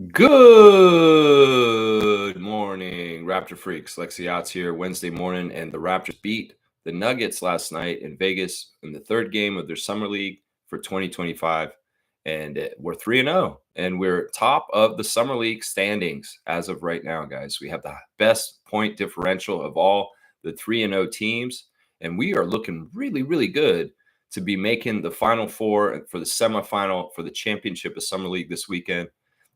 Good morning, Raptor Freaks. Lexi Yachts here, Wednesday morning, and the Raptors beat the Nuggets last night in Vegas in the third game of their summer league for 2025. And we're 3-0, and we're top of the summer league standings as of right now, guys. We have the best point differential of all the 3-0 teams, and we are looking really, really good to be making the Final Four for the semifinal for the championship of summer league this weekend.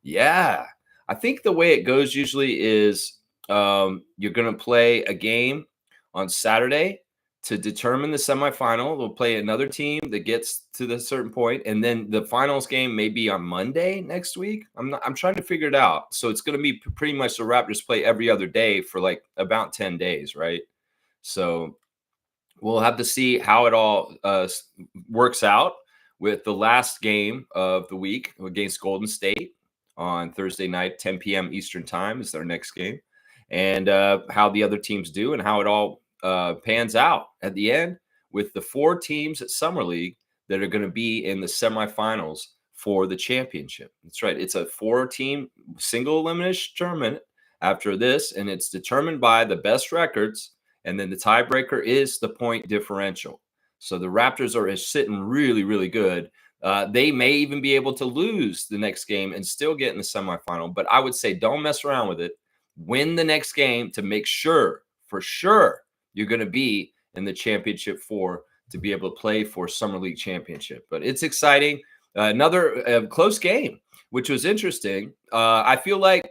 Yeah, I think the way it goes usually is you're going to play a game on Saturday to determine the semifinal. We'll play another team that gets to the certain point, and then the finals game may be on Monday next week. I'm trying to figure it out. So it's going to be pretty much the Raptors play every other day for like about 10 days, right? So we'll have to see how it all works out with the last game of the week against Golden State on Thursday night, 10 p.m. Eastern time is their next game, and how the other teams do and how it all pans out at the end with the four teams at Summer League that are going to be in the semifinals for the championship. That's right. It's a four-team single elimination tournament after this, and it's determined by the best records, and then the tiebreaker is the point differential. So the Raptors are sitting really, really good. They may even be able to lose the next game and still get in the semifinal. But I would say don't mess around with it. Win the next game to make sure, for sure, you're going to be in the championship four to be able to play for Summer League championship. But it's exciting. Another close game, which was interesting. I feel like,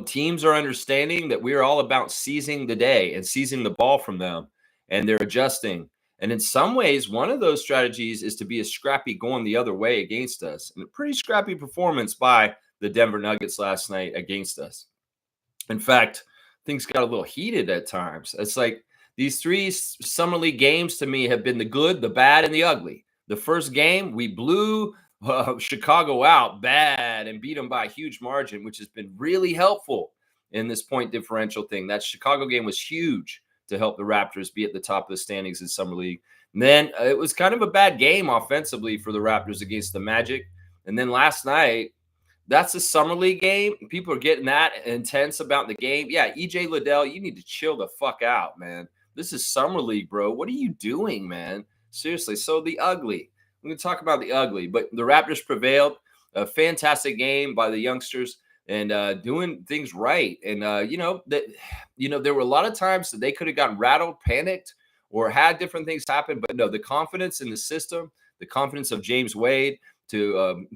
teams are understanding that we're all about seizing the day and seizing the ball from them, and they're adjusting. And in some ways, one of those strategies is to be a scrappy going the other way against us. And a pretty scrappy performance by the Denver Nuggets last night against us. In fact, things got a little heated at times. It's like these three summer league games to me have been the good, the bad, and the ugly. The first game, we blew Chicago out bad and beat them by a huge margin, which has been really helpful in this point differential thing. That Chicago game was huge to help the Raptors be at the top of the standings in Summer League. And then it was kind of a bad game offensively for the Raptors against the Magic. And then last night, that's a Summer League game. People are getting that intense about the game. Yeah, EJ Liddell, you need to chill the fuck out, man. This is Summer League, bro. What are you doing, man? Seriously. So the ugly. I'm going to talk about the ugly, but the Raptors prevailed. A fantastic game by the youngsters and doing things right. And, there were a lot of times that they could have gotten rattled, panicked, or had different things happen. But no, the confidence in the system, the confidence of James Wade to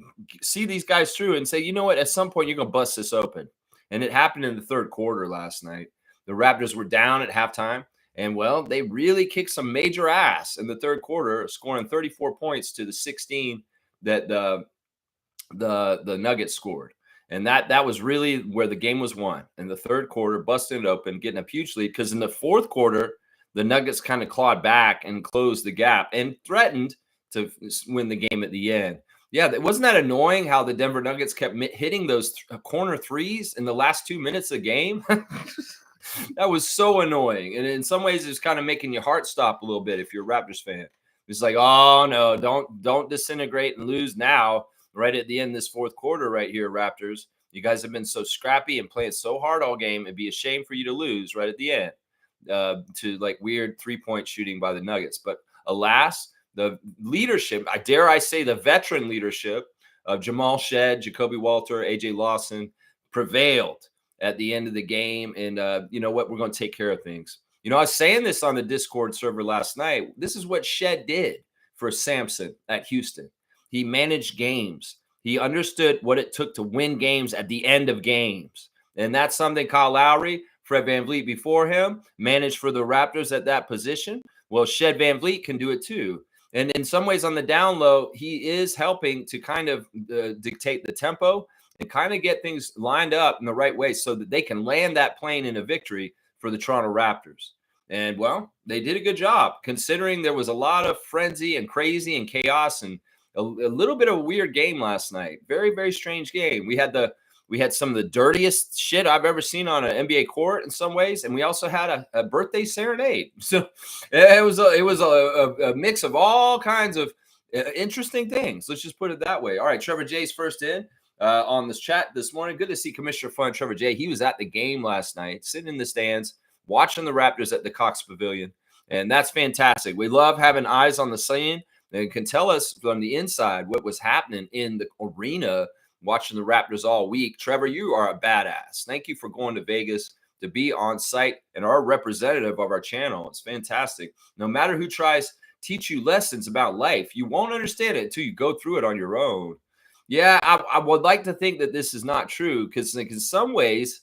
see these guys through and say, you know what, at some point you're going to bust this open. And it happened in the third quarter last night. The Raptors were down at halftime. And, well, they really kicked some major ass in the third quarter, scoring 34 points to the 16 that the Nuggets scored. And that was really where the game was won. In the third quarter, busting it open, getting a huge lead. Because in the fourth quarter, the Nuggets kind of clawed back and closed the gap and threatened to win the game at the end. Yeah, wasn't that annoying how the Denver Nuggets kept hitting those corner threes in the last 2 minutes of the game? That was so annoying. And in some ways, it's kind of making your heart stop a little bit if you're a Raptors fan. It's like, oh, no, don't disintegrate and lose now. Right at the end of this fourth quarter right here, Raptors. You guys have been so scrappy and playing so hard all game. It'd be a shame for you to lose right at the end to like weird three-point shooting by the Nuggets. But alas, the leadership, dare I say the veteran leadership of Jamal Shead, Jacoby Walter, AJ Lawson prevailed at the end of the game. And you know what? We're going to take care of things. I was saying this on the Discord server last night. This is what Shead did for Sampson at Houston. He managed games. He understood what it took to win games at the end of games. And that's something Kyle Lowry, Fred VanVleet before him, managed for the Raptors at that position. Well, Shed VanVleet can do it too. And in some ways on the down low, he is helping to kind of dictate the tempo and kind of get things lined up in the right way so that they can land that plane in a victory for the Toronto Raptors. And, well, they did a good job considering there was a lot of frenzy and crazy and chaos and a little bit of a weird game last night. Very, very strange game. We had some of the dirtiest shit I've ever seen on an NBA court in some ways, and we also had a birthday serenade. So it was a mix of all kinds of interesting things. Let's just put it that way. All right, Trevor J's first in. on this chat this morning. Good to see Commissioner Fun Trevor J. He was at the game last night, sitting in the stands, watching the Raptors at the Cox Pavilion. And that's fantastic. We love having eyes on the scene and can tell us from the inside what was happening in the arena watching the Raptors all week. Trevor, you are a badass. Thank you for going to Vegas to be on site and our representative of our channel. It's fantastic. No matter who tries to teach you lessons about life, you won't understand it until you go through it on your own. Yeah, I would like to think that this is not true because in some ways,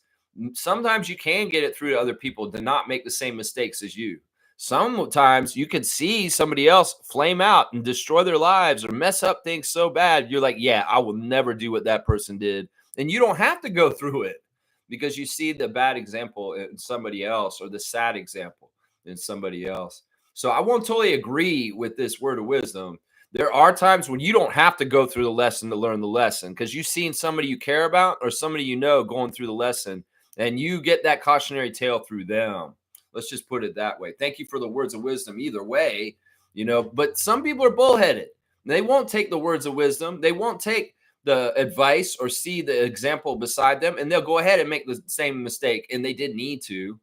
sometimes you can get it through to other people to not make the same mistakes as you. Sometimes you could see somebody else flame out and destroy their lives or mess up things so bad. You're like, yeah, I will never do what that person did. And you don't have to go through it because you see the bad example in somebody else or the sad example in somebody else. So I won't totally agree with this word of wisdom. There are times when you don't have to go through the lesson to learn the lesson because you've seen somebody you care about or somebody you know going through the lesson and you get that cautionary tale through them. Let's just put it that way. Thank you for the words of wisdom either way, but some people are bullheaded. They won't take the words of wisdom. They won't take the advice or see the example beside them, and they'll go ahead and make the same mistake. And they didn't need to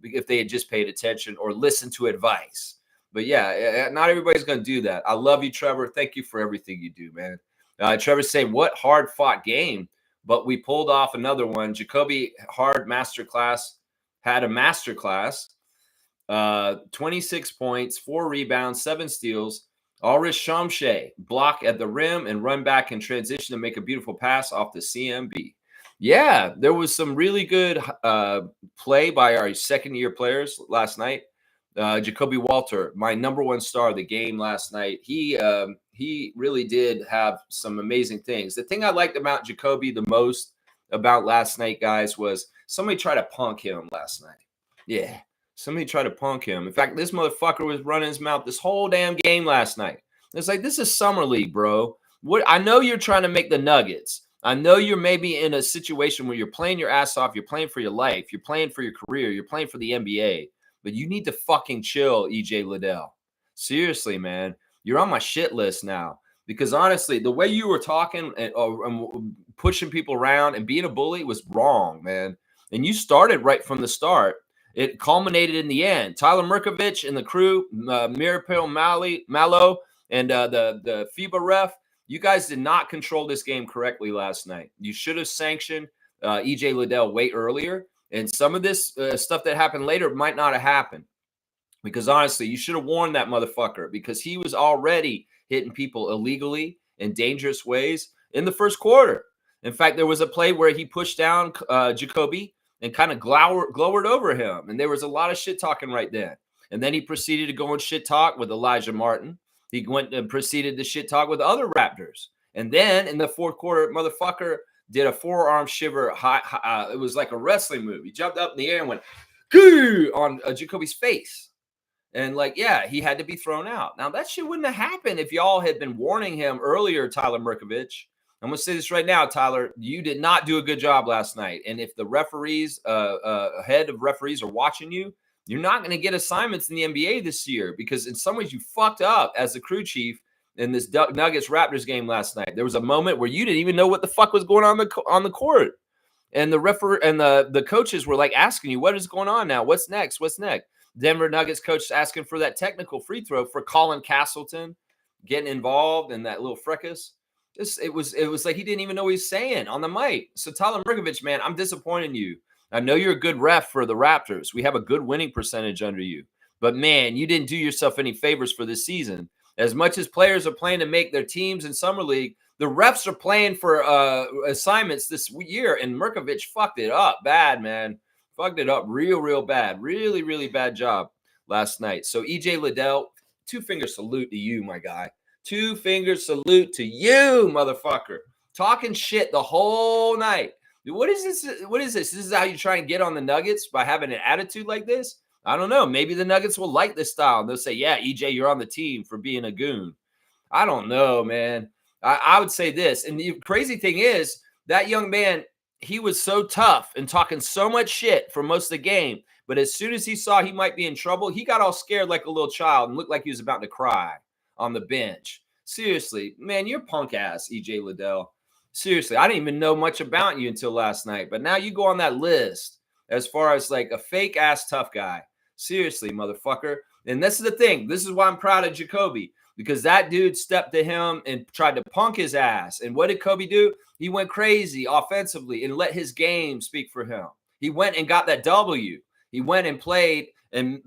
if they had just paid attention or listened to advice. But yeah, not everybody's going to do that. I love you, Trevor. Thank you for everything you do, man. Trevor's saying, what hard-fought game, but we pulled off another one. Jacoby Hard Masterclass had a masterclass, 26 points, 4 rebounds, 7 steals. Alrish Shamshay block at the rim and run back in transition to make a beautiful pass off the CMB. Yeah, there was some really good play by our second-year players last night. Jacoby Walter, my number one star of the game last night. He really did have some amazing things. The thing I liked about Jacoby the most about last night, guys, was somebody tried to punk him last night. Yeah, somebody tried to punk him. In fact, this motherfucker was running his mouth this whole damn game last night. It's like, this is summer league, bro. I know you're trying to make the Nuggets. I know you're maybe in a situation where you're playing your ass off. You're playing for your life. You're playing for your career. You're playing for the NBA. But you need to fucking chill, EJ Liddell. Seriously, man. You're on my shit list now. Because honestly, the way you were talking and pushing people around and being a bully was wrong, man. And you started right from the start. It culminated in the end. Tyler Murkovich and the crew, Mirapil Malo, and the FIBA ref, you guys did not control this game correctly last night. You should have sanctioned EJ Liddell way earlier. And some of this stuff that happened later might not have happened. Because honestly, you should have warned that motherfucker because he was already hitting people illegally in dangerous ways in the first quarter. In fact, there was a play where he pushed down Jacoby and kind of glowered over him. And there was a lot of shit talking right then. And then he proceeded to go and shit talk with Elijah Martin. He went and proceeded to shit talk with other Raptors. And then in the fourth quarter, motherfucker did a forearm shiver. It was like a wrestling move. He jumped up in the air and went on Jacoby's face. And he had to be thrown out. Now, that shit wouldn't have happened if y'all had been warning him earlier, Tyler Murkovich. I'm going to say this right now, Tyler. You did not do a good job last night. And if the referees, head of referees are watching you, you're not going to get assignments in the NBA this year because in some ways you fucked up as the crew chief in this Nuggets Raptors game last night. There was a moment where you didn't even know what the fuck was going on the court. And the referee and the coaches were asking you, what is going on now? What's next? What's next? Denver Nuggets coach asking for that technical free throw for Colin Castleton getting involved in that little fracas. It was like he didn't even know what he's saying on the mic. So Tyler Murkovich, man, I'm disappointed in you. I know you're a good ref for the Raptors. We have a good winning percentage under you. But, man, you didn't do yourself any favors for this season. As much as players are playing to make their teams in Summer League, the refs are playing for assignments this year, and Murkovich fucked it up bad, man. Fucked it up real bad. Really, really bad job last night. So, EJ Liddell, 2-finger salute to you, my guy. 2-finger salute to you, motherfucker. Talking shit the whole night. What is this? This is how you try and get on the Nuggets by having an attitude like this? I don't know. Maybe the Nuggets will like this style. And they'll say, yeah, EJ, you're on the team for being a goon. I don't know, man. I would say this. And the crazy thing is, that young man, he was so tough and talking so much shit for most of the game. But as soon as he saw he might be in trouble, he got all scared like a little child and looked like he was about to cry on the bench. Seriously, man, you're punk ass, EJ Liddell. Seriously, I didn't even know much about you until last night, but now you go on that list as far as like a fake ass tough guy. Seriously, motherfucker. And this is the thing. This is why I'm proud of Jacoby, because that dude stepped to him and tried to punk his ass. And what did Kobe do? He went crazy offensively and let his game speak for him. He went and got that W. He went and played and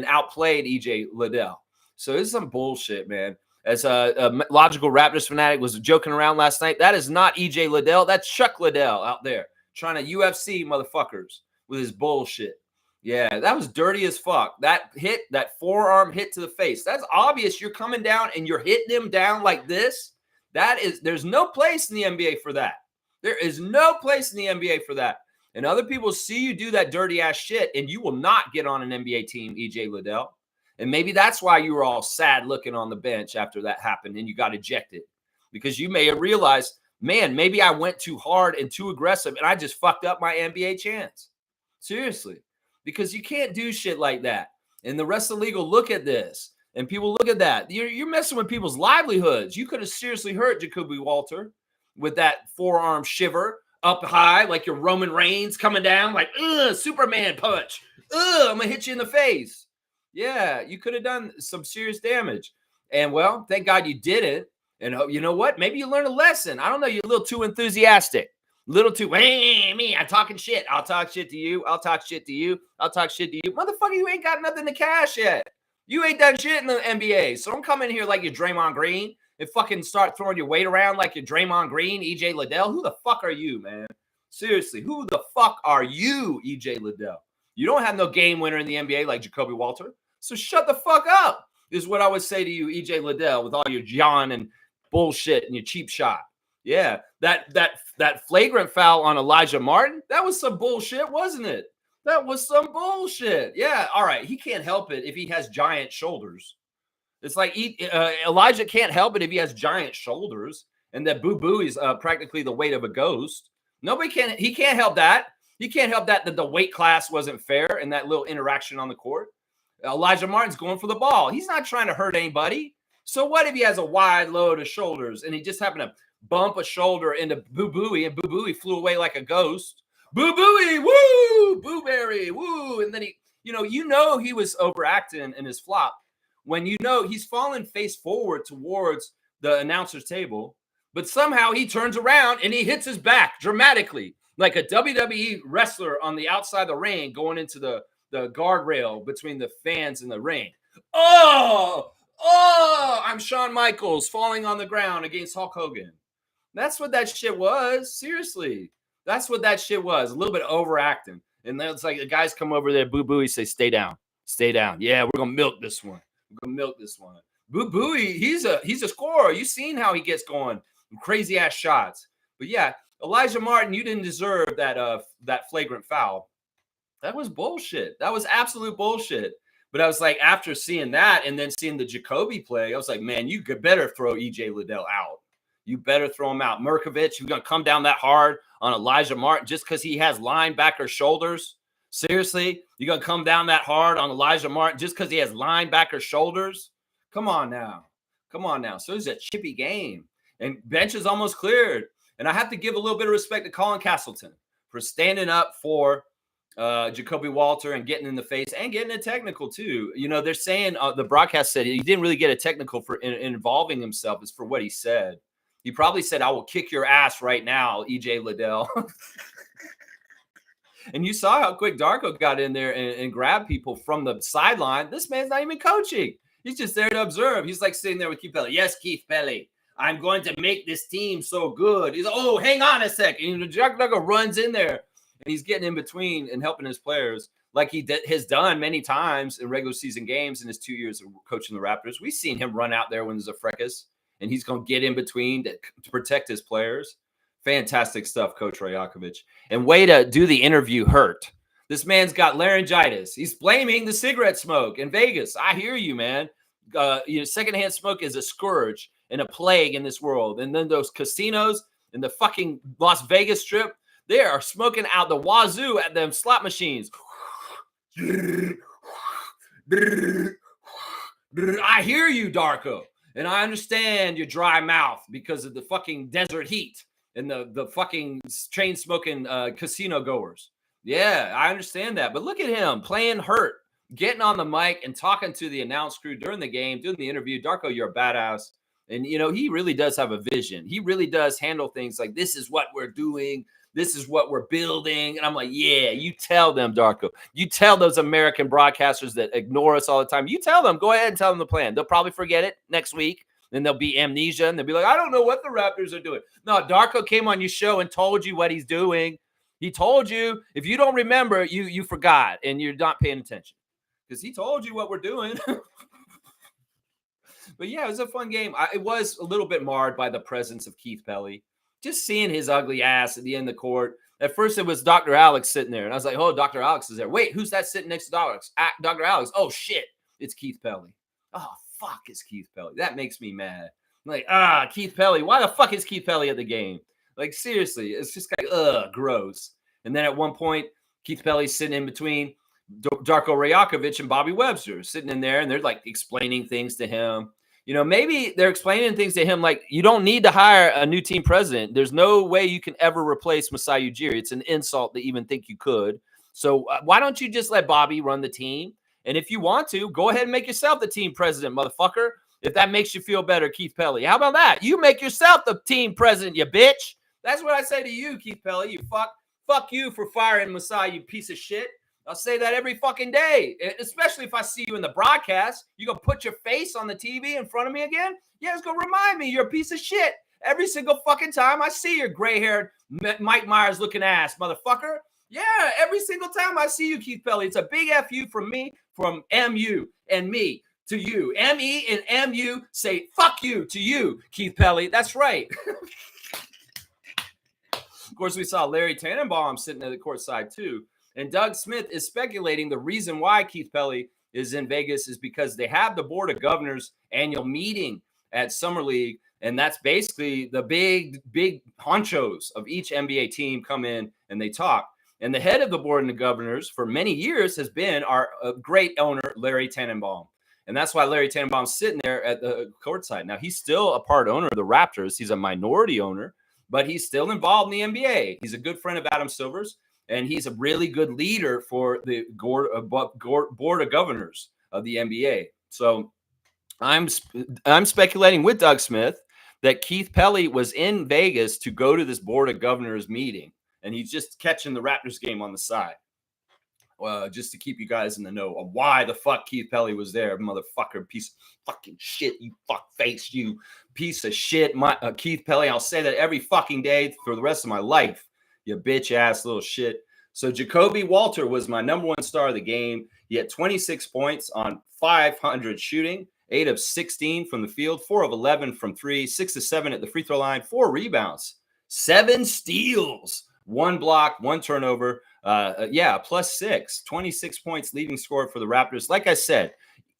outplayed EJ Liddell. So this is some bullshit, man. As a logical Raptors fanatic was joking around last night, that is not EJ Liddell. That's Chuck Liddell out there trying to UFC motherfuckers with his bullshit. Yeah, that was dirty as fuck. That hit, that forearm hit to the face. That's obvious. You're coming down and you're hitting him down like this. There's no place in the NBA for that. There is no place in the NBA for that. And other people see you do that dirty ass shit, and you will not get on an NBA team, EJ Liddell. And maybe that's why you were all sad looking on the bench after that happened and you got ejected, because you may have realized, man, maybe I went too hard and too aggressive and I just fucked up my NBA chance. Seriously, because you can't do shit like that. And the rest of the league will look at this and people look at that. You're messing with people's livelihoods. You could have seriously hurt Jacoby Walter with that forearm shiver up high, like your Roman Reigns coming down, like, Superman punch. I'm going to hit you in the face. Yeah, you could have done some serious damage. And, well, thank God you didn't. And you know what? Maybe you learned a lesson. I don't know. You're a little too enthusiastic. A little too, hey, me, I'm talking shit. I'll talk shit to you. I'll talk shit to you. I'll talk shit to you. Motherfucker, you ain't got nothing to cash yet. You ain't done shit in the NBA. So don't come in here like you're Draymond Green and fucking start throwing your weight around like you're Draymond Green, EJ Liddell. Who the fuck are you, man? Seriously, who the fuck are you, EJ Liddell? You don't have no game winner in the NBA like Jacoby Walter. So shut the fuck up, is what I would say to you, EJ Liddell, with all your John and bullshit and your cheap shot. Yeah, that flagrant foul on Elijah Martin, that was some bullshit, wasn't it? That was some bullshit. Yeah, all right. He can't help it if he has giant shoulders. It's like Elijah can't help it if he has giant shoulders and that Boo Boo is practically the weight of a ghost. He can't help that. He can't help that the weight class wasn't fair in that little interaction on the court. Elijah Martin's going for the ball. He's not trying to hurt anybody. So what if he has a wide load of shoulders and he just happened to bump a shoulder into Boo Booey and Boo Booey flew away like a ghost? Boo Booey, woo! Boo Berry, woo! And then he was overacting in his flop when he's falling face forward towards the announcer's table, but somehow he turns around and he hits his back dramatically like a WWE wrestler on the outside of the ring going into the guardrail between the fans and the ring. Oh, I'm Shawn Michaels falling on the ground against Hulk Hogan. That's what that shit was. Seriously. That's what that shit was. A little bit overacting. And then it's like the guys come over there, Boo Booey, say, stay down. Stay down. Yeah, we're going to milk this one. Boo Booey, he's a scorer. You've seen how he gets going. Crazy ass shots. But yeah, Elijah Martin, you didn't deserve that flagrant foul. That was bullshit. That was absolute bullshit. But I was like, after seeing that and then seeing the Jacoby play, I was like, man, you could better throw EJ Liddell out. You better throw him out. Mirkovic, you're going to come down that hard on Elijah Martin just because he has linebacker shoulders? Seriously? You're going to come down that hard on Elijah Martin just because he has linebacker shoulders? Come on now. So it's a chippy game. And bench is almost cleared. And I have to give a little bit of respect to Colin Castleton for standing up for Jacoby Walter and getting in the face and getting a technical too. They're saying the broadcast said he didn't really get a technical for involving himself. Is for what he said. He probably said, I will kick your ass right now, EJ Liddell. And you saw how quick Darko got in there and grabbed people from the sideline. This man's not even coaching. He's just there to observe. He's like sitting there with Keith Pelly. Yes, Keith Pelly. I'm going to make this team so good. He's like, oh, hang on a second. Darko runs in there. And he's getting in between and helping his players like he has done many times in regular season games in his 2 years of coaching the Raptors. We've seen him run out there when there's a fracas, and he's going to get in between to protect his players. Fantastic stuff, Coach Rajakovic. And way to do the interview hurt. This man's got laryngitis. He's blaming the cigarette smoke in Vegas. I hear you, man. Secondhand smoke is a scourge and a plague in this world. And then those casinos and the fucking Las Vegas Strip, they are smoking out the wazoo at them slot machines. I hear you, Darko. And I understand your dry mouth because of the fucking desert heat and the fucking chain smoking casino goers. Yeah, I understand that. But look at him playing hurt, getting on the mic and talking to the announce crew during the game, doing the interview. Darko, you're a badass. And, he really does have a vision. He really does handle things like, this is what we're doing. This is what we're building. And I'm like, yeah, you tell them, Darko. You tell those American broadcasters that ignore us all the time. You tell them. Go ahead and tell them the plan. They'll probably forget it next week. Then there'll be amnesia. And they'll be like, I don't know what the Raptors are doing. No, Darko came on your show and told you what he's doing. He told you. If you don't remember, you forgot and you're not paying attention. Because he told you what we're doing. But yeah, it was a fun game. It was a little bit marred by the presence of Keith Pelly. Just seeing his ugly ass at the end of the court. At first, it was Dr. Alex sitting there. And I was like, oh, Dr. Alex is there. Wait, who's that sitting next to Dr. Alex? Oh, shit. It's Keith Pelly. Oh, fuck, it's Keith Pelly. That makes me mad. I'm like, Keith Pelly. Why the fuck is Keith Pelly at the game? Like, seriously, it's just like, gross. And then at one point, Keith Pelly's sitting in between Darko Rajakovic and Bobby Webster, sitting in there, and they're like explaining things to him. Maybe they're explaining things to him like, you don't need to hire a new team president. There's no way you can ever replace Masai Ujiri. It's an insult to even think you could. So why don't you just let Bobby run the team? And if you want to, go ahead and make yourself the team president, motherfucker. If that makes you feel better, Keith Pelly. How about that? You make yourself the team president, you bitch. That's what I say to you, Keith Pelly. You fuck. Fuck you for firing Masai, you piece of shit. I'll say that every fucking day, especially if I see you in the broadcast. You gonna put your face on the TV in front of me again? Yeah, it's gonna remind me you're a piece of shit every single fucking time I see your gray-haired Mike Myers looking ass, motherfucker. Yeah, every single time I see you, Keith Pelly. It's a big F you from me, from MU and me to you. ME and MU say fuck you to you, Keith Pelly. That's right. Of course, we saw Larry Tannenbaum sitting at the court side too. And Doug Smith is speculating the reason why Keith Pelly is in Vegas is because they have the Board of Governors annual meeting at Summer League. And that's basically the big honchos of each NBA team come in and they talk. And the head of the Board of Governors for many years has been our great owner, Larry Tannenbaum. And that's why Larry Tannenbaum's sitting there at the courtside. Now, he's still a part owner of the Raptors. He's a minority owner, but he's still involved in the NBA. He's a good friend of Adam Silver's. And he's a really good leader for the Board of Governors of the NBA. So I'm speculating with Doug Smith that Keith Pelly was in Vegas to go to this Board of Governors meeting. And he's just catching the Raptors game on the side. Just to keep you guys in the know of why the fuck Keith Pelly was there. Motherfucker, piece of fucking shit, you fuck face, you piece of shit. Keith Pelly, I'll say that every fucking day for the rest of my life. You bitch ass little shit. So Jacoby Walter was my number one star of the game. He had 26 points on 500 shooting, 8 of 16 from the field, 4 of 11 from 3, 6 of 7 at the free throw line, 4 rebounds, 7 steals, 1 block, 1 turnover. +6, 26 points leading scorer for the Raptors. Like I said,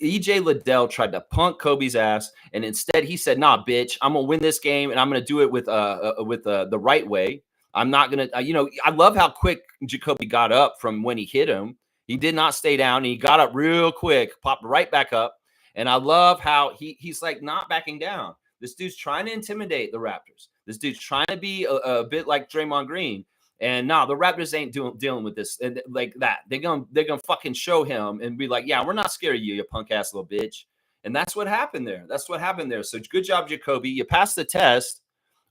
EJ Liddell tried to punk Kobe's ass, and instead he said, nah, bitch, I'm going to win this game, and I'm going to do it with the right way. I'm not going to, I love how quick Jacoby got up from when he hit him. He did not stay down. And he got up real quick, popped right back up. And I love how he's like not backing down. This dude's trying to intimidate the Raptors. This dude's trying to be a bit like Draymond Green. And no, the Raptors ain't dealing with this and like that. They're gonna fucking show him and be like, yeah, we're not scared of you, you punk ass little bitch. And that's what happened there. So good job, Jacoby. You passed the test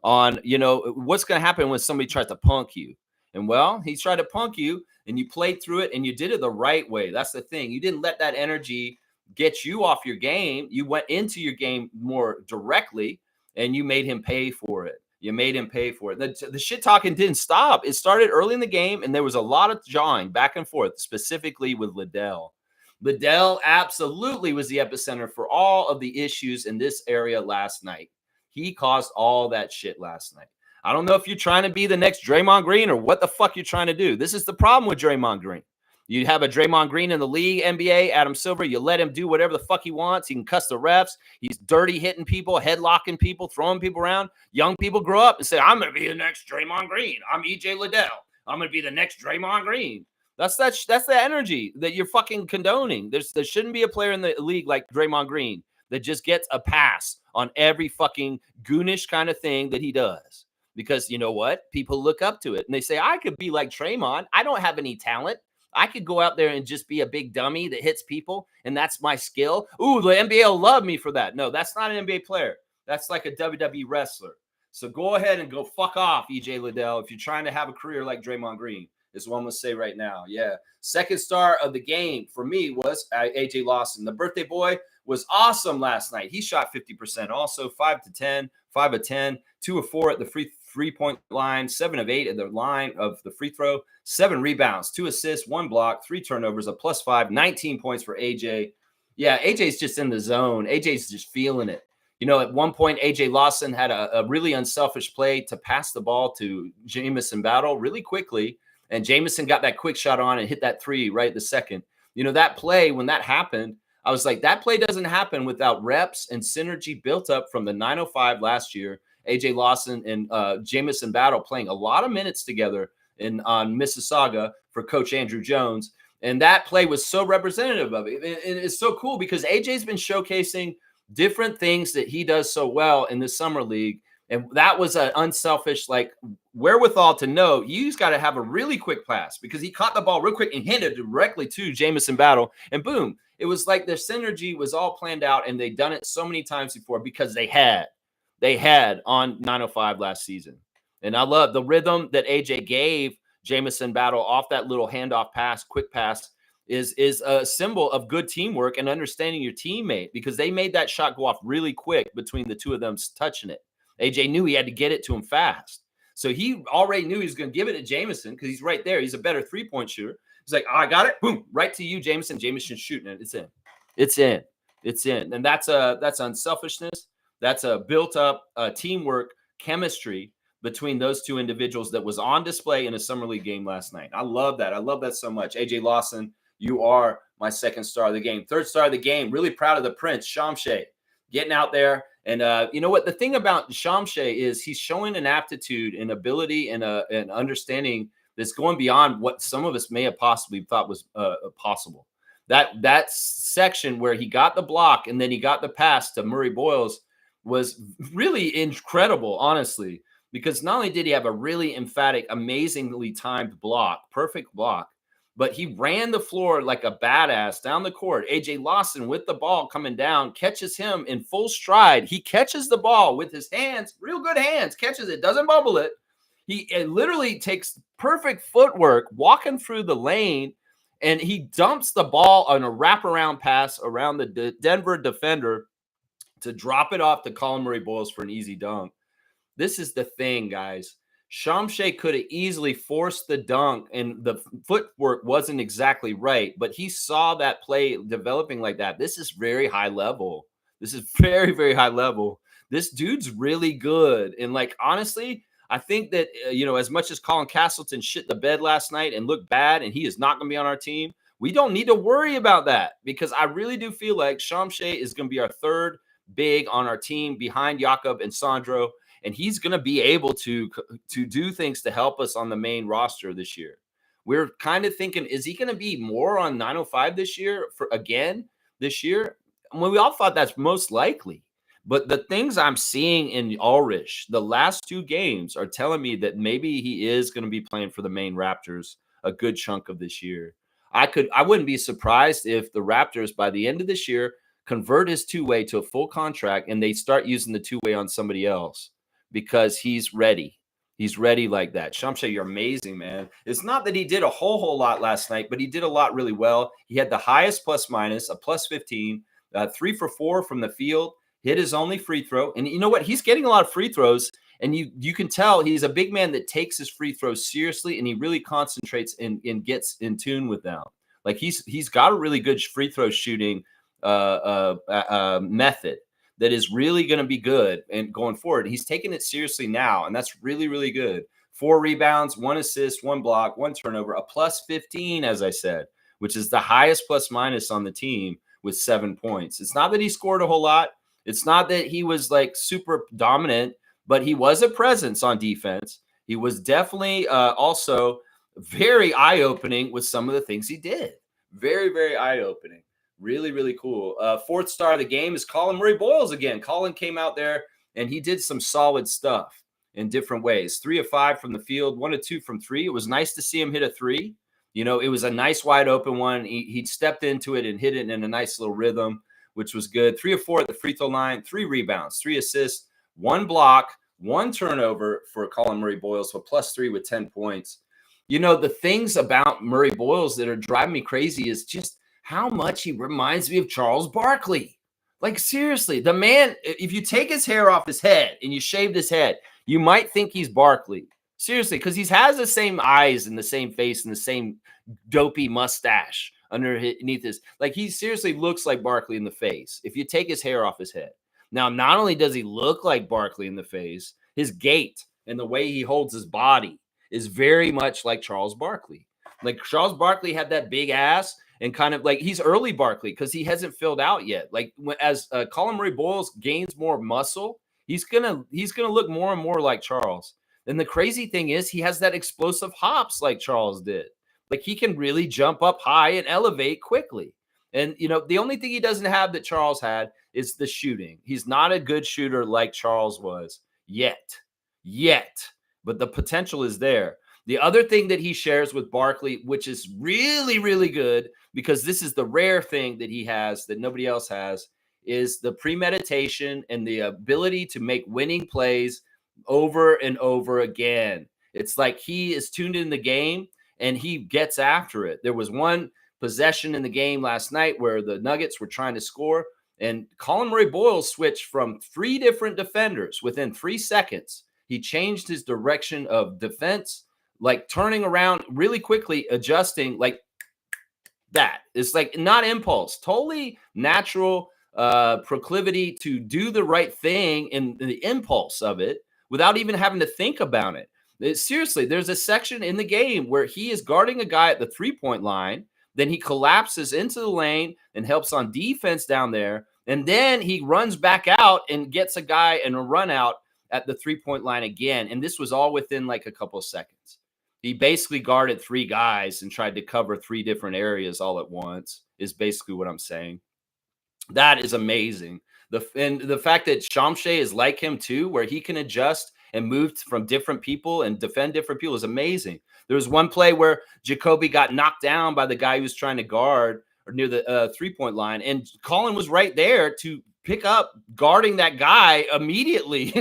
on, what's going to happen when somebody tries to punk you. And well, he tried to punk you and you played through it and you did it the right way. That's the thing. You didn't let that energy get you off your game. You went into your game more directly and you made him pay for it. The shit talking didn't stop. It started early in the game and there was a lot of jawing back and forth, specifically with Liddell. Liddell absolutely was the epicenter for all of the issues in this area last night. He caused all that shit last night. I don't know if you're trying to be the next Draymond Green or what the fuck you're trying to do. This is the problem with Draymond Green. You have a Draymond Green in the league, NBA, Adam Silver. You let him do whatever the fuck he wants. He can cuss the refs. He's dirty hitting people, headlocking people, throwing people around. Young people grow up and say, I'm going to be the next Draymond Green. I'm EJ Liddell. I'm going to be the next Draymond Green. That's the energy that you're fucking condoning. There shouldn't be a player in the league like Draymond Green that just gets a pass on every fucking goonish kind of thing that he does. because you know what? People look up to it and they say, I could be like Draymond. I don't have any talent. I could go out there and just be a big dummy that hits people, and that's my skill. Ooh, the NBA will love me for that. No, that's not an NBA player. That's like a WWE wrestler. So go ahead and go fuck off, EJ Liddell, if you're trying to have a career like Draymond Green, is what I'm going to say right now. Yeah. Second star of the game for me was AJ Lawson. The birthday boy was awesome last night. He shot 50%. Also 5 to 10, 5 of 10, 2 of 4 at the three-point line, 7 of 8 at the line of the free throw, 7 rebounds, 2 assists, 1 block, 3 turnovers, a +5, 19 points for AJ. Yeah, AJ's just in the zone. AJ's just feeling it. You know, at one point, AJ Lawson had a really unselfish play to pass the ball to Jamison Battle really quickly. And Jamison got that quick shot on and hit that 3 right the second. You know, that play, when that happened, I was like, that play doesn't happen without reps and synergy built up from the 905 last year. AJ Lawson and Jamison Battle playing a lot of minutes together on Mississauga for Coach Andrew Jones. And that play was so representative of it. It's so cool because AJ's been showcasing different things that he does so well in the summer league. And that was an unselfish, like, wherewithal to know you just got to have a really quick pass, because he caught the ball real quick and handed it directly to Jamison Battle. And boom, it was like their synergy was all planned out, and they'd done it so many times before because they had on 905 last season. And I love the rhythm that AJ gave Jamison Battle off that little handoff pass, quick pass, is a symbol of good teamwork and understanding your teammate, because they made that shot go off really quick between the two of them touching it. AJ knew he had to get it to him fast. So he already knew he was going to give it to Jamison because he's right there. He's a better three-point shooter. He's like, oh, I got it. Boom, right to you, Jamison. Jamison's shooting it. It's in. It's in. It's in. And that's unselfishness. That's a built-up teamwork chemistry between those two individuals that was on display in a summer league game last night. I love that. I love that so much. AJ Lawson, you are my second star of the game. Third star of the game, really proud of the Prince, Shamshay, getting out there. And you know what? The thing about Shamshay is he's showing an aptitude and ability and an understanding that's going beyond what some of us may have possibly thought was possible. That section where he got the block and then he got the pass to Murray Boyles was really incredible, honestly, because not only did he have a really emphatic, amazingly timed block, perfect block, but he ran the floor like a badass down the court. AJ Lawson with the ball coming down, catches him in full stride. He catches the ball with his hands, real good hands, catches it, doesn't bubble it. He literally takes perfect footwork walking through the lane, and he dumps the ball on a wraparound pass around the Denver defender to drop it off to Colin Murray Boyles for an easy dunk. This is the thing, guys. Shamshay could have easily forced the dunk, and the footwork wasn't exactly right, but he saw that play developing like that. This is very high level. This is very, very high level. This dude's really good. And, like, honestly, I think that, as much as Colin Castleton shit the bed last night and looked bad, and he is not going to be on our team, we don't need to worry about that, because I really do feel like Shamshay is going to be our third big on our team behind Jakob and Sandro. And he's going to be able to do things to help us on the main roster this year. We're kind of thinking, is he going to be more on 905 this year this year? Well, we all thought that's most likely. But the things I'm seeing in Ulrich, the last 2 games, are telling me that maybe he is going to be playing for the main Raptors a good chunk of this year. I wouldn't be surprised if the Raptors by the end of this year convert his two-way to a full contract and they start using the two-way on somebody else, because he's ready. He's ready like that. Shamshay, you're amazing, man. It's not that he did a whole lot last night, but he did a lot really well. He had the highest plus-minus, a +15, 3 for 4 from the field, hit his only free throw. And you know what? He's getting a lot of free throws, and you can tell he's a big man that takes his free throws seriously, and he really concentrates and gets in tune with them. Like, he's got a really good free throw shooting method that is really going to be good and going forward. He's taking it seriously now, and that's really, really good. 4 rebounds, 1 assist, 1 block, 1 turnover, a +15, as I said, which is the highest plus-minus on the team with 7 points. It's not that he scored a whole lot. It's not that he was, like, super dominant, but he was a presence on defense. He was definitely also very eye-opening with some of the things he did. Very, very eye-opening. Really, really cool. Fourth star of the game is Colin Murray Boyles again. Colin came out there and he did some solid stuff. in different ways. 3 of 5 from the field, 1 of 2 from 3. It was nice to see him hit a 3. You know, it was a nice wide open one. He stepped into it and hit it in a nice little rhythm, which was good. 3 of 4 at the free throw line, 3 rebounds, 3 assists, 1 block, 1 turnover for Colin Murray-Boyles, so +3 with 10 points. You know, the things about Murray-Boyles that are driving me crazy is just how much he reminds me of Charles Barkley. Like, seriously, the man, if you take his hair off his head and you shaved his head, you might think he's Barkley. Seriously, because he has the same eyes and the same face and the same dopey mustache underneath his. Like, he seriously looks like Barkley in the face if you take his hair off his head. Now, not only does he look like Barkley in the face, his gait and the way he holds his body is very much like Charles Barkley. Like, Charles Barkley had that big ass and kind of like, he's early Barkley because he hasn't filled out yet. Like, as Colin Murray-Boyles gains more muscle, he's gonna look more and more like Charles. And the crazy thing is he has that explosive hops like Charles did. Like, he can really jump up high and elevate quickly. And, you know, the only thing he doesn't have that Charles had is the shooting. He's not a good shooter like Charles was yet. But the potential is there. The other thing that he shares with Barkley, which is really, really good, because this is the rare thing that he has that nobody else has, is the premeditation and the ability to make winning plays over and over again. It's like he is tuned in the game and he gets after it. There was one possession in the game last night where the Nuggets were trying to score, and Colin Murray-Boyles switched from 3 different defenders within 3 seconds. He changed his direction of defense, like turning around really quickly, adjusting like that. It's like not impulse, totally natural proclivity to do the right thing in the impulse of it without even having to think about it. Seriously, there's a section in the game where he is guarding a guy at the 3-point line. Then he collapses into the lane and helps on defense down there. And then he runs back out and gets a guy and a run out at the 3-point line again. And this was all within like a couple of seconds. He basically guarded 3 guys and tried to cover 3 different areas all at once, is basically what I'm saying. That is amazing. And the fact that Shamshay is like him too, where he can adjust and move from different people and defend different people, is amazing. There was one play where Jacoby got knocked down by the guy who was trying to guard or near the 3-point line, and Colin was right there to pick up guarding that guy immediately.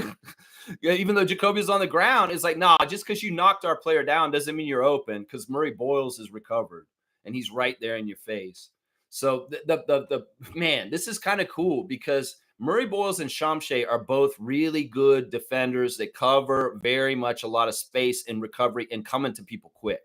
Even though Jacoby is on the ground, it's like, nah, just because you knocked our player down doesn't mean you're open, because Murray-Boyles is recovered and he's right there in your face. So the man, this is kind of cool because Murray-Boyles and Shamshay are both really good defenders that cover very much a lot of space in recovery and coming to people quick.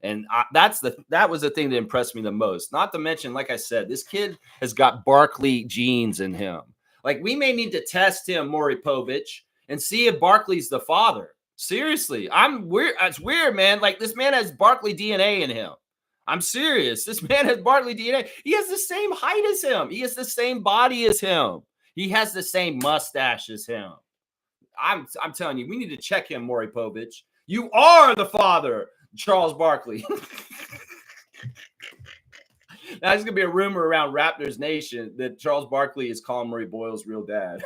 And that was the thing that impressed me the most. Not to mention, like I said, this kid has got Barkley genes in him. Like, we may need to test him, Maury Povich, and see if Barkley's the father. Seriously, it's weird, man. Like, this man has Barkley DNA in him. I'm serious. This man has Barkley DNA. He has the same height as him. He has the same body as him. He has the same mustache as him. I'm telling you, we need to check him, Maury Povich. You are the father, Charles Barkley. Now, there's going to be a rumor around Raptors Nation that Charles Barkley is Colin Murray-Boyles' real dad.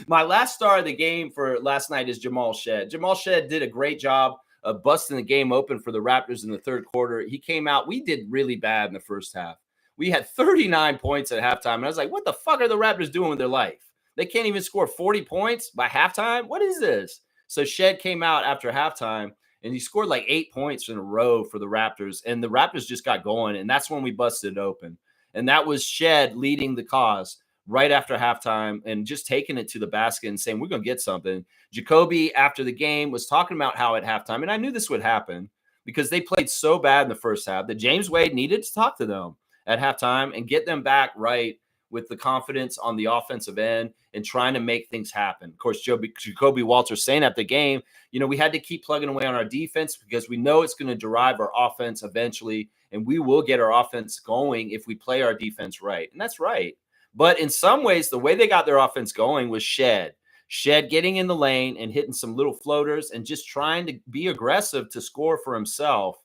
My last star of the game for last night is Jamal Shead. Jamal Shead did a great job of busting the game open for the Raptors in the third quarter. He came out. We did really bad in the first half. We had 39 points at halftime. And I was like, what the fuck are the Raptors doing with their life? They can't even score 40 points by halftime? What is this? So Shead came out after halftime, and he scored like 8 points in a row for the Raptors. And the Raptors just got going, and that's when we busted it open. And that was Shead leading the cause right after halftime and just taking it to the basket and saying, we're going to get something. Jacoby, after the game, was talking about how at halftime, and I knew this would happen because they played so bad in the first half that James Wade needed to talk to them at halftime and get them back right with the confidence on the offensive end and trying to make things happen. Of course, Jacoby Walter saying at the game, we had to keep plugging away on our defense because we know it's going to derive our offense eventually, and we will get our offense going if we play our defense right. And that's right. But in some ways, the way they got their offense going was Shead getting in the lane and hitting some little floaters and just trying to be aggressive to score for himself.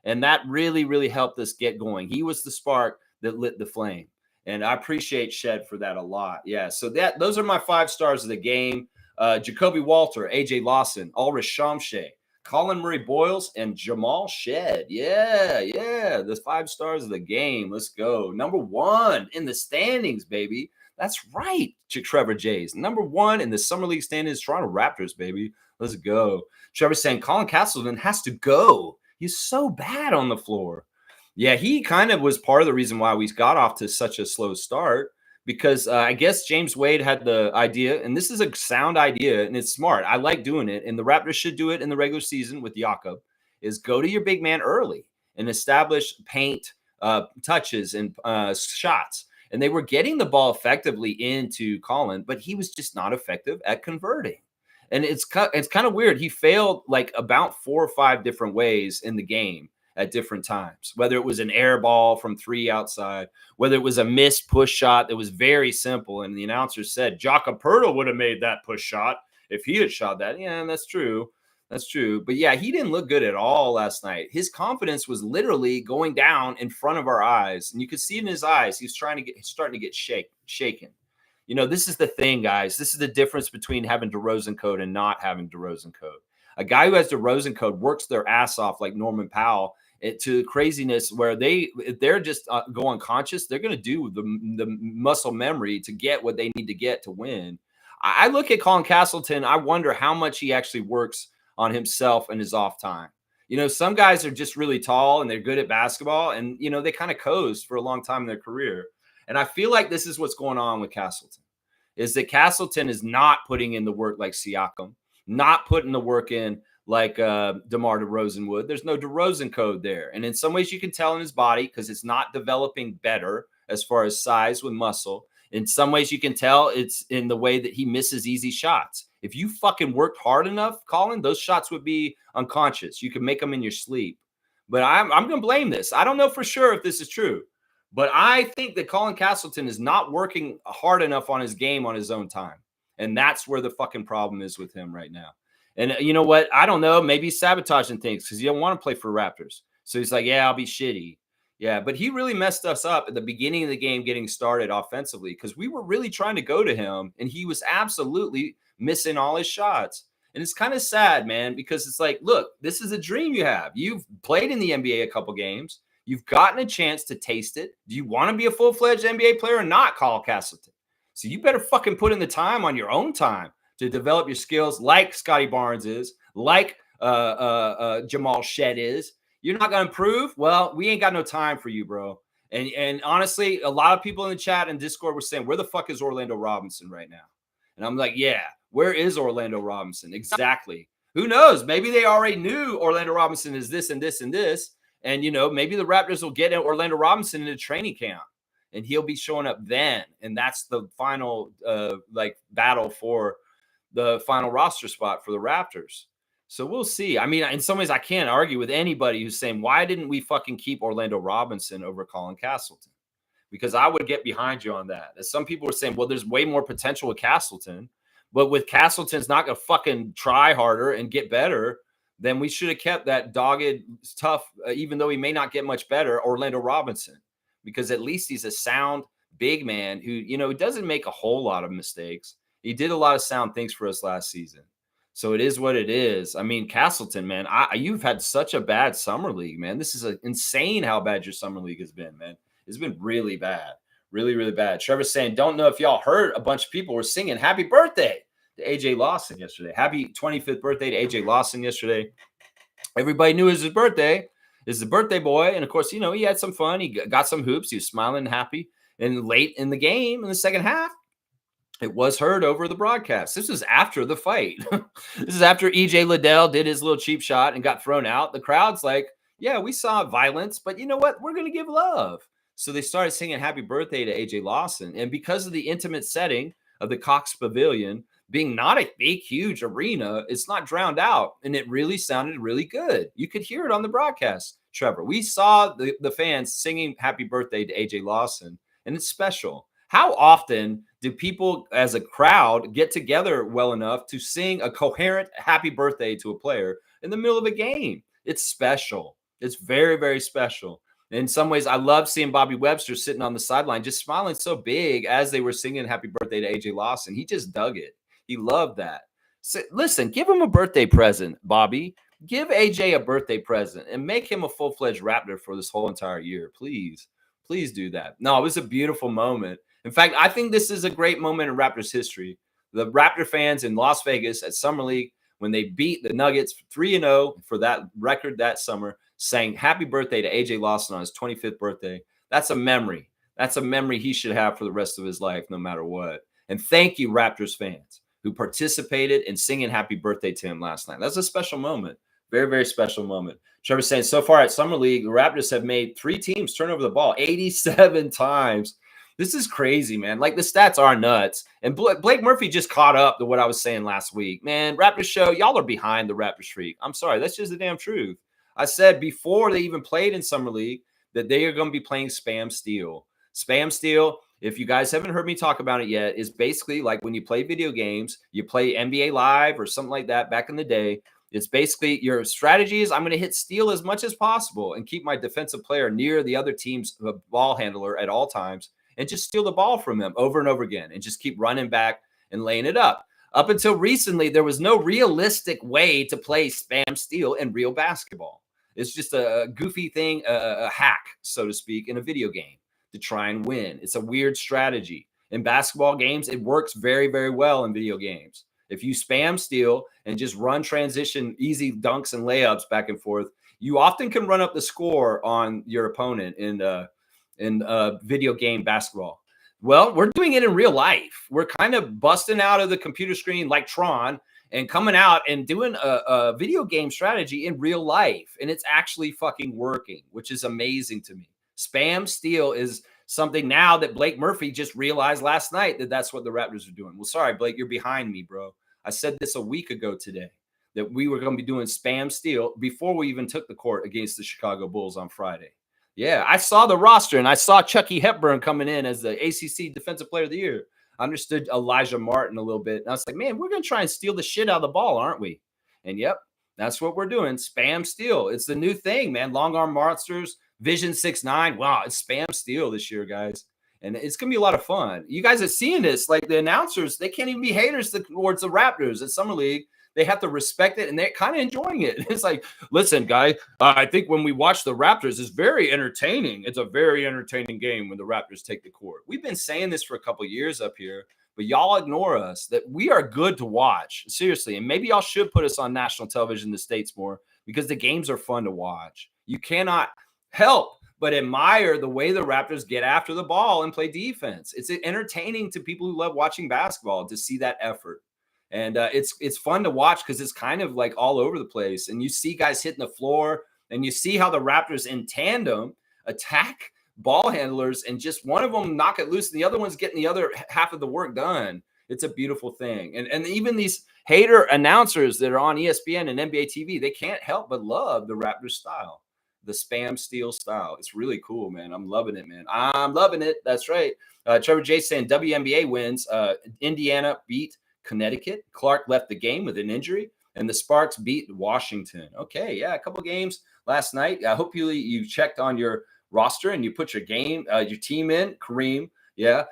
And that really, really helped us get going. He was the spark that lit the flame. And I appreciate Shead for that a lot. Yeah, so those are my 5 stars of the game. Jacoby Walter, AJ Lawson, Ulrich Shamshay, Colin Murray Boyles, and Jamal Shed. Yeah, the 5 stars of the game. Let's go. Number 1 in the standings, baby. That's right, Trevor Jays. Number 1 in the Summer League standings, Toronto Raptors, baby. Let's go. Trevor saying Colin Castleton has to go. He's so bad on the floor. Yeah, he kind of was part of the reason why we got off to such a slow start, because I guess James Wade had the idea, and this is a sound idea, and it's smart. I like doing it, and the Raptors should do it in the regular season with Jakob, is go to your big man early and establish paint touches and shots. And they were getting the ball effectively into Colin, but he was just not effective at converting. And it's kind of weird. He failed like about 4 or 5 different ways in the game at different times, whether it was an air ball from 3 outside, whether it was a missed push shot that was very simple. And the announcer said, Jakob Poeltl would have made that push shot if he had shot that. Yeah, that's true. That's true. But yeah, he didn't look good at all last night. His confidence was literally going down in front of our eyes. And you could see it in his eyes. He's starting to get shaken. You know, this is the thing, guys. This is the difference between having DeRozan code and not having DeRozan code. A guy who has DeRozan code works their ass off like Norman Powell to craziness where they're just go unconscious. They're going to do the muscle memory to get what they need to get to win. I look at Colin Castleton. I wonder how much he actually works on himself and his off time. You know, some guys are just really tall and they're good at basketball, and, you know, they kind of coast for a long time in their career. And I feel like this is what's going on with Castleton, is that Castleton is not putting in the work like Siakam, not putting the work in like DeMar DeRozan would. There's no DeRozan code there. And in some ways you can tell in his body because it's not developing better as far as size with muscle. In some ways you can tell it's in the way that he misses easy shots. If you fucking worked hard enough, Colin, those shots would be unconscious. You could make them in your sleep. But I'm going to blame this. I don't know for sure if this is true. But I think that Colin Castleton is not working hard enough on his game on his own time. And that's where the fucking problem is with him right now. And you know what? I don't know. Maybe he's sabotaging things because he don't want to play for Raptors. So he's like, yeah, I'll be shitty. Yeah, but he really messed us up at the beginning of the game getting started offensively because we were really trying to go to him, and he was absolutely missing all his shots. And it's kind of sad, man, because it's like, look, this is a dream you have. You've played in the NBA a couple games. You've gotten a chance to taste it. Do you want to be a full-fledged NBA player or not, Colin Castleton? So you better fucking put in the time on your own time to develop your skills like Scotty Barnes is, like Jamal Shed is. You're not going to improve? Well, we ain't got no time for you, bro. And honestly, a lot of people in the chat and Discord were saying, where the fuck is Orlando Robinson right now? And I'm like, yeah, where is Orlando Robinson? Exactly. Who knows? Maybe they already knew Orlando Robinson is this and this and this. And, you know, maybe the Raptors will get Orlando Robinson into training camp and he'll be showing up then. And that's the final battle for the final roster spot for the Raptors. So we'll see. I mean, in some ways, I can't argue with anybody who's saying, why didn't we fucking keep Orlando Robinson over Colin Castleton? Because I would get behind you on that. As some people were saying, well, there's way more potential with Castleton. But with Castleton's not going to fucking try harder and get better, then we should have kept that dogged, tough, even though he may not get much better, Orlando Robinson. Because at least he's a sound big man who, you know, doesn't make a whole lot of mistakes. He did a lot of sound things for us last season. So it is what it is. I mean, Castleton, man, you've had such a bad summer league, man. This is insane how bad your summer league has been, man. It's been really bad. Really, really bad. Trevor's saying, don't know if y'all heard a bunch of people were singing happy birthday to AJ Lawson yesterday. Happy 25th birthday to AJ Lawson yesterday. Everybody knew it was his birthday. It's the birthday boy. And of course, you know, he had some fun. He got some hoops. He was smiling and happy. And late in the game, in the second half, it was heard over the broadcast. This was after the fight. This is after EJ Liddell did his little cheap shot and got thrown out. The crowd's like, yeah, we saw violence, but you know what? We're going to give love. So they started singing happy birthday to AJ Lawson. And because of the intimate setting of the Cox Pavilion being not a big, huge arena, it's not drowned out. And it really sounded really good. You could hear it on the broadcast, Trevor. We saw the fans singing happy birthday to AJ Lawson, and it's special. How often do people as a crowd get together well enough to sing a coherent happy birthday to a player in the middle of a game? It's special. It's very, very special. In some ways, I love seeing Bobby Webster sitting on the sideline, just smiling so big as they were singing happy birthday to AJ Lawson. He just dug it. He loved that. Listen, give him a birthday present, Bobby. Give AJ a birthday present and make him a full-fledged Raptor for this whole entire year. Please, please do that. No, it was a beautiful moment. In fact, I think this is a great moment in Raptors history. The Raptor fans in Las Vegas at Summer League, when they beat the Nuggets 3-0 for that record that summer, saying happy birthday to AJ Lawson on his 25th birthday. That's a memory. That's a memory he should have for the rest of his life, no matter what. And thank you, Raptors fans, who participated in singing happy birthday to him last night. That's a special moment. Very, very special moment. Trevor's saying, so far at Summer League, the Raptors have made 3 teams turn over the ball 87 times. This is crazy, man. Like, the stats are nuts. And Blake Murphy just caught up to what I was saying last week. Man, Raptors show, y'all are behind the Raptors freak. I'm sorry. That's just the damn truth. I said before they even played in Summer League that they are going to be playing Spam Steal. Spam Steal, if you guys haven't heard me talk about it yet, is basically like when you play video games, you play NBA Live or something like that back in the day. It's basically your strategy is I'm going to hit steal as much as possible and keep my defensive player near the other team's ball handler at all times and just steal the ball from them over and over again and just keep running back and laying it up. Up until recently, there was no realistic way to play spam steal in real basketball. It's just a goofy thing, a hack, so to speak, in a video game to try and win. It's a weird strategy. In basketball games, it works very, very well in video games. If you spam steal and just run transition, easy dunks and layups back and forth, you often can run up the score on your opponent in video game basketball. Well, we're doing it in real life. We're kind of busting out of the computer screen like Tron and coming out and doing a video game strategy in real life. And it's actually fucking working, which is amazing to me. Spam steal is something now that Blake Murphy just realized last night that that's what the Raptors are doing. Well, sorry, Blake, you're behind me, bro. I said this a week ago today that we were going to be doing spam steal before we even took the court against the Chicago Bulls on Friday. Yeah, I saw the roster and I saw Chucky Hepburn coming in as the ACC Defensive Player of the Year. I understood Elijah Martin a little bit. And I was like, man, we're going to try and steal the shit out of the ball, aren't we? And yep, that's what we're doing. Spam steal. It's the new thing, man. Long arm monsters, Vision 6'9". Wow, it's spam steal this year, guys. And it's going to be a lot of fun. You guys are seeing this. Like, the announcers, they can't even be haters towards the Raptors at Summer League. They have to respect it, and they're kind of enjoying it. It's like, listen, guy, I think when we watch the Raptors, it's very entertaining. It's a very entertaining game when the Raptors take the court. We've been saying this for a couple of years up here, but y'all ignore us, that we are good to watch. Seriously. And maybe y'all should put us on national television in the States more because the games are fun to watch. You cannot help but admire the way the Raptors get after the ball and play defense. It's entertaining to people who love watching basketball to see that effort. And it's fun to watch because it's kind of like all over the place. And you see guys hitting the floor and you see how the Raptors in tandem attack ball handlers and just one of them knock it loose and the other one's getting the other half of the work done. It's a beautiful thing. And even these hater announcers that are on ESPN and NBA TV, they can't help but love the Raptors style. The spam steal style. It's really cool, man. I'm loving it, man. I'm loving it. That's right. Trevor J saying WNBA wins. Indiana beat Connecticut. Clark left the game with an injury, and the Sparks beat Washington. Okay, yeah, a couple games last night. I hope you checked on your roster and you put your team in. Kareem, yeah.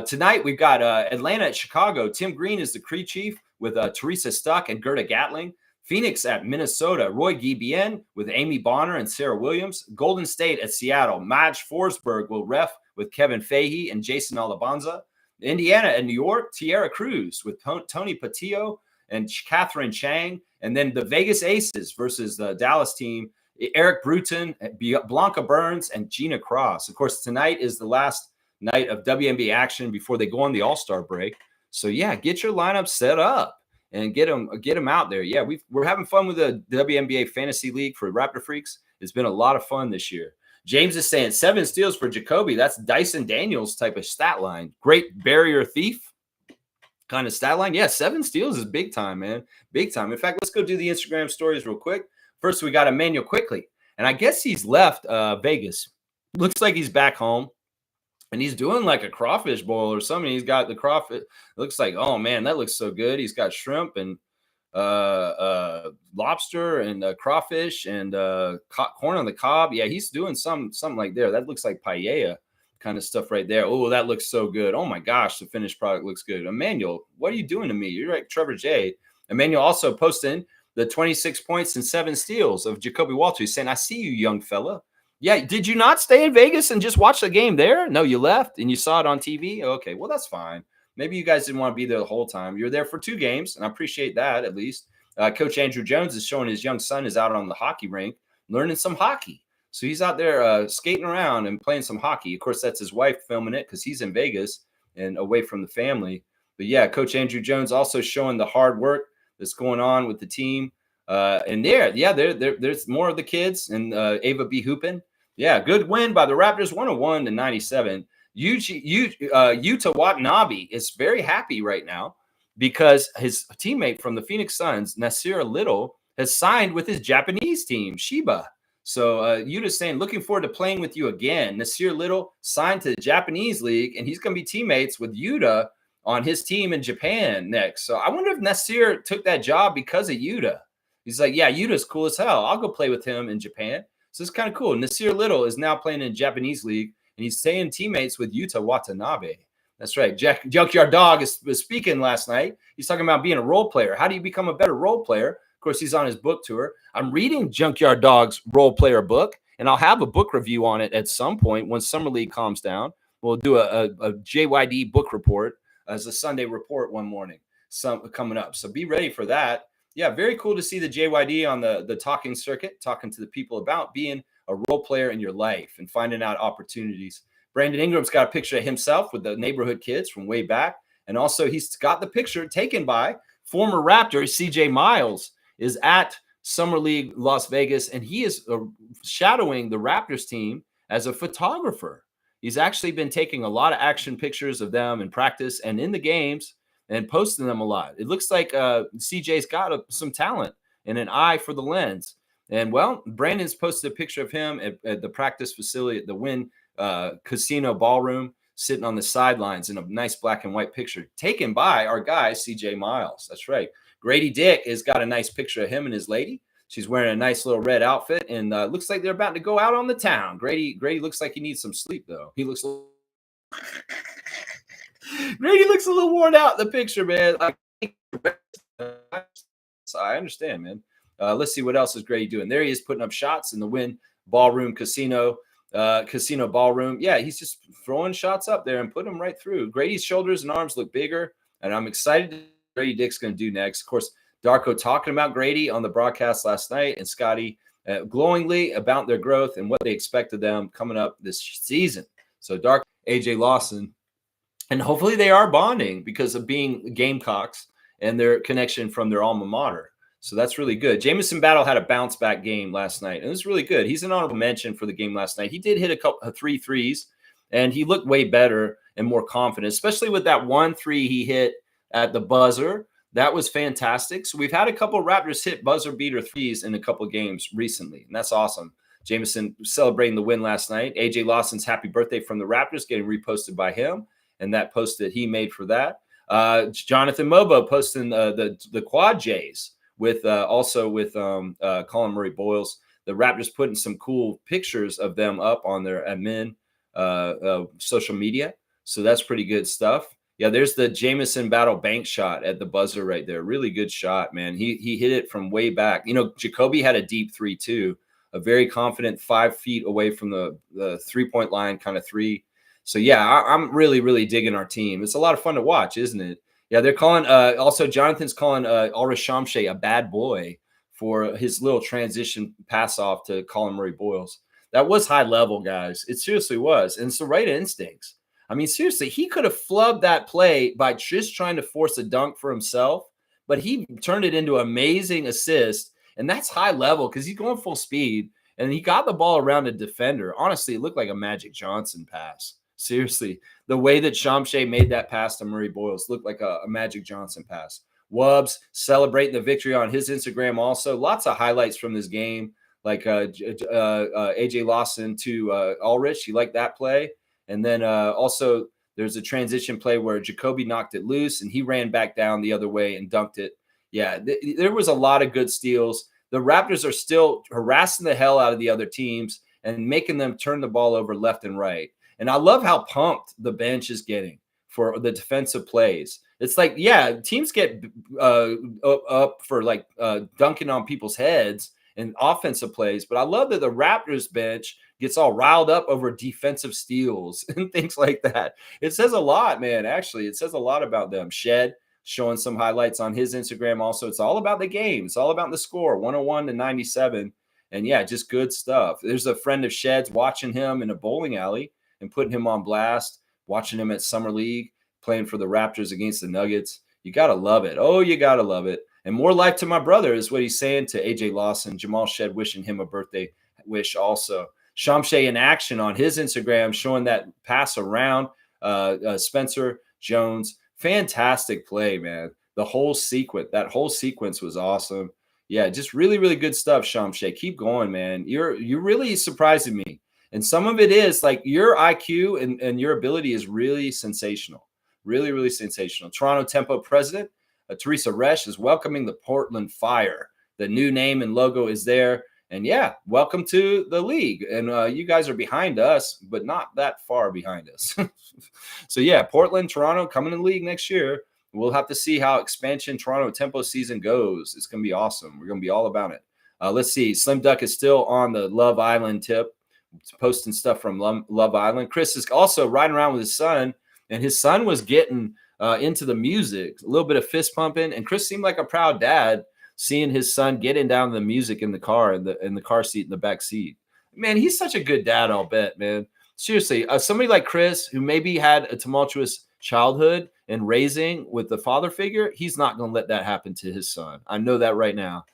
Tonight we've got Atlanta at Chicago. Tim Green is the crew chief with Teresa Stuck and Gerda Gatling. Phoenix at Minnesota, Roy Guibien with Amy Bonner and Sarah Williams. Golden State at Seattle, Madge Forsberg will ref with Kevin Fahey and Jason Alabanza. Indiana at New York, Tierra Cruz with Tony Patillo and Catherine Chang. And then the Vegas Aces versus the Dallas team, Eric Bruton, Blanca Burns, and Gina Cross. Of course, tonight is the last night of WNBA action before they go on the All-Star break. So, yeah, get your lineup set up and get them out there. Yeah, we're having fun with the WNBA Fantasy League for Raptor Freaks. It's been a lot of fun this year. James is saying 7 steals for Jacoby. That's Dyson Daniels type of stat line. Great barrier thief kind of stat line. Yeah, 7 steals is big time, man. Big time. In fact, let's go do the Instagram stories real quick. First, we got Emmanuel Quickly. And I guess he's left Vegas. Looks like he's back home. And he's doing like a crawfish boil or something. He's got the crawfish. Looks like, oh, man, that looks so good. He's got shrimp and lobster and crawfish and corn on the cob. Yeah, he's doing something like there. That looks like paella kind of stuff right there. Oh, that looks so good. Oh, my gosh, the finished product looks good. Emmanuel, what are you doing to me? You're like Trevor J. Emmanuel also posting the 26 points and 7 steals of Jacoby Walter. He's saying, I see you, young fella. Yeah, did you not stay in Vegas and just watch the game there? No, you left and you saw it on TV? Okay, well, that's fine. Maybe you guys didn't want to be there the whole time. You're there for 2 games, and I appreciate that at least. Coach Andrew Jones is showing his young son is out on the hockey rink learning some hockey. So he's out there skating around and playing some hockey. Of course, that's his wife filming it because he's in Vegas and away from the family. But yeah, Coach Andrew Jones also showing the hard work that's going on with the team. And there's more of the kids and Ava B. Hoopin. Yeah, good win by the Raptors, 101-97. Yuta Watanabe is very happy right now because his teammate from the Phoenix Suns, Nasir Little, has signed with his Japanese team, Shiba. So Yuta's saying, looking forward to playing with you again. Nasir Little signed to the Japanese league, and he's going to be teammates with Yuta on his team in Japan next. So I wonder if Nasir took that job because of Yuta. He's like, yeah, Yuta's cool as hell. I'll go play with him in Japan. So it's kind of cool. Nasir Little is now playing in Japanese league, and he's staying teammates with Yuta Watanabe. That's right. Junkyard Dog was speaking last night. He's talking about being a role player. How do you become a better role player? Of course, he's on his book tour. I'm reading Junkyard Dog's role player book, and I'll have a book review on it at some point when Summer League calms down. We'll do a JYD book report as a Sunday report one morning coming up. So be ready for that. Yeah, very cool to see the JYD on the talking circuit, talking to the people about being a role player in your life and finding out opportunities. Brandon Ingram's got a picture of himself with the neighborhood kids from way back. And also he's got the picture taken by former Raptor CJ Miles is at Summer League Las Vegas, and he is shadowing the Raptors team as a photographer. He's actually been taking a lot of action pictures of them in practice and in the games and posting them a lot. It looks like CJ's got some talent and an eye for the lens. And, well, Brandon's posted a picture of him at the practice facility at the Wynn Casino Ballroom, sitting on the sidelines in a nice black and white picture taken by our guy, CJ Miles. That's right. Grady Dick has got a nice picture of him and his lady. She's wearing a nice little red outfit, and looks like they're about to go out on the town. Grady looks like he needs some sleep, though. Grady looks a little worn out in the picture, man. I understand, man. Let's see what else is Grady doing. There he is putting up shots in the Wynn Ballroom Casino Ballroom. Yeah, he's just throwing shots up there and putting them right through. Grady's shoulders and arms look bigger, and I'm excited to see what Grady Dick's going to do next. Of course, Darko talking about Grady on the broadcast last night, and Scotty glowingly about their growth and what they expect of them coming up this season. So Dark, AJ Lawson, and hopefully they are bonding because of being Gamecocks and their connection from their alma mater. So that's really good. Jamison Battle had a bounce back game last night, and it was really good. He's an honorable mention for the game last night. He did hit a couple of 3 threes, and he looked way better and more confident, especially with that 1 3 he hit at the buzzer. That was fantastic. So we've had a couple of Raptors hit buzzer beater threes in a couple of games recently, and that's awesome. Jamison celebrating the win last night. AJ Lawson's happy birthday from the Raptors getting reposted by him, and that post that he made for that. Jonathan Mobo posting the Quad J's with Colin Murray Boyles. The Raptors putting some cool pictures of them up on their admin social media. So that's pretty good stuff. Yeah, there's the Jamison Battle bank shot at the buzzer right there. Really good shot, man. He hit it from way back. You know, Jacoby had a deep 3 too, a very confident 5 feet away from the 3-point line kind of 3. So yeah, I'm really, really digging our team. It's a lot of fun to watch, isn't it? Yeah, they're calling also Jonathan's calling Ulrich Shamshay a bad boy for his little transition pass off to Colin Murray Boyles. That was high level, guys. It seriously was. And it's the right instincts. I mean, seriously, he could have flubbed that play by just trying to force a dunk for himself, but he turned it into an amazing assist. And that's high level because he's going full speed. And he got the ball around a defender. Honestly, it looked like a Magic Johnson pass. Seriously, the way that Shamshay made that pass to Murray Boyles looked like a Magic Johnson pass. Wubbs celebrating the victory on his Instagram also. Lots of highlights from this game, like AJ Lawson to Ulrich. He liked that play. And then also there's a transition play where Jacoby knocked it loose, and he ran back down the other way and dunked it. Yeah, there was a lot of good steals. The Raptors are still harassing the hell out of the other teams and making them turn the ball over left and right. And I love how pumped the bench is getting for the defensive plays. It's like, yeah, teams get up for like dunking on people's heads and offensive plays, but I love that the Raptors bench gets all riled up over defensive steals and things like that. It says a lot, man. Actually, it says a lot about them. Shed showing some highlights on his Instagram also. It's all about the game. It's all about the score, 101-97. And yeah, just good stuff. There's a friend of Shed's watching him in a bowling alley and putting him on blast, watching him at Summer League, playing for the Raptors against the Nuggets. You got to love it. Oh, you got to love it. And more life to my brother is what he's saying to AJ Lawson. Jamal Shed wishing him a birthday wish also. Shamshay in action on his Instagram showing that pass around Spencer Jones. Fantastic play, man. That whole sequence was awesome. Yeah, just really, really good stuff, Shamshay. Keep going, man. You're really surprising me. And some of it is like your IQ and your ability is really sensational. Really, really sensational. Toronto Tempo president, Teresa Resch, is welcoming the Portland Fire. The new name and logo is there. And yeah, welcome to the league. And you guys are behind us, but not that far behind us. So yeah, Portland, Toronto coming in the league next year. We'll have to see how expansion Toronto Tempo season goes. It's going to be awesome. We're going to be all about it. Let's see. Slim Duck is still on the Love Island tip, posting stuff from Love Island. Chris is also riding around with his son, and his son was getting into the music, a little bit of fist pumping. And Chris seemed like a proud dad, seeing his son getting down to the music in the car, in the car seat, in the back seat. Man, he's such a good dad, I'll bet, man. Seriously, somebody like Chris, who maybe had a tumultuous childhood and raising with the father figure, he's not going to let that happen to his son. I know that right now.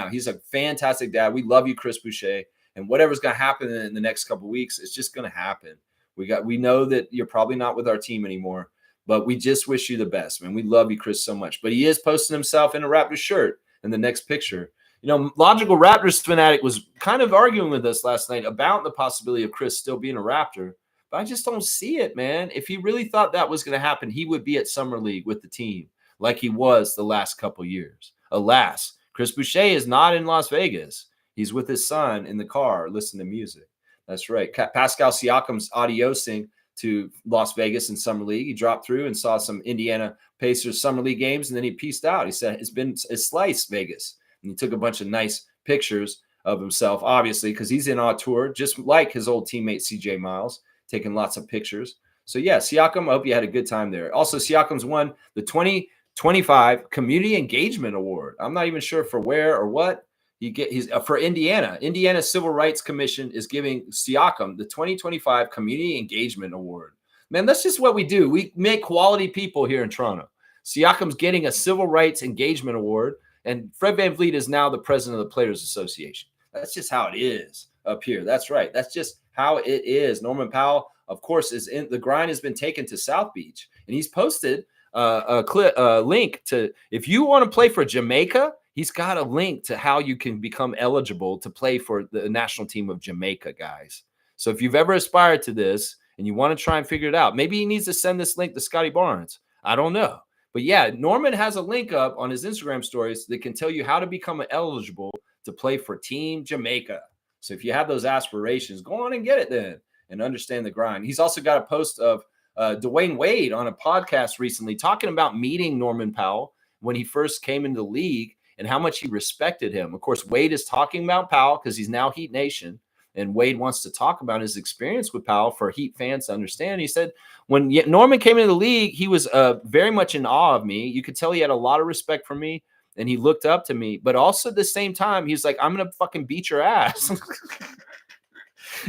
He's a fantastic dad. We love you, Chris Boucher. And whatever's going to happen in the next couple of weeks, it's just going to happen. We know that you're probably not with our team anymore, but we just wish you the best, man. We love you, Chris, so much. But he is posting himself in a Raptors shirt in the next picture. You know, Logical Raptors fanatic was kind of arguing with us last night about the possibility of Chris still being a Raptor, but I just don't see it, man. If he really thought that was going to happen, he would be at Summer League with the team like he was the last couple years. Alas, Chris Boucher is not in Las Vegas. He's with his son in the car listening to music. That's right. Pascal Siakam's adiosing to Las Vegas in Summer League. He dropped through and saw some Indiana Pacers Summer League games, and then he peaced out. He said it's sliced Vegas. And he took a bunch of nice pictures of himself, obviously, because he's in our tour, just like his old teammate CJ Miles, taking lots of pictures. So, yeah, Siakam, I hope you had a good time there. Also, Siakam's won the 2025 Community Engagement Award. I'm not even sure for where or what. He's for Indiana. Indiana Civil Rights Commission is giving Siakam the 2025 Community Engagement Award. Man, that's just what we do. We make quality people here in Toronto. Siakam's getting a Civil Rights Engagement Award, and Fred VanVleet is now the president of the Players Association. That's just how it is up here. That's right. That's just how it is. Norman Powell, of course, is in the grind has been taken to South Beach, and he's posted a link to, if you want to play for Jamaica, he's got a link to how you can become eligible to play for the national team of Jamaica, guys. So if you've ever aspired to this and you want to try and figure it out, maybe he needs to send this link to Scotty Barnes. I don't know. But yeah, Norman has a link up on his Instagram stories that can tell you how to become eligible to play for Team Jamaica. So if you have those aspirations, go on and get it then and understand the grind. He's also got a post of Dwayne Wade on a podcast recently talking about meeting Norman Powell when he first came into the league and how much he respected him. Of course, Wade is talking about Powell because he's now Heat Nation. And Wade wants to talk about his experience with Powell for Heat fans to understand. He said, when Norman came into the league, he was very much in awe of me. You could tell he had a lot of respect for me, and he looked up to me. But also at the same time, he's like, I'm going to fucking beat your ass.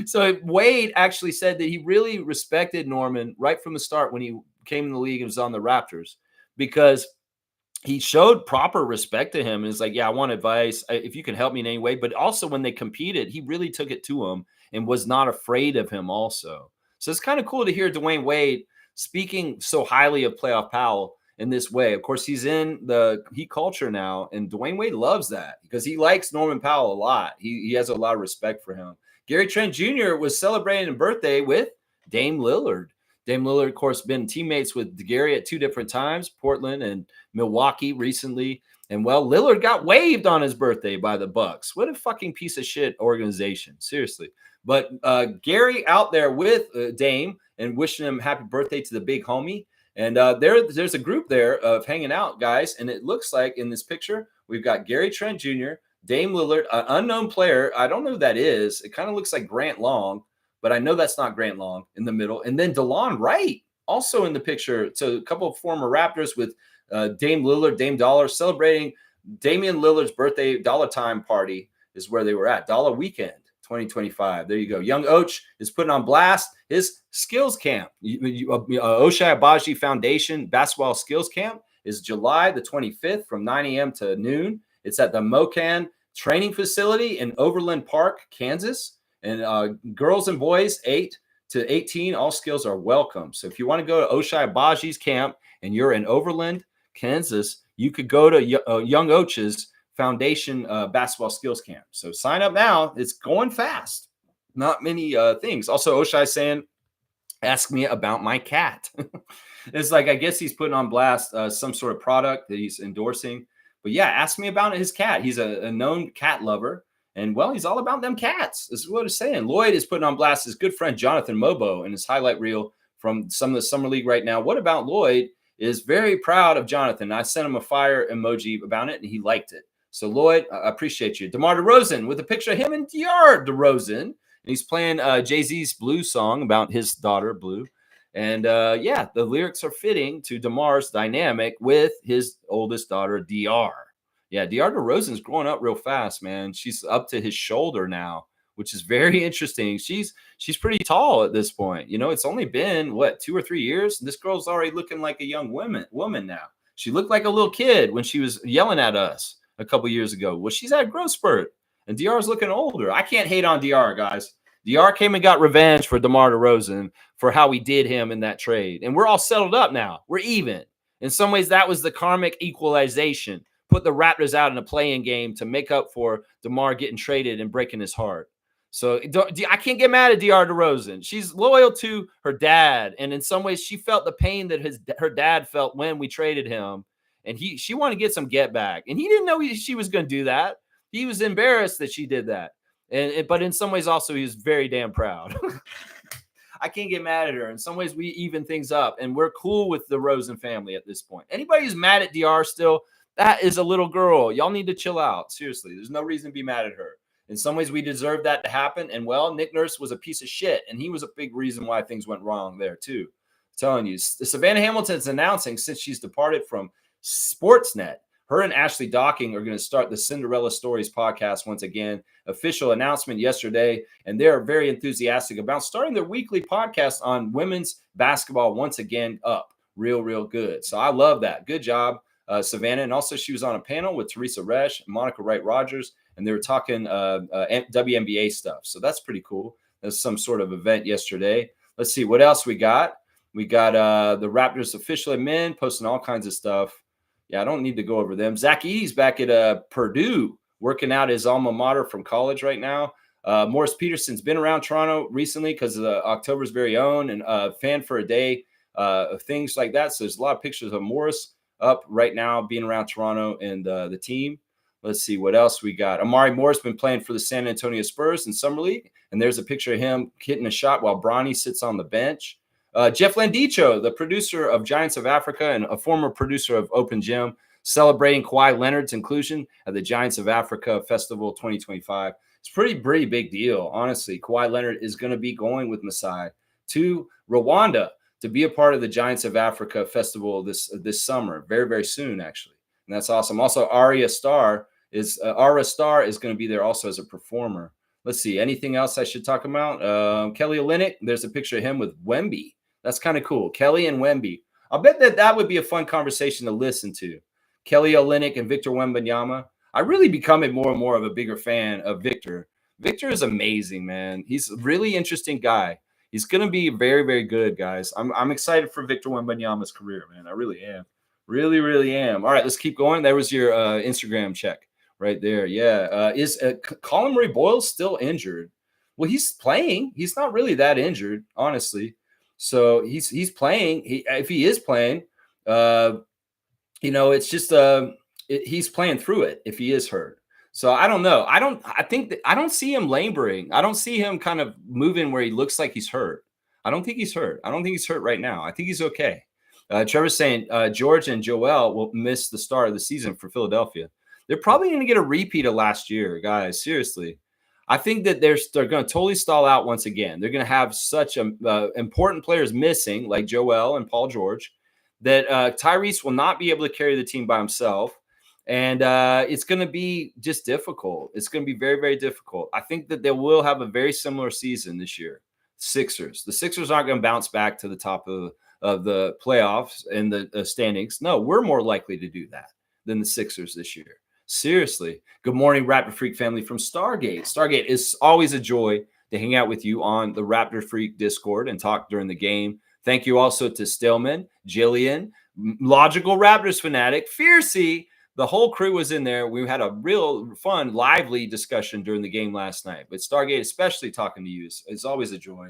So Wade actually said that he really respected Norman right from the start when he came in the league and was on the Raptors, because he showed proper respect to him. And it's like, yeah, I want advice if you can help me in any way. But also when they competed, he really took it to him and was not afraid of him also. So it's kind of cool to hear Dwayne Wade speaking so highly of Playoff Powell in this way. Of course, he's in the Heat culture now, and Dwayne Wade loves that because he likes Norman Powell a lot. He has a lot of respect for him. Gary Trent Jr. was celebrating a birthday with Dame Lillard. Dame Lillard, of course, been teammates with Gary at two different times, Portland and Milwaukee recently. And well, Lillard got waived on his birthday by the Bucks. What a fucking piece of shit organization, seriously. But Gary out there with Dame and wishing him happy birthday to the big homie. And there's a group there of hanging out, guys. And it looks like in this picture, we've got Gary Trent Jr., Dame Lillard, an unknown player. I don't know who that is. It kind of looks like Grant Long, but I know that's not Grant Long in the middle. And then DeLon Wright also in the picture. So a couple of former Raptors with Dame Lillard, Dame Dollar celebrating Damian Lillard's birthday. Dollar time party is where they were at. Dollar weekend 2025. There you go. Young Och is putting on blast his skills camp. Oshai Abaji Foundation Basketball Skills Camp is July the 25th from 9 a.m. to noon. It's at the Mocan Training Facility in Overland Park, Kansas. And girls and boys 8 to 18, all skills are welcome. So if you want to go to Oshai Abaji's camp and you're in Overland, Kansas, you could go to Young Och's Foundation Basketball Skills Camp. So sign up now. It's going fast. Not many things. Also, Oshai saying, ask me about my cat. It's like, I guess he's putting on blast some sort of product that he's endorsing. But yeah, ask me about his cat. He's a known cat lover. And, well, he's all about them cats. This is what it's saying. Lloyd is putting on blast his good friend Jonathan Mobo in his highlight reel from some of the Summer League right now. What about Lloyd is very proud of Jonathan. I sent him a fire emoji about it, and he liked it. So, Lloyd, I appreciate you. DeMar DeRozan with a picture of him and DeAr DeRozan. And he's playing Jay-Z's Blue song about his daughter, Blue. And, yeah, the lyrics are fitting to DeMar's dynamic with his oldest daughter, DeAr. Yeah, DeAr DeRozan's growing up real fast, man. She's up to his shoulder now, which is very interesting. She's pretty tall at this point. You know, it's only been, 2 or 3 years? This girl's already looking like a young woman now. She looked like a little kid when she was yelling at us a couple years ago. Well, she's had a growth spurt, and DR's looking older. I can't hate on DR, guys. DR came and got revenge for DeMar DeRozan for how we did him in that trade. And we're all settled up now. We're even. In some ways, that was the karmic equalization. Put the Raptors out in a play-in game to make up for DeMar getting traded and breaking his heart. So I can't get mad at DeAr DeRozan. She's loyal to her dad. And in some ways, she felt the pain that her dad felt when we traded him. And she wanted to get some get back. And he didn't know she was going to do that. He was embarrassed that she did that. But in some ways also, he was very damn proud. I can't get mad at her. In some ways, we even things up. And we're cool with the Rosen family at this point. Anybody who's mad at DR still, that is a little girl. Y'all need to chill out. Seriously, there's no reason to be mad at her. In some ways, we deserve that to happen. And, well, Nick Nurse was a piece of shit. And he was a big reason why things went wrong there, too. I'm telling you, Savannah Hamilton's announcing since she's departed from Sportsnet, her and Ashley Docking are going to start the Cinderella Stories podcast once again. Official announcement yesterday. And they're very enthusiastic about starting their weekly podcast on women's basketball once again up. Real good. So I love that. Good job. Savannah, and also she was on a panel with Teresa Resch, Monica Wright-Rogers, and they were talking WNBA stuff. So that's pretty cool. There's some sort of event yesterday. Let's see what else we got. We got the Raptors official men posting all kinds of stuff. Yeah, I don't need to go over them. Zach Edey's back at Purdue, working out his alma mater from college right now. Morris Peterson's been around Toronto recently because of October's very own and fan for a day, things like that. So there's a lot of pictures of Morris up right now, being around Toronto and the team. Let's see what else we got. Amari Moore's been playing for the San Antonio Spurs in Summer League, and there's a picture of him hitting a shot while Bronny sits on the bench. Jeff Landicho, the producer of Giants of Africa and a former producer of Open Gym, celebrating Kawhi Leonard's inclusion at the Giants of Africa Festival 2025. It's pretty big deal, honestly. Kawhi Leonard is going to be going with Masai to Rwanda to be a part of the Giants of Africa Festival this summer, very soon, actually. And that's awesome. Also, Aria Star is going to be there also as a performer. Let's see. Anything else I should talk about? Kelly Olynyk, there's a picture of him with Wemby. That's kind of cool. Kelly and Wemby. I'll bet that would be a fun conversation to listen to. Kelly Olynyk and Victor Wembanyama. I really becoming more and more of a bigger fan of Victor. Victor is amazing, man. He's a really interesting guy. He's going to be very good, guys. I'm excited for Victor Wembanyama's career, man. I really am. Really am. All right, let's keep going. There was your Instagram check right there. Yeah. Is Colin Murray Boyle still injured? Well, he's playing. He's not really that injured, honestly. So he's playing. If he is playing, it's just he's playing through it if he is hurt. So I don't know. I don't see him laboring. I don't see him kind of moving where he looks like he's hurt. I don't think he's hurt. I don't think he's hurt right now. I think he's okay. Trevor's saying George and Joel will miss the start of the season for Philadelphia. They're probably going to get a repeat of last year, guys. Seriously. I think that they're going to totally stall out once again. They're going to have such important players missing, like Joel and Paul George, that Tyrese will not be able to carry the team by himself. And it's going to be just difficult. It's going to be very, very difficult. I think that they will have a very similar season this year. Sixers. The Sixers aren't going to bounce back to the top of the playoffs and the standings. No, we're more likely to do that than the Sixers this year. Seriously. Good morning, Raptor Freak family from Stargate. Stargate is always a joy to hang out with you on the Raptor Freak Discord and talk during the game. Thank you also to Stillman, Jillian, Logical Raptors Fanatic, Fiercey. The whole crew was in there. We had a real fun, lively discussion during the game last night. But Stargate, especially talking to you, is always a joy.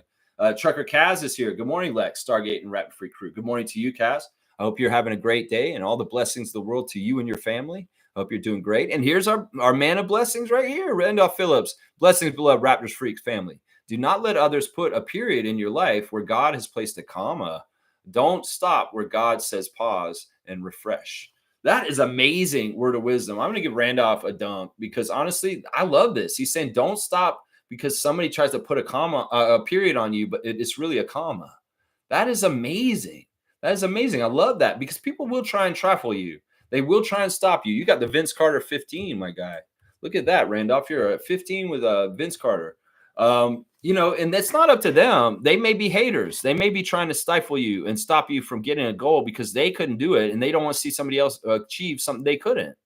Trucker Kaz is here. Good morning, Lex, Stargate, and Raptor Freak crew. Good morning to you, Kaz. I hope you're having a great day and all the blessings of the world to you and your family. Hope you're doing great. And here's our man of blessings right here, Randolph Phillips. Blessings, beloved Raptors Freaks family. Do not let others put a period in your life where God has placed a comma. Don't stop where God says pause and refresh. That is amazing word of wisdom. I'm going to give Randolph a dunk because honestly, I love this. He's saying don't stop because somebody tries to put a period on you, but it's really a comma. That is amazing. That is amazing. I love that because people will try and trifle you. They will try and stop you. You got the Vince Carter 15, my guy. Look at that, Randolph. You're a 15 with Vince Carter. And that's not up to them. They may be haters. They may be trying to stifle you and stop you from getting a goal because they couldn't do it and they don't want to see somebody else achieve something they couldn't.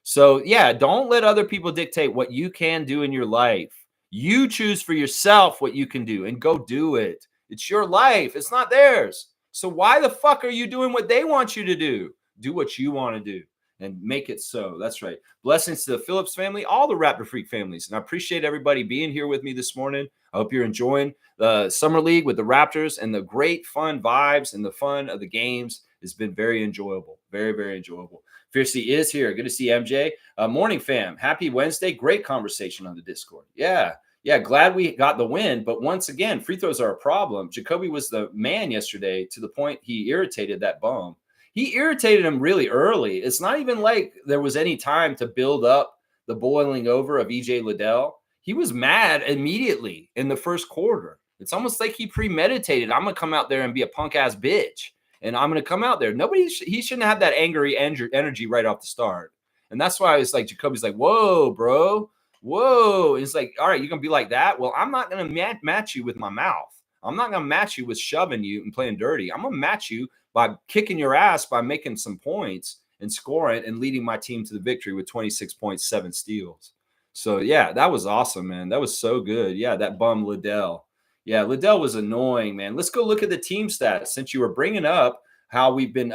So, yeah, don't let other people dictate what you can do in your life. You choose for yourself what you can do and go do it. It's your life. It's not theirs. So why the fuck are you doing what they want you to do? Do what you want to do and make it so. That's right. Blessings to the Phillips family, all the Raptor Freak families. And I appreciate everybody being here with me this morning. I hope you're enjoying the Summer League with the Raptors and the great fun vibes and the fun of the games. It's been very enjoyable. Very, very enjoyable. Fiercey is here. Good to see MJ. Morning, fam. Happy Wednesday. Great conversation on the Discord. Yeah, glad we got the win. But once again, free throws are a problem. Jacoby was the man yesterday to the point he irritated that bum. He irritated him really early. It's not even like there was any time to build up the boiling over of EJ Liddell. He was mad immediately in the first quarter. It's almost like he premeditated. I'm going to come out there and be a punk ass bitch. And I'm going to come out there. He shouldn't have that angry energy right off the start. And that's why it's like Jacoby's like, whoa, bro. Whoa. And it's like, all right, you're going to be like that? Well, I'm not going to match you with my mouth. I'm not going to match you with shoving you and playing dirty. I'm going to match you by kicking your ass, by making some points and scoring and leading my team to the victory with 26 points, 7 steals. So, yeah, that was awesome, man. That was so good. Yeah, that bum Liddell. Yeah, Liddell was annoying, man. Let's go look at the team stats since you were bringing up how we've been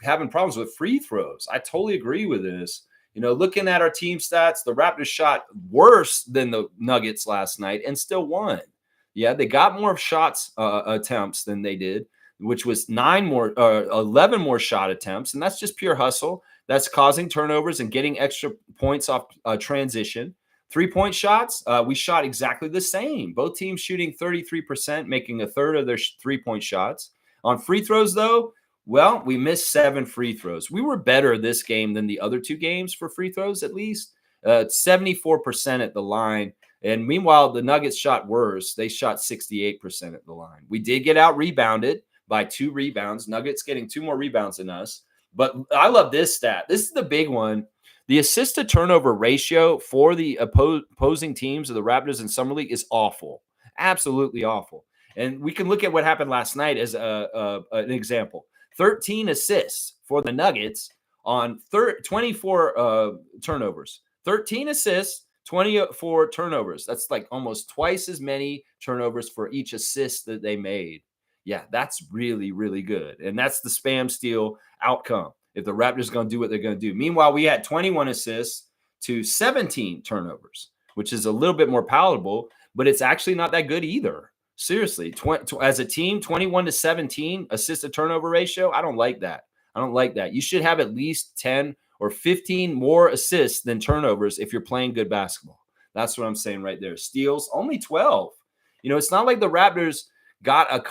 having problems with free throws. I totally agree with this. Looking at our team stats, the Raptors shot worse than the Nuggets last night and still won. Yeah, they got more shots attempts than they did, which was 11 more shot attempts. And that's just pure hustle. That's causing turnovers and getting extra points off transition. 3-point shots, we shot exactly the same. Both teams shooting 33%, making a third of their 3-point shots. On free throws, though, well, we missed 7 free throws. We were better this game than the other 2 games for free throws, at least. 74% at the line. And meanwhile, the Nuggets shot worse. They shot 68% at the line. We did get out rebounded by 2 rebounds. Nuggets getting 2 more rebounds than us. But I love this stat. This is the big one. The assist to turnover ratio for the opposing teams of the Raptors in Summer League is awful. Absolutely awful. And we can look at what happened last night as an example. 13 assists for the Nuggets on 24 turnovers. 13 assists, 24 turnovers. That's like almost twice as many turnovers for each assist that they made. Yeah, that's really, really good. And that's the spam steal outcome if the Raptors are going to do what they're going to do. Meanwhile, we had 21 assists to 17 turnovers, which is a little bit more palatable, but it's actually not that good either. Seriously, as a team, 21 to 17 assist to turnover ratio, I don't like that. You should have at least 10 or 15 more assists than turnovers if you're playing good basketball. That's what I'm saying right there. Steals, only 12. It's not like the Raptors got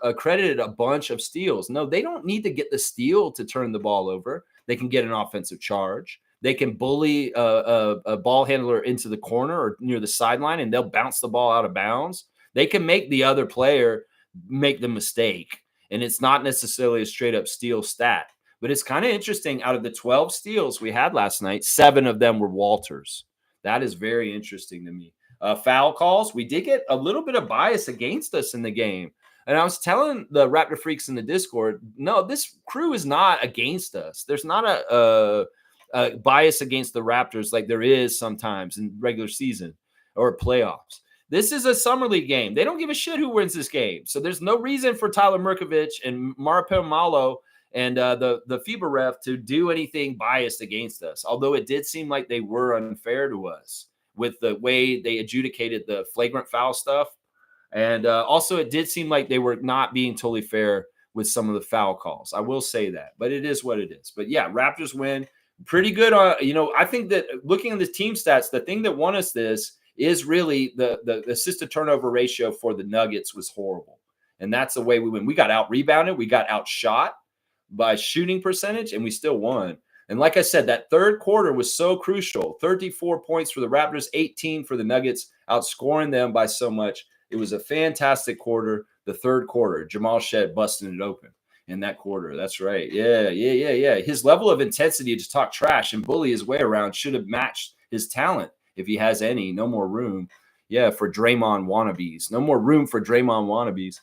accredited a bunch of steals. No, they don't need to get the steal to turn the ball over. They can get an offensive charge. They can bully a ball handler into the corner or near the sideline, and they'll bounce the ball out of bounds. They can make the other player make the mistake, and it's not necessarily a straight-up steal stat. But it's kind of interesting. Out of the 12 steals we had last night, 7 of them were Walters. That is very interesting to me. Foul calls, we did get a little bit of bias against us in the game. And I was telling the Raptor Freaks in the Discord, no, this crew is not against us. There's not a bias against the Raptors like there is sometimes in regular season or playoffs. This is a summer league game. They don't give a shit who wins this game. So there's no reason for Tyler Murkovich and Maripel Malo and the FIBA ref to do anything biased against us. Although it did seem like they were unfair to us with the way they adjudicated the flagrant foul stuff. And also it did seem like they were not being totally fair with some of the foul calls. I will say that, but it is what it is. But yeah, Raptors win. Pretty good. I think that looking at the team stats, the thing that won us this is really the assist to turnover ratio for the Nuggets was horrible. And that's the way we win. We got out rebounded. We got outshot by shooting percentage, and we still won. And like I said, that third quarter was so crucial. 34 points for the Raptors, 18 for the Nuggets, outscoring them by so much. It was a fantastic quarter. The third quarter, Jamal Shed busting it open in that quarter. That's right. Yeah. His level of intensity to talk trash and bully his way around should have matched his talent if he has any. No more room. Yeah, for Draymond wannabes. No more room for Draymond wannabes.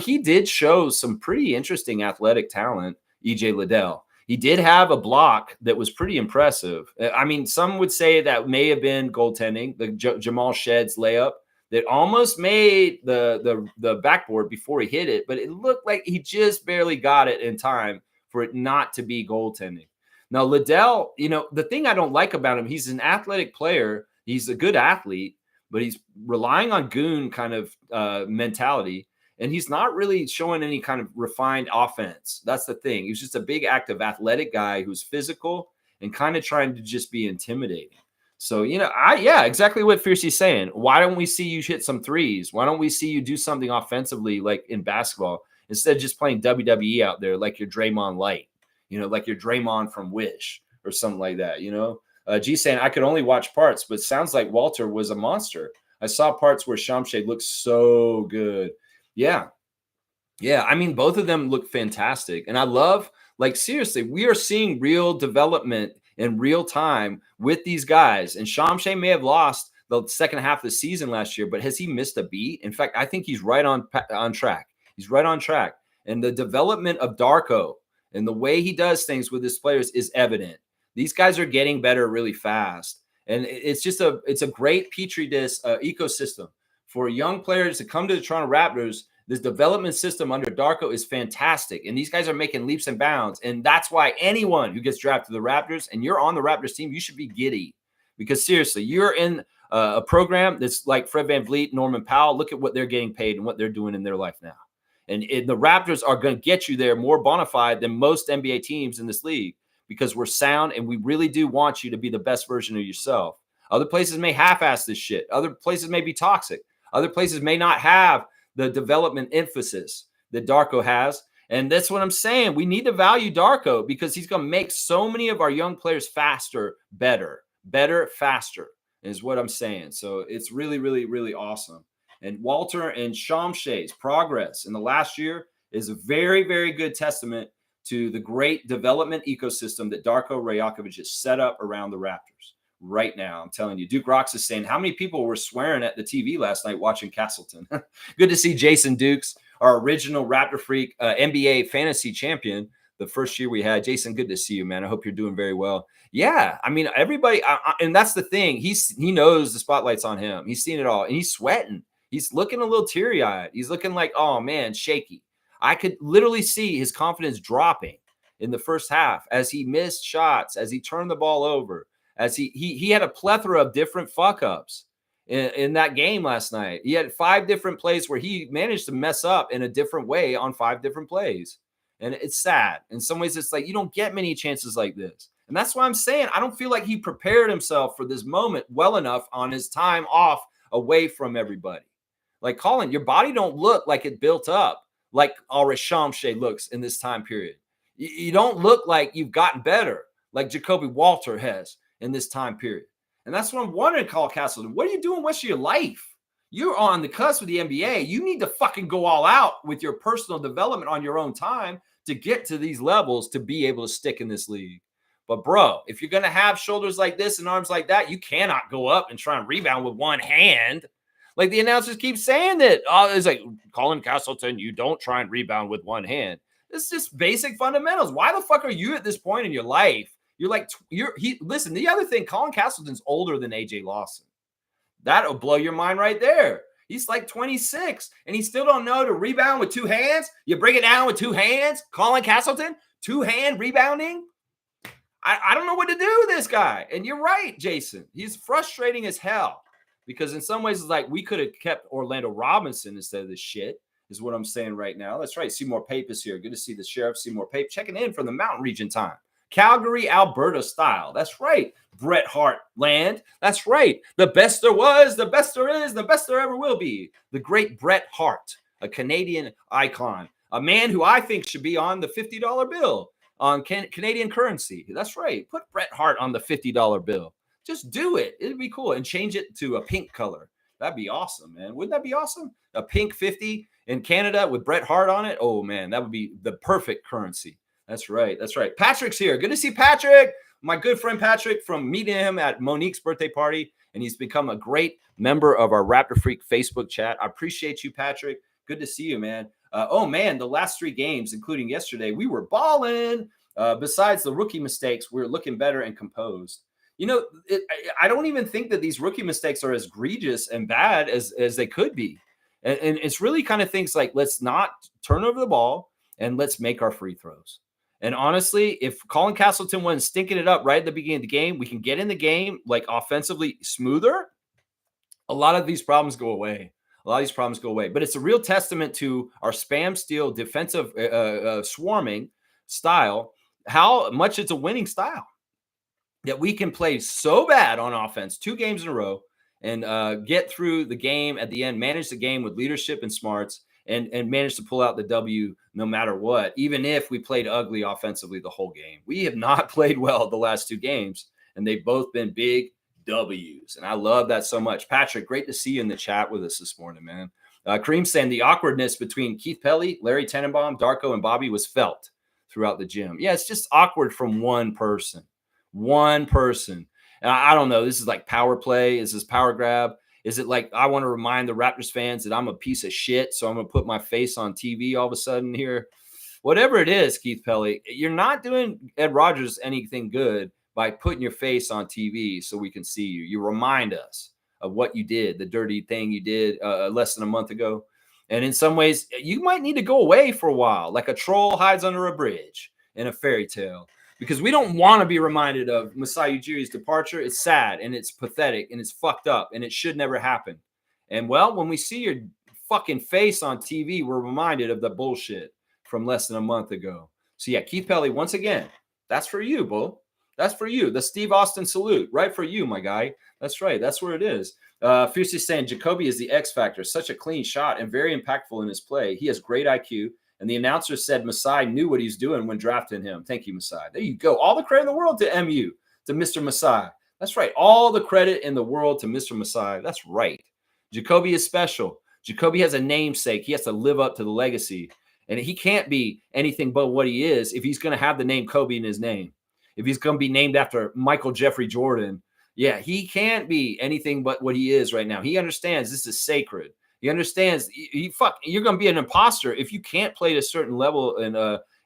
He did show some pretty interesting athletic talent, EJ Liddell. He did have a block that was pretty impressive. I mean, some would say that may have been goaltending, the Jamal Shed's layup that almost made the backboard before he hit it, but it looked like he just barely got it in time for it not to be goaltending. Now, Liddell, the thing I don't like about him, he's an athletic player. He's a good athlete, but he's relying on goon kind of mentality. And he's not really showing any kind of refined offense. That's the thing. He's just a big, active, athletic guy who's physical and kind of trying to just be intimidating. So, exactly what Fiercey's saying. Why don't we see you hit some threes? Why don't we see you do something offensively like in basketball instead of just playing WWE out there like your Draymond Light, like your Draymond from Wish or something like that, G saying, I could only watch parts, but sounds like Walter was a monster. I saw parts where Shamshay looked so good. Yeah. I mean, both of them look fantastic. And I love, seriously, we are seeing real development in real time with these guys. And Shamshay may have lost the second half of the season last year, but has he missed a beat? In fact, I think he's right on track. He's right on track. And the development of Darko and the way he does things with his players is evident. These guys are getting better really fast. And it's a great petri dish ecosystem for young players to come to the Toronto Raptors. This development system under Darko is fantastic. And these guys are making leaps and bounds. And that's why anyone who gets drafted to the Raptors and you're on the Raptors team, you should be giddy. Because seriously, you're in a program that's like Fred VanVleet, Norman Powell. Look at what they're getting paid and what they're doing in their life now. And the Raptors are going to get you there more bona fide than most NBA teams in this league because we're sound and we really do want you to be the best version of yourself. Other places may half-ass this shit. Other places may be toxic. Other places may not have the development emphasis that Darko has. And that's what I'm saying. We need to value Darko because he's going to make so many of our young players faster, better, faster is what I'm saying. So it's really, really, really awesome. And Walter and Shamshay's progress in the last year is a very, very good testament to the great development ecosystem that Darko Rajakovic has set up around the Raptors. Right now, I'm telling you, Duke Rocks is saying how many people were swearing at the TV last night watching Castleton. Good to see Jason Dukes, our original Raptor Freak NBA fantasy champion, the first year we had. Jason, good to see you, man. I hope you're doing very well. Yeah, I mean, everybody, and that's the thing. He knows the spotlight's on him. He's seen it all, and he's sweating. He's looking a little teary-eyed. He's looking like, oh, man, shaky. I could literally see his confidence dropping in the first half as he missed shots, as he turned the ball over. As he had a plethora of different fuck ups in that game last night. He had 5 different plays where he managed to mess up in a different way on 5 different plays. And it's sad. In some ways, it's like you don't get many chances like this. And that's why I'm saying I don't feel like he prepared himself for this moment well enough on his time off away from everybody. Like, Colin, your body don't look like it built up like Shamshay looks in this time period. You don't look like you've gotten better like Jacoby Walter has in this time period. And that's what I'm wondering, Colin Castleton. What are you doing with your life? You're on the cusp of the NBA. You need to fucking go all out with your personal development on your own time to get to these levels to be able to stick in this league. But, bro, if you're going to have shoulders like this and arms like that, you cannot go up and try and rebound with one hand. Like the announcers keep saying that. It's like, Colin Castleton, you don't try and rebound with one hand. It's just basic fundamentals. Why the fuck are you at this point in your life? Listen, the other thing, Colin Castleton's older than AJ Lawson. That'll blow your mind right there. He's like 26, and he still don't know to rebound with two hands. You bring it down with two hands. Colin Castleton, two-hand rebounding. I don't know what to do with this guy. And you're right, Jason. He's frustrating as hell because in some ways it's like we could have kept Orlando Robinson instead of this shit is what I'm saying right now. That's right. Seymour Pape is here. Good to see the Sheriff Seymour Pape checking in from the Mountain Region time. Calgary, Alberta style. That's right. Bret Hart land. That's right. The best there was, the best there is, the best there ever will be. The great Bret Hart, a Canadian icon, a man who I think should be on the $50 bill on Canadian currency. That's right. Put Bret Hart on the $50 bill. Just do it. It'd be cool. And change it to a pink color. That'd be awesome, man. Wouldn't that be awesome? A pink 50 in Canada with Bret Hart on it. Oh, man, that would be the perfect currency. That's right. That's right. Patrick's here. Good to see Patrick. My good friend Patrick, from meeting him at Monique's birthday party. And he's become a great member of our Raptor Freak Facebook chat. I appreciate you, Patrick. Good to see you, man. Oh, man, the last 3 games, including yesterday, we were balling. Besides the rookie mistakes, we're looking better and composed. You know, I don't even think that these rookie mistakes are as egregious and bad as they could be. And it's really kind of things like, let's not turn over the ball and let's make our free throws. And honestly, if Colin Castleton wasn't stinking it up right at the beginning of the game, we can get in the game like offensively smoother. A lot of these problems go away. But it's a real testament to our spam steal defensive swarming style, how much it's a winning style that we can play so bad on offense 2 games in a row and get through the game at the end, manage the game with leadership and smarts and manage to pull out the W no matter what, even if we played ugly offensively the whole game. We have not played well the last 2 games, and they've both been big W's. And I love that so much. Patrick, great to see you in the chat with us this morning, man. Kareem saying the awkwardness between Keith Pelly, Larry Tenenbaum, Darko, and Bobby was felt throughout the gym. Yeah, it's just awkward from one person. And I don't know. This is like power play. Is this power grab? Is it like I want to remind the Raptors fans that I'm a piece of shit, so I'm going to put my face on TV all of a sudden here? Whatever it is, Keith Pelly, you're not doing Ed Rogers anything good by putting your face on TV so we can see you. You remind us of what you did, the dirty thing you did less than a month ago. And in some ways, you might need to go away for a while, like a troll hides under a bridge in a fairy tale, because we don't want to be reminded of Masai Ujiri's departure. It's sad and it's pathetic and it's fucked up and it should never happen. And well, when we see your fucking face on TV, we're reminded of the bullshit from less than a month ago. So yeah, Keith Pelly, once again, that's for you, Bull. That's for you. The Steve Austin salute, right for you, my guy. That's right. That's where it is. Fiercely saying Jacoby is the X factor. Such a clean shot and very impactful in his play. He has great IQ. And the announcer said Masai knew what he's doing when drafting him. Thank you, Masai. There you go. All the credit in the world to MU, to Mr. Masai. That's right. All the credit in the world to Mr. Masai. That's right. Jacoby is special. Jacoby has a namesake. He has to live up to the legacy. And he can't be anything but what he is if he's going to have the name Kobe in his name. If he's going to be named after Michael Jeffrey Jordan, yeah, he can't be anything but what he is right now. He understands this is sacred. He understands you're going to be an imposter if you can't play at a certain level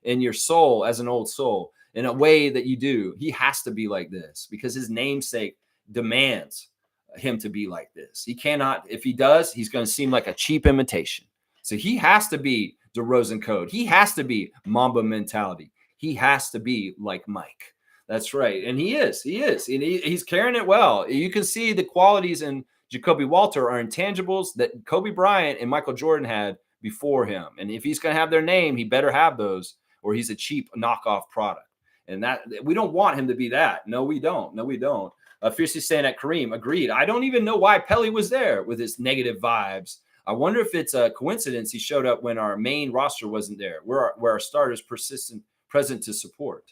in your soul as an old soul in a way that you do. He has to be like this because his namesake demands him to be like this. He cannot, if he does, he's going to seem like a cheap imitation. So he has to be DeRozan code. He has to be Mamba mentality. He has to be like Mike. That's right. And he is. And he's carrying it well. You can see the qualities in Jacoby Walter are intangibles that Kobe Bryant and Michael Jordan had before him. And if he's going to have their name, he better have those or he's a cheap knockoff product. And that we don't want him to be that. No, we don't. No, we don't. Fiercely saying at Kareem, agreed. I don't even know why Pelly was there with his negative vibes. I wonder if it's a coincidence he showed up when our main roster wasn't there, where our starters present to support.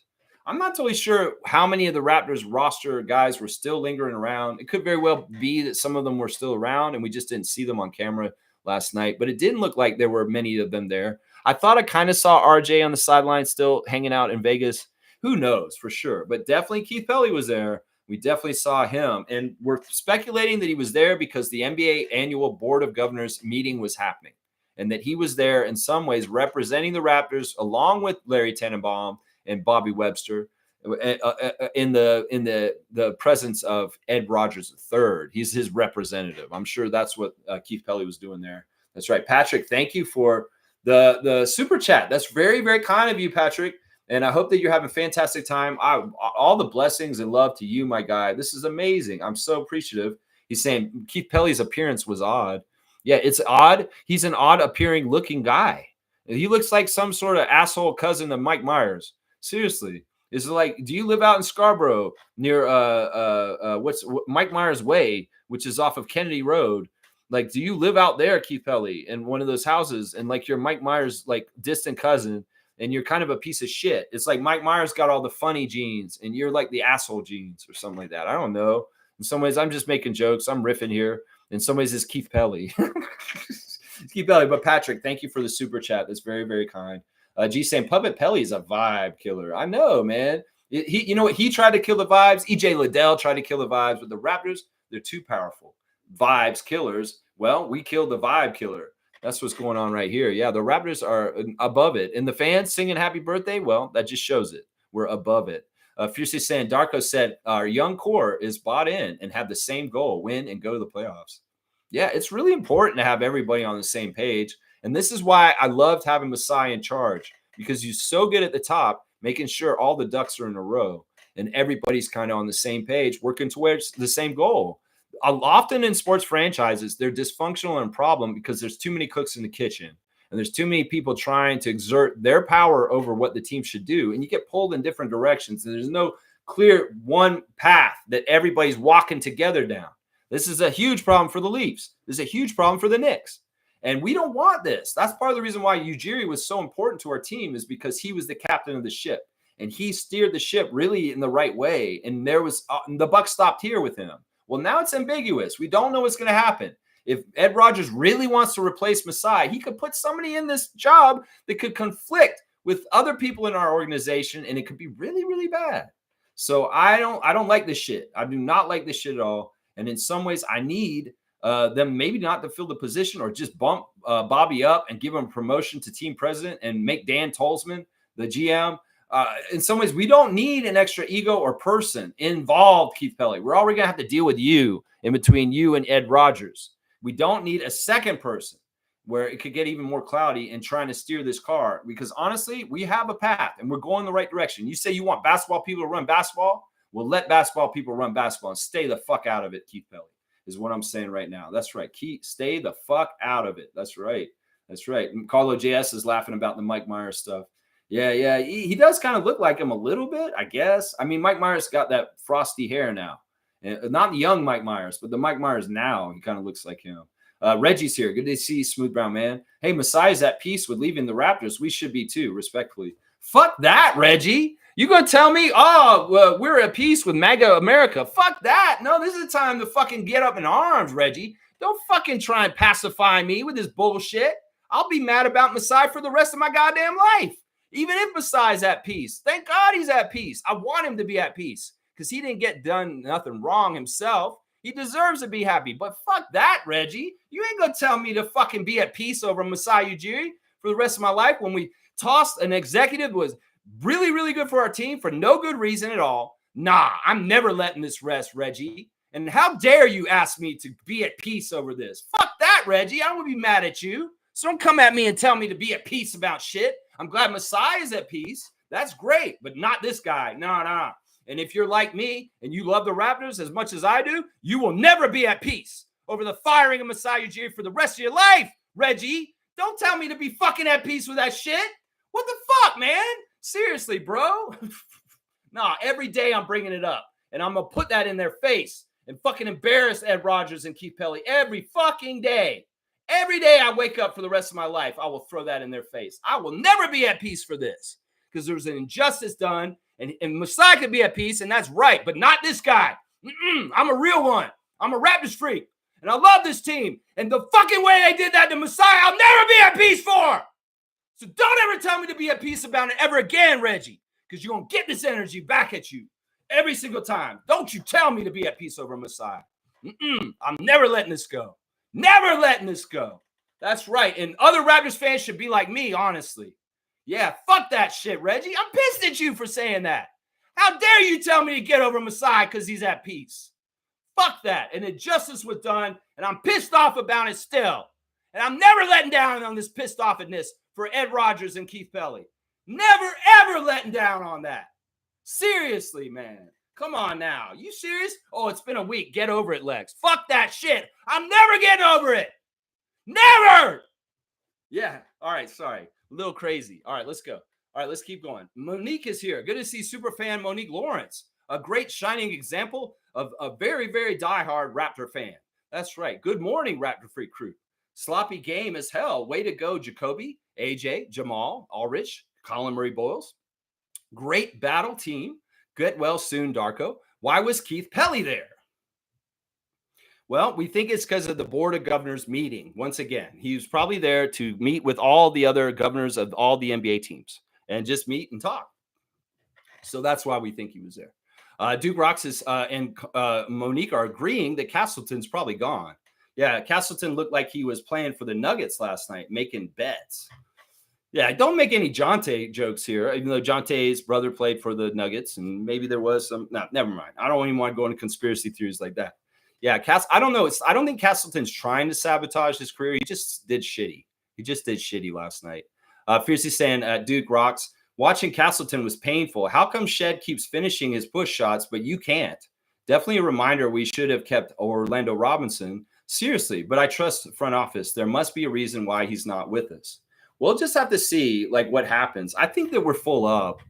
I'm not totally sure how many of the Raptors roster guys were still lingering around. It could very well be that some of them were still around and we just didn't see them on camera last night, but it didn't look like there were many of them there. I thought I kind of saw RJ on the sideline still hanging out in Vegas. Who knows for sure, but definitely Keith Pelly was there. We definitely saw him, and we're speculating that he was there because the NBA annual Board of Governors meeting was happening and that he was there in some ways representing the Raptors along with Larry Tannenbaum and Bobby Webster in the presence of Ed Rogers III. He's his representative. I'm sure that's what Keith Pelly was doing there. That's right. Patrick, thank you for the super chat. That's very, very kind of you, Patrick. And I hope that you're having a fantastic time. All the blessings and love to you, my guy. This is amazing. I'm so appreciative. He's saying Keith Pelly's appearance was odd. Yeah, it's odd. He's an odd appearing looking guy. He looks like some sort of asshole cousin of Mike Myers. Seriously. It's like, do you live out in Scarborough near what's Mike Myers Way, which is off of Kennedy Road? Like, do you live out there, Keith Pelly, in one of those houses? And like you're Mike Myers, like distant cousin, and you're kind of a piece of shit. It's like Mike Myers got all the funny genes and you're like the asshole genes or something like that. I don't know. In some ways, I'm just making jokes. I'm riffing here. In some ways, it's Keith Pelly. Keith Pelly. But Patrick, thank you for the super chat. That's very, very kind. G saying Puppet Pelly is a vibe killer. I know, man. You know what? He tried to kill the vibes. EJ Liddell tried to kill the vibes. But the Raptors, they're too powerful. Vibes killers. Well, we killed the vibe killer. That's what's going on right here. Yeah, the Raptors are above it. And the fans singing happy birthday, well, that just shows it. We're above it. Fiercely saying, Darko said, our young core is bought in and have the same goal, win and go to the playoffs. Yeah, it's really important to have everybody on the same page. And this is why I loved having Masai in charge, because he's so good at the top, making sure all the ducks are in a row and everybody's kind of on the same page, working towards the same goal. Often in sports franchises, they're dysfunctional and a problem because there's too many cooks in the kitchen and there's too many people trying to exert their power over what the team should do. And you get pulled in different directions. And there's no clear one path that everybody's walking together down. This is a huge problem for the Leafs. This is a huge problem for the Knicks. And we don't want this. That's part of the reason why Ujiri was so important to our team, is because he was the captain of the ship and he steered the ship really in the right way. And there was the buck stopped here with him. Well, now it's ambiguous. We don't know what's going to happen. If Ed Rogers really wants to replace Masai, he could put somebody in this job that could conflict with other people in our organization, and it could be really, really bad. So I don't like this shit. I do not like this shit at all. And in some ways, I need them maybe not to fill the position or just bump Bobby up and give him a promotion to team president and make Dan Tolzman the GM. In some ways, we don't need an extra ego or person involved, Keith Pelly. We're already going to have to deal with you in between you and Ed Rogers. We don't need a second person where it could get even more cloudy in trying to steer this car, because honestly, we have a path and we're going the right direction. You say you want basketball people to run basketball? Well, let basketball people run basketball and stay the fuck out of it, Keith Pelly, is what I'm saying right now. That's right. Keith, stay the fuck out of it. That's right. That's right. And Carlo JS is laughing about the Mike Myers stuff. Yeah. He does kind of look like him a little bit, I guess. I mean, Mike Myers got that frosty hair now. And not the young Mike Myers, but the Mike Myers now, he kind of looks like him. Reggie's here. Good to see you, Smooth Brown Man. Hey, Masai's at peace with leaving the Raptors. We should be too, respectfully. Fuck that, Reggie. You gonna tell me, we're at peace with MAGA America? Fuck that. No, this is the time to fucking get up in arms, Reggie. Don't fucking try and pacify me with this bullshit. I'll be mad about Masai for the rest of my goddamn life. Even if Masai's at peace. Thank God he's at peace. I want him to be at peace because he didn't get done nothing wrong himself. He deserves to be happy. But fuck that, Reggie. You ain't going to tell me to fucking be at peace over Masai Ujiri for the rest of my life when we tossed an executive who was really, really good for our team for no good reason at all. Nah, I'm never letting this rest, Reggie. And how dare you ask me to be at peace over this? Fuck that, Reggie. I don't want to be mad at you. So don't come at me and tell me to be at peace about shit. I'm glad Masai is at peace. That's great, but not this guy. Nah. And if you're like me and you love the Raptors as much as I do, you will never be at peace over the firing of Masai Ujiri for the rest of your life, Reggie. Don't tell me to be fucking at peace with that shit. What the fuck, man? Seriously, bro. Nah, every day I'm bringing it up. And I'm going to put that in their face and fucking embarrass Ed Rogers and Keith Pelly every fucking day. Every day I wake up for the rest of my life, I will throw that in their face. I will never be at peace for this because there was an injustice done, and Masai could be at peace, and that's right, but not this guy. I'm a real one. I'm a Raptors freak, and I love this team. And the fucking way they did that to Masai, I'll never be at peace for. So don't ever tell me to be at peace about it ever again, Reggie, because you're going to get this energy back at you every single time. Don't you tell me to be at peace over Masai. I'm never letting this go. Never letting this go. That's right. And other Raptors fans should be like me, honestly. Yeah, fuck that shit, Reggie. I'm pissed at you for saying that. How dare you tell me to get over Masai because he's at peace? Fuck that. And injustice was done, and I'm pissed off about it still. And I'm never letting down on this pissed offness for Ed Rogers and Keith Pelly. Never, ever letting down on that. Seriously, man. Come on now. You serious? Oh, it's been a week. Get over it, Lex. Fuck that shit. I'm never getting over it. Never. Yeah. All right. Sorry. A little crazy. All right. Let's go. All right. Let's keep going. Monique is here. Good to see superfan Monique Lawrence. A great shining example of a very, very diehard Raptor fan. That's right. Good morning, Raptor Freak crew. Sloppy game as hell. Way to go, Jacoby, AJ, Jamal, Ulrich, Colin Murray Boyles. Great battle team. Get well soon, Darko. Why was Keith Pelly there? Well, we think it's because of the Board of Governors meeting. Once again, he was probably there to meet with all the other governors of all the NBA teams and just meet and talk. So that's why we think he was there. Duke Rocks and Monique are agreeing that Castleton's probably gone. Yeah, Castleton looked like he was playing for the Nuggets last night, making bets. Yeah, don't make any Jonte jokes here, even though Jonte's brother played for the Nuggets, and maybe there was some. No, never mind. I don't even want to go into conspiracy theories like that. Yeah, I don't know. I don't think Castleton's trying to sabotage his career. He just did shitty. He just did shitty last night. Fiercely saying, Duke Rocks, watching Castleton was painful. How come Shed keeps finishing his push shots, but you can't? Definitely a reminder we should have kept Orlando Robinson. Seriously, but I trust the front office. There must be a reason why he's not with us. We'll just have to see like what happens. I think that we're full up.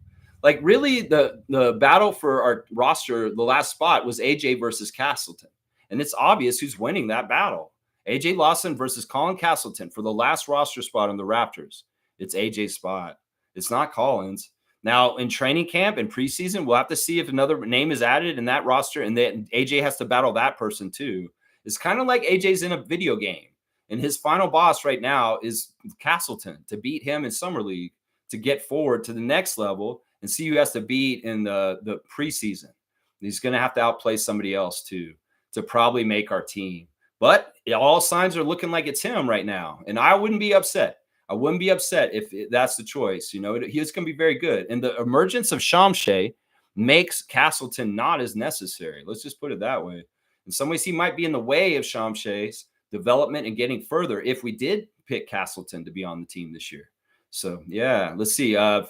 Like really the battle for our roster, the last spot was AJ versus Castleton. And it's obvious who's winning that battle. AJ Lawson versus Colin Castleton for the last roster spot on the Raptors. It's AJ's spot. It's not Colin's. Now in training camp and preseason, we'll have to see if another name is added in that roster and then AJ has to battle that person too. It's kind of like AJ's in a video game. And his final boss right now is Castleton to beat him in Summer League to get forward to the next level and see who has to beat in the preseason. He's going to have to outplay somebody else too to probably make our team. But all signs are looking like it's him right now. And I wouldn't be upset. I wouldn't be upset if that's the choice. You know, he's going to be very good. And the emergence of Shamshay makes Castleton not as necessary. Let's just put it that way. In some ways, he might be in the way of Shamshay's development and getting further if we did pick Castleton to be on the team this year. So, yeah, let's see. Monique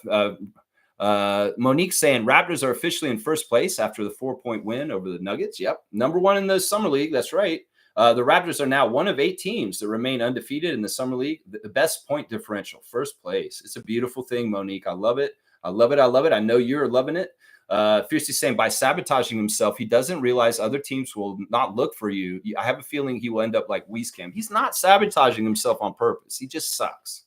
saying Raptors are officially in first place after the 4-point win over the Nuggets. Yep. Number one in the Summer League. That's right. The Raptors are now one of 8 teams that remain undefeated in the Summer League. The best point differential, first place. It's a beautiful thing, Monique. I love it. I love it. I love it. I know you're loving it. Fiercely saying by sabotaging himself, he doesn't realize other teams will not look for you. I have a feeling he will end up like Wieskamp. He's not sabotaging himself on purpose. He just sucks.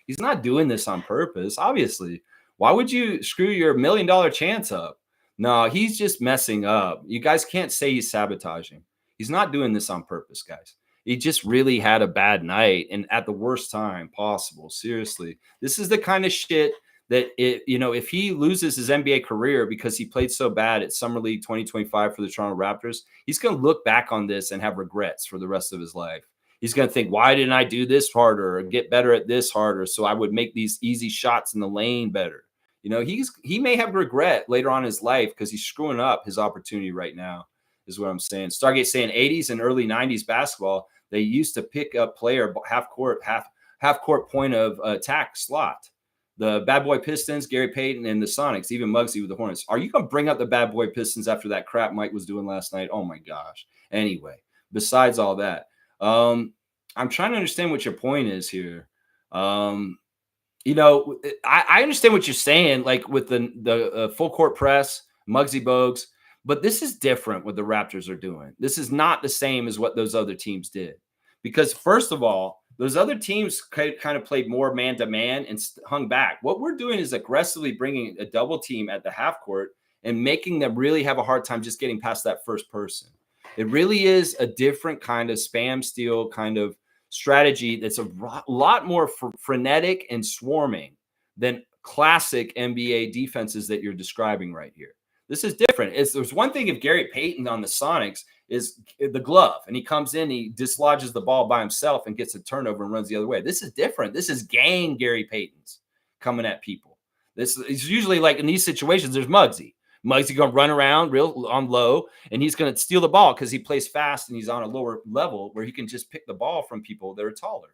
He's not doing this on purpose, obviously. Why would you screw your $1 million chance up? No, he's just messing up. You guys can't say he's sabotaging. He's not doing this on purpose, guys. He just really had a bad night and at the worst time possible. Seriously, this is the kind of shit that if he loses his NBA career because he played so bad at Summer League 2025 for the Toronto Raptors, he's going to look back on this and have regrets for the rest of his life. He's going to think, why didn't I do this harder or get better at this harder so I would make these easy shots in the lane better? You know, he may have regret later on in his life because he's screwing up his opportunity right now, is what I'm saying. Stargate saying 80s and early 90s basketball, they used to pick up player half court point of attack slot. The Bad Boy Pistons, Gary Payton, and the Sonics, even Muggsy with the Hornets. Are you going to bring up the Bad Boy Pistons after that crap Mike was doing last night? Oh, my gosh. Anyway, besides all that, I'm trying to understand what your point is here. I understand what you're saying, like with the full court press Muggsy Bogues. But this is different what the Raptors are doing. This is not the same as what those other teams did. Because first of all, those other teams kind of played more man-to-man and hung back. What we're doing is aggressively bringing a double team at the half court and making them really have a hard time just getting past that first person. It really is a different kind of spam steal kind of strategy that's a lot more frenetic and swarming than classic NBA defenses that you're describing right here. This is different. There's one thing if Gary Payton on the Sonics is the glove and he comes in, he dislodges the ball by himself and gets a turnover and runs the other way. This is different. This is gang Gary Payton's coming at people. This is usually like in these situations, there's Muggsy. Muggsy going to run around real on low and he's going to steal the ball because he plays fast and he's on a lower level where he can just pick the ball from people that are taller.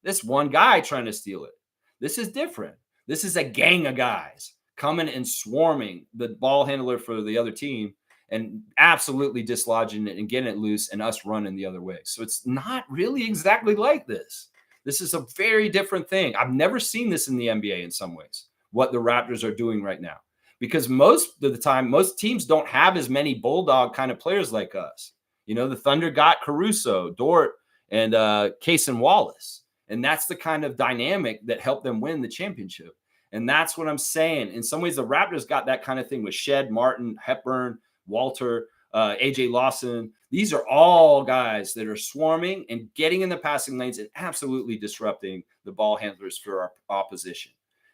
This one guy trying to steal it. This is different. This is a gang of guys coming and swarming the ball handler for the other team and absolutely dislodging it and getting it loose and us running the other way. So it's not really exactly like this. This is a very different thing. I've never seen this in the NBA in some ways, what the Raptors are doing right now. Because most of the time, most teams don't have as many bulldog kind of players like us. You know, the Thunder got Caruso, Dort, and Cason Wallace. And that's the kind of dynamic that helped them win the championship. And that's what I'm saying. In some ways, the Raptors got that kind of thing with Shed, Martin, Hepburn, Walter, AJ Lawson. These are all guys that are swarming and getting in the passing lanes and absolutely disrupting the ball handlers for our opposition.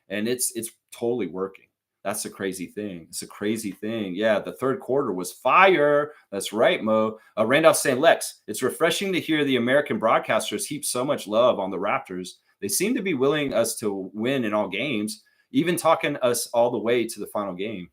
And it's totally working. That's a crazy thing. It's a crazy thing. Yeah, the third quarter was fire. That's right, Mo. Randolph saying, Lex, it's refreshing to hear the American broadcasters heap so much love on the Raptors. They seem to be willing us to win in all games, even talking us all the way to the final game.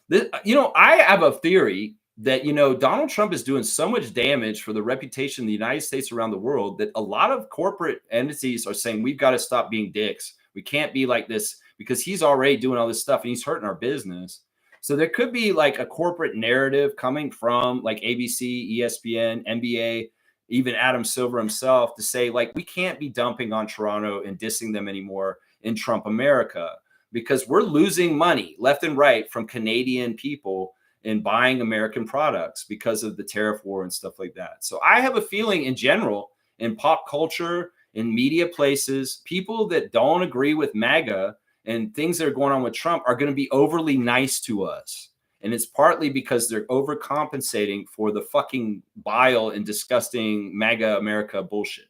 I have a theory that, Donald Trump is doing so much damage for the reputation of the United States around the world that a lot of corporate entities are saying, we've got to stop being dicks. We can't be like this because he's already doing all this stuff and he's hurting our business. So there could be like a corporate narrative coming from like ABC, ESPN, NBA, even Adam Silver himself to say, like, we can't be dumping on Toronto and dissing them anymore in Trump America because we're losing money left and right from Canadian people in buying American products because of the tariff war and stuff like that. So I have a feeling in general, in pop culture, in media places, people that don't agree with MAGA and things that are going on with Trump are going to be overly nice to us. And it's partly because they're overcompensating for the fucking bile and disgusting MAGA America bullshit.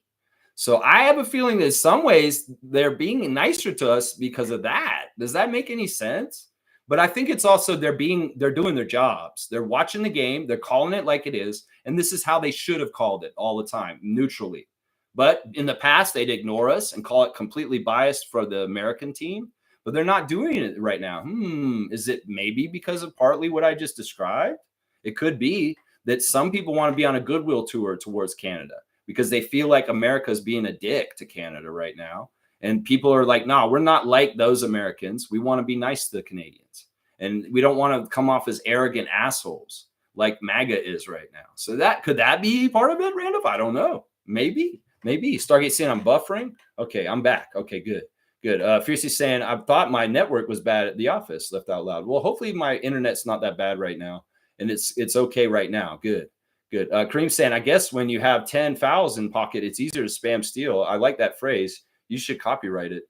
So I have a feeling that in some ways they're being nicer to us because of that. Does that make any sense? But I think it's also they're doing their jobs. They're watching the game. They're calling it like it is. And this is how they should have called it all the time, neutrally. But in the past, they'd ignore us and call it completely biased for the American team. But they're not doing it right now. Is it maybe because of partly what I just described? It could be that some people want to be on a goodwill tour towards Canada because they feel like America is being a dick to Canada right now. And people are like, no, we're not like those Americans. We want to be nice to the Canadians. And we don't want to come off as arrogant assholes like MAGA is right now. So could that be part of it, Randolph? I don't know. Maybe. Stargate saying I'm buffering. Okay, I'm back. Okay, good. Fiercely saying, I thought my network was bad at the office, left out loud. Well, hopefully my internet's not that bad right now. And it's okay right now. Good. Kareem saying, I guess when you have 10 fouls in pocket, it's easier to spam steal. I like that phrase. You should copyright it.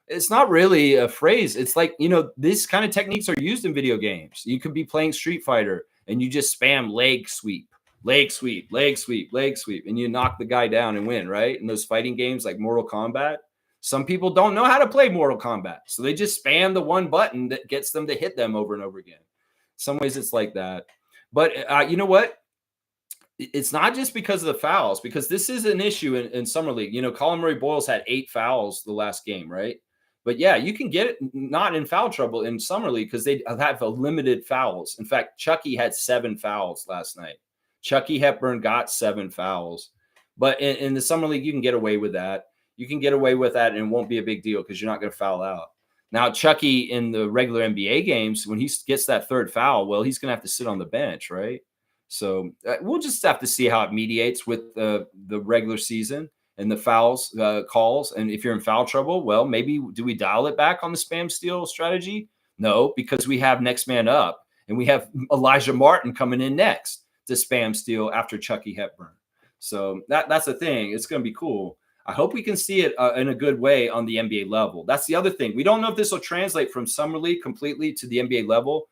It's not really a phrase. It's like, these kind of techniques are used in video games. You could be playing Street Fighter and you just spam leg sweep, and you knock the guy down and win, right? In those fighting games like Mortal Kombat. Some people don't know how to play Mortal Kombat, so they just spam the one button that gets them to hit them over and over again. Some ways it's like that. But you know what? It's not just because of the fouls, because this is an issue in Summer League. Colin Murray-Boyles had 8 fouls the last game, right? But yeah, you can get it not in foul trouble in Summer League because they have a limited fouls. In fact, Chucky had 7 fouls last night. Chucky Hepburn got 7 fouls. But in the Summer League, you can get away with that. You can get away with that and it won't be a big deal because you're not going to foul out. Now, Chucky in the regular NBA games, when he gets that third foul, well, he's going to have to sit on the bench, right? So we'll just have to see how it mediates with the regular season and the fouls calls. And if you're in foul trouble, well, maybe do we dial it back on the spam steal strategy? No, because we have next man up. And we have Elijah Martin coming in next to spam steal after Chucky Hepburn. So that's the thing. It's going to be cool. I hope we can see it in a good way on the NBA level. That's the other thing. We don't know if this will translate from Summer League completely to the NBA level,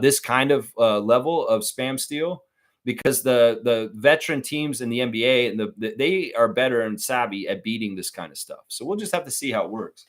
this kind of level of spam steal, because the veteran teams in the NBA and they are better and savvy at beating this kind of stuff. So we'll just have to see how it works.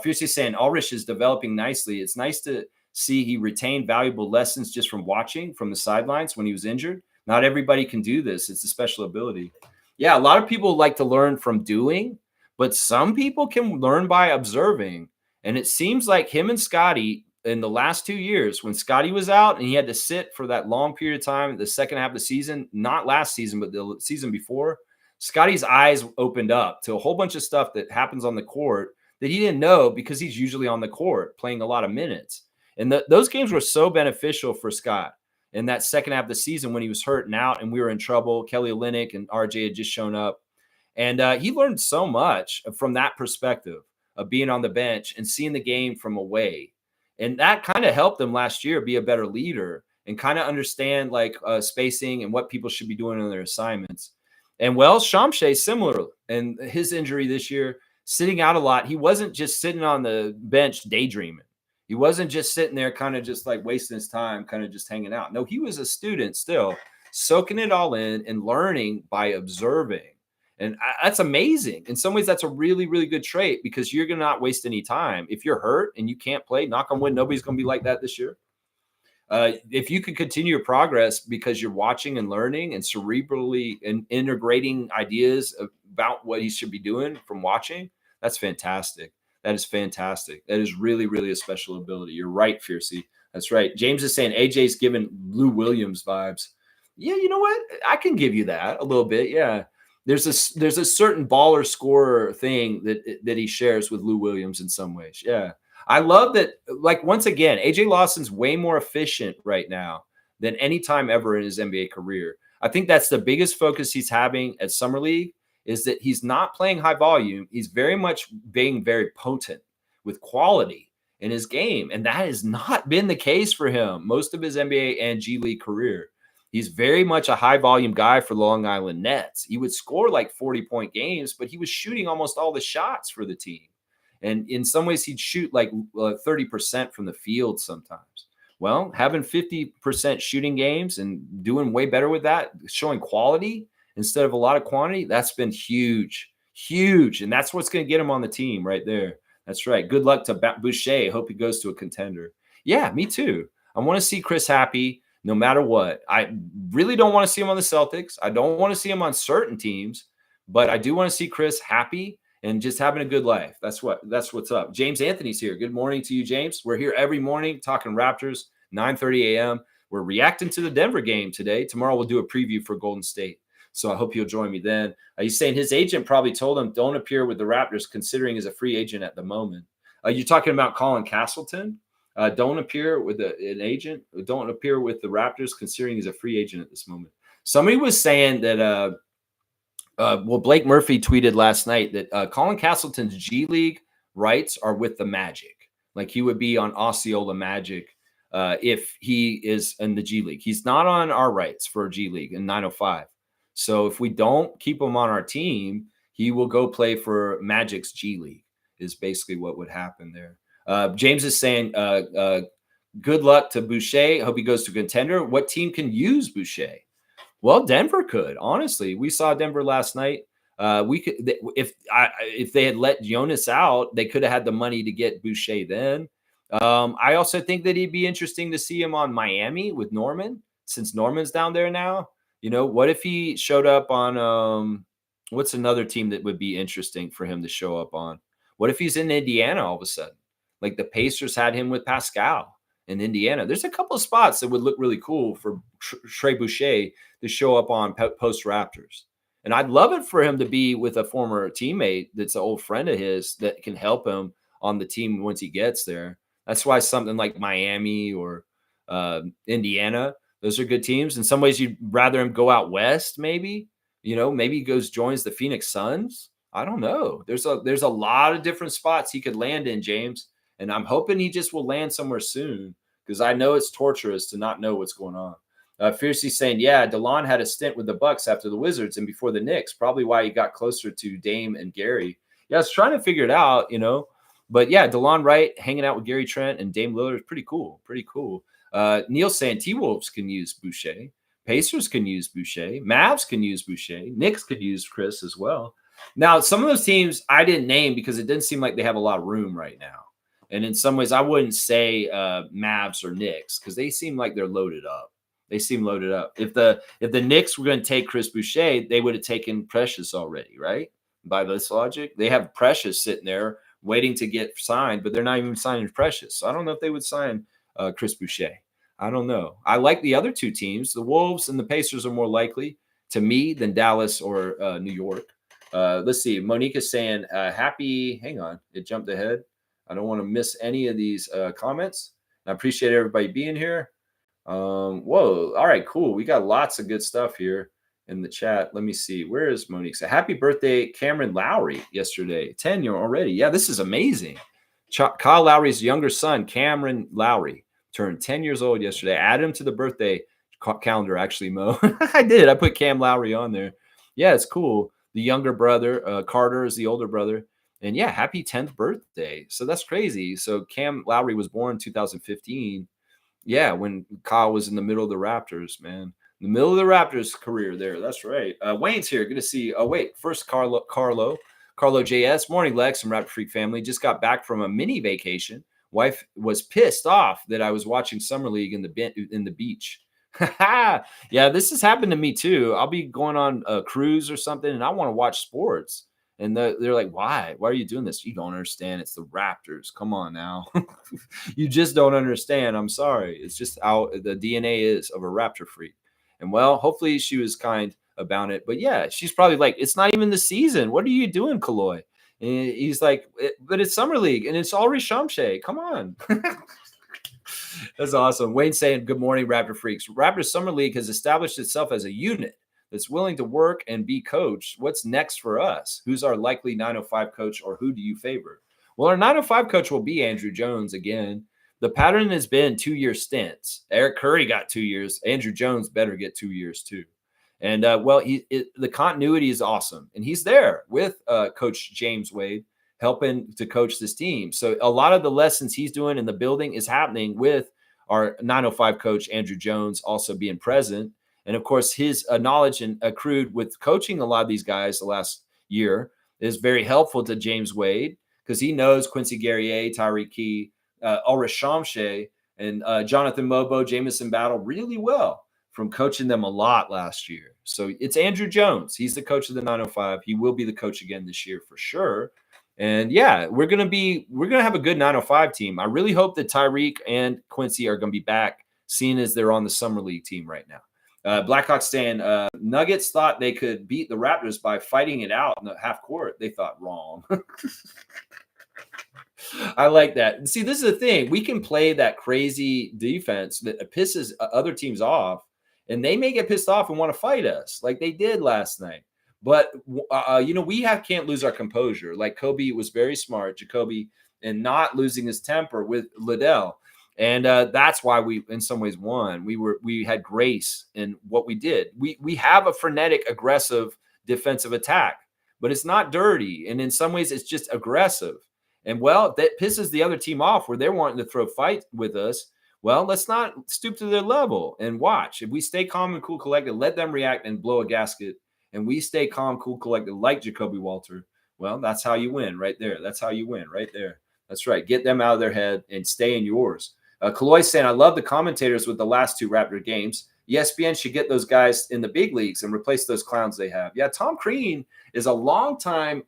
Fiercely saying Ulrich is developing nicely. It's nice to see he retained valuable lessons just from watching from the sidelines when he was injured. Not everybody can do this. It's a special ability. Yeah, a lot of people like to learn from doing, but some people can learn by observing. And it seems like him and Scotty in the last 2 years, when Scotty was out and he had to sit for that long period of time, the second half of the season, not last season, but the season before, Scotty's eyes opened up to a whole bunch of stuff that happens on the court that he didn't know because he's usually on the court playing a lot of minutes. And those games were so beneficial for Scott in that second half of the season when he was hurt and out and we were in trouble. Kelly Olynyk and RJ had just shown up. And he learned so much from that perspective of being on the bench and seeing the game from away. And that kind of helped him last year be a better leader and kind of understand like spacing and what people should be doing on their assignments. And well, Shamshe similar. And his injury this year, sitting out a lot, he wasn't just sitting on the bench daydreaming. He wasn't just sitting there kind of just like wasting his time, kind of just hanging out. No, he was a student still, soaking it all in and learning by observing. And that's amazing. In some ways, that's a really, really good trait because you're going to not waste any time. If you're hurt and you can't play, knock on wood, nobody's going to be like that this year. If you can continue your progress because you're watching and learning and cerebrally and integrating ideas about what he should be doing from watching, that's fantastic. That is fantastic. That is really, really a special ability. You're right, Fiercey. That's right. James is saying AJ's giving Lou Williams vibes. Yeah, you know what? I can give you that a little bit. Yeah. There's a certain baller scorer thing that he shares with Lou Williams in some ways. Yeah. I love that. Like, once again, AJ Lawson's way more efficient right now than any time ever in his NBA career. I think that's the biggest focus he's having at Summer League is that he's not playing high volume. He's very much being very potent with quality in his game. And that has not been the case for him most of his NBA and G League career. He's very much a high volume guy for Long Island Nets. He would score like 40-point games, but he was shooting almost all the shots for the team. And in some ways, he'd shoot like 30% from the field sometimes. Well, having 50% shooting games and doing way better with that, showing quality instead of a lot of quantity, that's been huge, huge. And that's what's going to get him on the team right there. That's right. Good luck to Boucher. Hope he goes to a contender. Yeah, me too. I want to see Chris happy no matter what. I really don't want to see him on the Celtics. I don't want to see him on certain teams, but I do want to see Chris happy and just having a good life. That's what's up. James Anthony's here. Good morning to you, James. We're here every morning talking Raptors, 9:30 a.m. We're reacting to the Denver game today. Tomorrow we'll do a preview for Golden State. So I hope you'll join me then. He's saying his agent probably told him don't appear with the Raptors, considering he's a free agent at the moment. You're talking about Colin Castleton? Don't appear with an agent. Don't appear with the Raptors, considering he's a free agent at this moment. Somebody was saying that, Blake Murphy tweeted last night that Colin Castleton's G League rights are with the Magic. Like he would be on Osceola Magic if he is in the G League. He's not on our rights for G League in 905. So if we don't keep him on our team, he will go play for Magic's G League is basically what would happen there. James is saying, good luck to Boucher. Hope he goes to contender. What team can use Boucher? Well, Denver could. Honestly, we saw Denver last night. We could, if they had let Jonas out, they could have had the money to get Boucher then. I also think that he'd be interesting to see him on Miami with Norman, since Norman's down there now. You know, what if he showed up on what's another team that would be interesting for him to show up on? What if he's in Indiana all of a sudden? Like the Pacers had him with Pascal in Indiana. There's a couple of spots that would look really cool for Trey Boucher to show up on post Raptors. And I'd love it for him to be with a former teammate that's an old friend of his that can help him on the team once he gets there. That's why something like Miami or Indiana, those are good teams. In some ways, you'd rather him go out west, maybe. You know, maybe he joins the Phoenix Suns. I don't know. There's a lot of different spots he could land in, James. And I'm hoping he just will land somewhere soon because I know it's torturous to not know what's going on. Fiercely saying, yeah, DeLon had a stint with the Bucks after the Wizards and before the Knicks, probably why he got closer to Dame and Gary. Yeah, I was trying to figure it out, But yeah, DeLon Wright hanging out with Gary Trent and Dame Lillard is pretty cool. Pretty cool. Neil saying T-Wolves can use Boucher. Pacers can use Boucher. Mavs can use Boucher. Knicks could use Chris as well. Now, some of those teams I didn't name because it didn't seem like they have a lot of room right now. And in some ways, I wouldn't say Mavs or Knicks because they seem like they're loaded up. They seem loaded up. If the Knicks were going to take Chris Boucher, they would have taken Precious already, right? By this logic, they have Precious sitting there waiting to get signed, but they're not even signing Precious. So I don't know if they would sign Chris Boucher. I don't know. I like the other two teams. The Wolves and the Pacers are more likely to me than Dallas or New York. Let's see. Monique is saying, hang on. It jumped ahead. I don't want to miss any of these comments. I appreciate everybody being here. Whoa. All right, cool. We got lots of good stuff here in the chat. Let me see. Where is Monique? So happy birthday, Cameron Lowry, yesterday. 10-year already. Yeah, this is amazing. Kyle Lowry's younger son, Cameron Lowry, turned 10 years old yesterday. Add him to the birthday calendar, actually, Mo. I did. I put Cam Lowry on there. Yeah, it's cool. The younger brother, Carter, is the older brother. And yeah, happy 10th birthday. So that's crazy. So Cam Lowry was born 2015. Yeah, when Kyle was in the middle of the Raptors, man. In the middle of the Raptors career there. That's right. Wayne's here. Good to see you. Oh, wait. First, Carlo JS. Morning, Lex and Raptor Freak family. Just got back from a mini vacation. Wife was pissed off that I was watching Summer League in the beach. Yeah, this has happened to me too. I'll be going on a cruise or something, and I want to watch sports. And they're like, why? Why are you doing this? You don't understand. It's the Raptors. Come on now. You just don't understand. I'm sorry. It's just how the DNA is of a Raptor freak. And well, hopefully she was kind about it. But yeah, she's probably like, it's not even the season. What are you doing, Kaloy? And he's like, but it's Summer League and it's all Rishamshe. Come on. That's awesome. Wayne saying, good morning, Raptor freaks. Raptors Summer League has established itself as a unit that's willing to work and be coached. What's next for us? Who's our likely 905 coach, or who do you favor? Well, our 905 coach will be Andrew Jones again. The pattern has been 2-year stints. Eric Curry got 2 years. Andrew Jones better get 2 years too. And the continuity is awesome. And he's there with Coach James Wade helping to coach this team. So a lot of the lessons he's doing in the building is happening with our 905 coach, Andrew Jones, also being present. And of course, his knowledge and accrued with coaching a lot of these guys the last year is very helpful to James Wade because he knows Quincy Guerrier, Tyreek Key, Ulrich Shamshe, and Jonathan Mobo, Jamison Battle really well from coaching them a lot last year. So it's Andrew Jones. He's the coach of the 905. He will be the coach again this year for sure. And yeah, we're gonna have a good 905 team. I really hope that Tyreek and Quincy are gonna be back, seeing as they're on the Summer League team right now. Blackhawks saying Nuggets thought they could beat the Raptors by fighting it out in the half court. They thought wrong. I like that. See, this is the thing. We can play that crazy defense that pisses other teams off, and they may get pissed off and want to fight us like they did last night. But, we can't lose our composure. Like Kobe was very smart, Jacoby, and not losing his temper with Liddell. And that's why we, in some ways, won. We had grace in what we did. We have a frenetic, aggressive defensive attack, but it's not dirty. And in some ways, it's just aggressive. And, well, that pisses the other team off where they're wanting to throw fight with us. Well, let's not stoop to their level and watch. If we stay calm and cool, collected, let them react and blow a gasket, and we stay calm, cool, collected like Jacoby Walter, well, that's how you win right there. That's how you win right there. That's right. Get them out of their head and stay in yours. Kaloy saying, I love the commentators with the last 2 Raptor games. ESPN should get those guys in the big leagues and replace those clowns they have. Yeah, Tom Crean is a longtime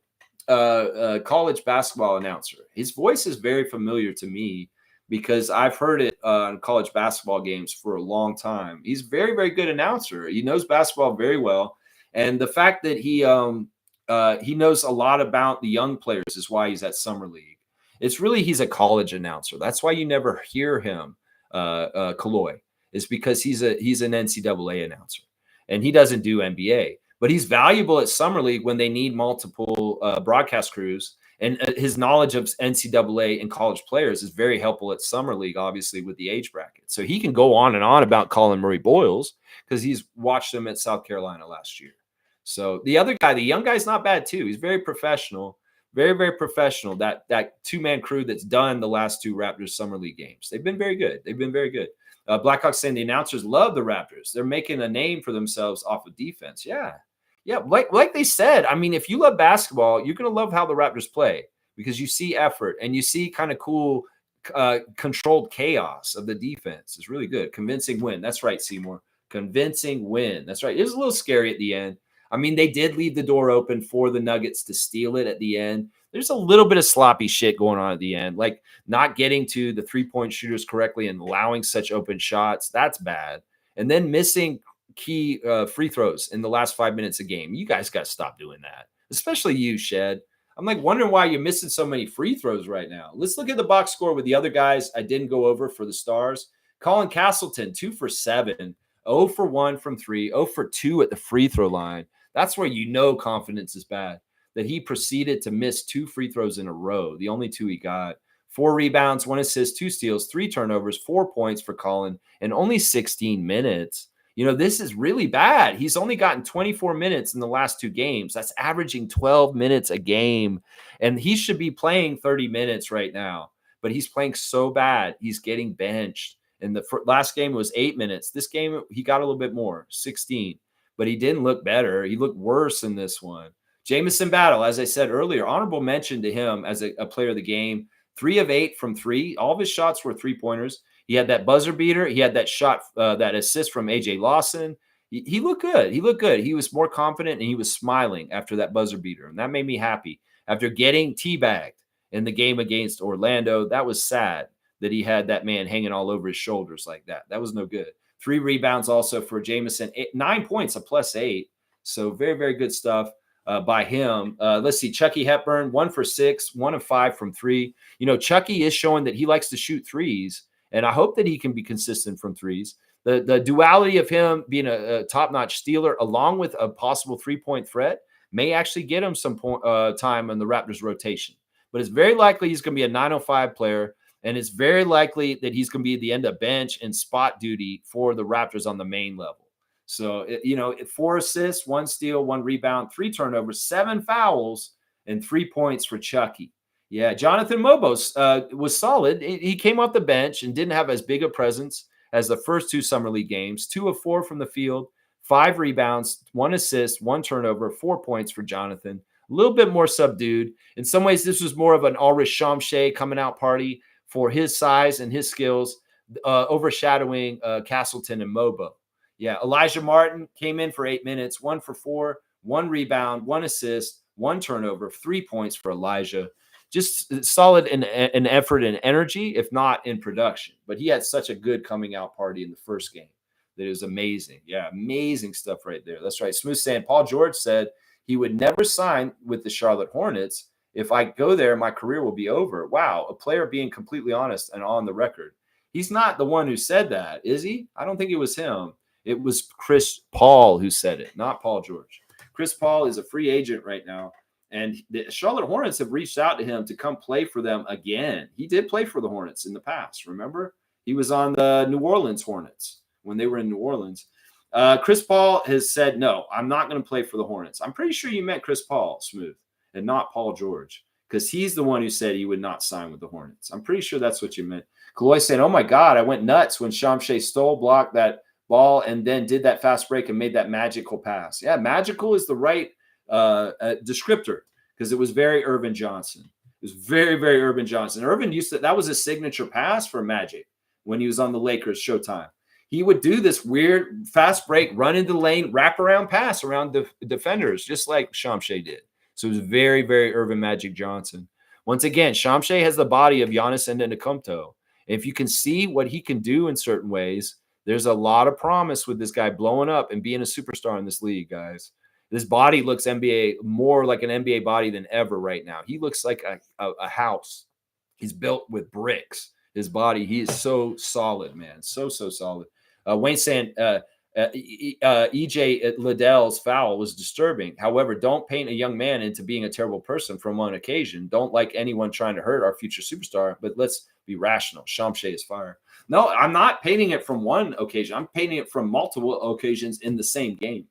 college basketball announcer. His voice is very familiar to me because I've heard it on college basketball games for a long time. He's a very, very good announcer. He knows basketball very well. And the fact that he knows a lot about the young players is why he's at Summer League. It's really, he's a college announcer. That's why you never hear him, Kaloy, is because he's an NCAA announcer and he doesn't do NBA, but he's valuable at Summer League when they need multiple broadcast crews. And his knowledge of NCAA and college players is very helpful at Summer League, obviously, with the age bracket. So he can go on and on about Colin Murray Boyles because he's watched him at South Carolina last year. So the other guy, the young guy's not bad too. He's very professional, very, very professional. That two-man crew that's done the last 2 Raptors Summer League games. They've been very good. They've been very good. Blackhawks saying the announcers love the Raptors. They're making a name for themselves off of defense. Yeah. Yeah, like they said, I mean, if you love basketball, you're going to love how the Raptors play because you see effort and you see kind of cool controlled chaos of the defense. It's really good. Convincing win. That's right, Seymour. Convincing win. That's right. It was a little scary at the end. I mean, they did leave the door open for the Nuggets to steal it at the end. There's a little bit of sloppy shit going on at the end, like not getting to the three-point shooters correctly and allowing such open shots. That's bad. And then missing key free throws in the last 5 minutes of game. You guys got to stop doing that, especially you, Shed. I'm like wondering why you're missing so many free throws right now. Let's look at the box score with the other guys I didn't go over for the Stars. Colin Castleton, 2 for 7, 0 for 1 from 3, 0 for 2 at the free throw line. That's where you know confidence is bad, that he proceeded to miss 2 free throws in a row, the only 2 he got. 4 rebounds, 1 assist, 2 steals, 3 turnovers, 4 points for Colin, and only 16 minutes. You know, this is really bad. He's only gotten 24 minutes in the last 2 games. That's averaging 12 minutes a game. And he should be playing 30 minutes right now. But he's playing so bad. He's getting benched. And the last game was 8 minutes. This game, he got a little bit more, 16. But he didn't look better. He looked worse in this one. Jamison Battle, as I said earlier, honorable mention to him as a player of the game. 3 of 8 from 3. All of his shots were 3-pointers. He had that buzzer beater. He had that shot, that assist from A.J. Lawson. He looked good. He looked good. He was more confident, and he was smiling after that buzzer beater, and that made me happy. After getting teabagged in the game against Orlando, that was sad that he had that man hanging all over his shoulders like that. That was no good. 3 rebounds also for Jamison. 9 points, a +8. So very, very good stuff by him. Let's see. Chucky Hepburn, 1 for 6, 1 of 5 from 3. You know, Chucky is showing that he likes to shoot threes. And I hope that he can be consistent from threes. The duality of him being a top-notch stealer along with a possible 3-point threat may actually get him some time in the Raptors rotation. But it's very likely he's going to be a 905 player, and it's very likely that he's going to be at the end of bench and spot duty for the Raptors on the main level. So, 4 assists, 1 steal, 1 rebound, 3 turnovers, 7 fouls, and 3 points for Chucky. Yeah, Jonathan Mobos was solid. He came off the bench and didn't have as big a presence as the first 2 Summer League games. 2 of 4 from the field, 5 rebounds, 1 assist, 1 turnover, 4 points for Jonathan. A little bit more subdued. In some ways, this was more of an Ulrich Shamshay coming out party for his size and his skills, overshadowing Castleton and Mobo. Yeah, Elijah Martin came in for 8 minutes, 1 for 4, 1 rebound, 1 assist, 1 turnover, 3 points for Elijah. Just solid in effort and energy, if not in production. But he had such a good coming out party in the first game that it was amazing. Yeah, amazing stuff right there. That's right. Smooth saying, Paul George said he would never sign with the Charlotte Hornets. If I go there, my career will be over. Wow, a player being completely honest and on the record. He's not the one who said that, is he? I don't think it was him. It was Chris Paul who said it, not Paul George. Chris Paul is a free agent right now. And the Charlotte Hornets have reached out to him to come play for them again. He did play for the Hornets in the past, remember? He was on the New Orleans Hornets when they were in New Orleans. Chris Paul has said, no, I'm not going to play for the Hornets. I'm pretty sure you meant Chris Paul, Smooth, and not Paul George, because he's the one who said he would not sign with the Hornets. I'm pretty sure that's what you meant. Kaloy saying, oh, my God, I went nuts when Shamshay stole, blocked that ball, and then did that fast break and made that magical pass. Yeah, magical is the right descriptor, because it was very Irvin Johnson. It was very, very Irvin Johnson. Irvin that was a signature pass for Magic when he was on the Lakers Showtime. He would do this weird fast break, run into the lane, wrap around pass around the defenders, just like Shamshay did. So it was very, very Irvin Magic Johnson. Once again, Shamshay has the body of Giannis Antetokounmpo. If you can see what he can do in certain ways, there's a lot of promise with this guy blowing up and being a superstar in this league, guys. This body looks more like an NBA body than ever right now. He looks like a house. He's built with bricks. His body, he is so solid, man. So solid. Wayne saying, EJ Liddell's foul was disturbing. However, don't paint a young man into being a terrible person from one occasion. Don't like anyone trying to hurt our future superstar, but let's be rational. Shamshay is fire. No, I'm not painting it from one occasion. I'm painting it from multiple occasions in the same game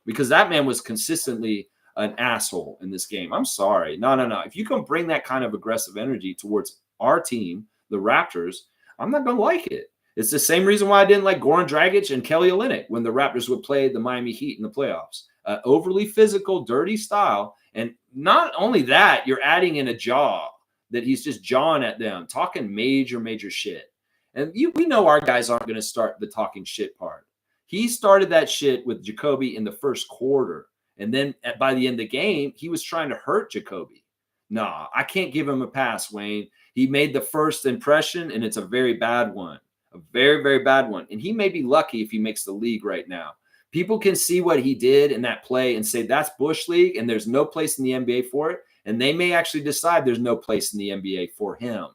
because that man was consistently an asshole in this game. I'm sorry. No. If you can bring that kind of aggressive energy towards our team, the Raptors, I'm not going to like it. It's the same reason why I didn't like Goran Dragic and Kelly Olynyk when the Raptors would play the Miami Heat in the playoffs. Overly physical, dirty style. And not only that, you're adding in a jaw that he's just jawing at them, talking major shit. And we know our guys aren't going to start the talking shit part. He started that shit with Jacoby in the first quarter. And then by the end of the game, he was trying to hurt Jacoby. Nah, I can't give him a pass, Wayne. He made the first impression, and it's a very bad one. A very bad one. And he may be lucky if he makes the league right now. People can see what he did in that play and say that's Bush League and there's no place in the NBA for it. And they may actually decide there's no place in the NBA for him.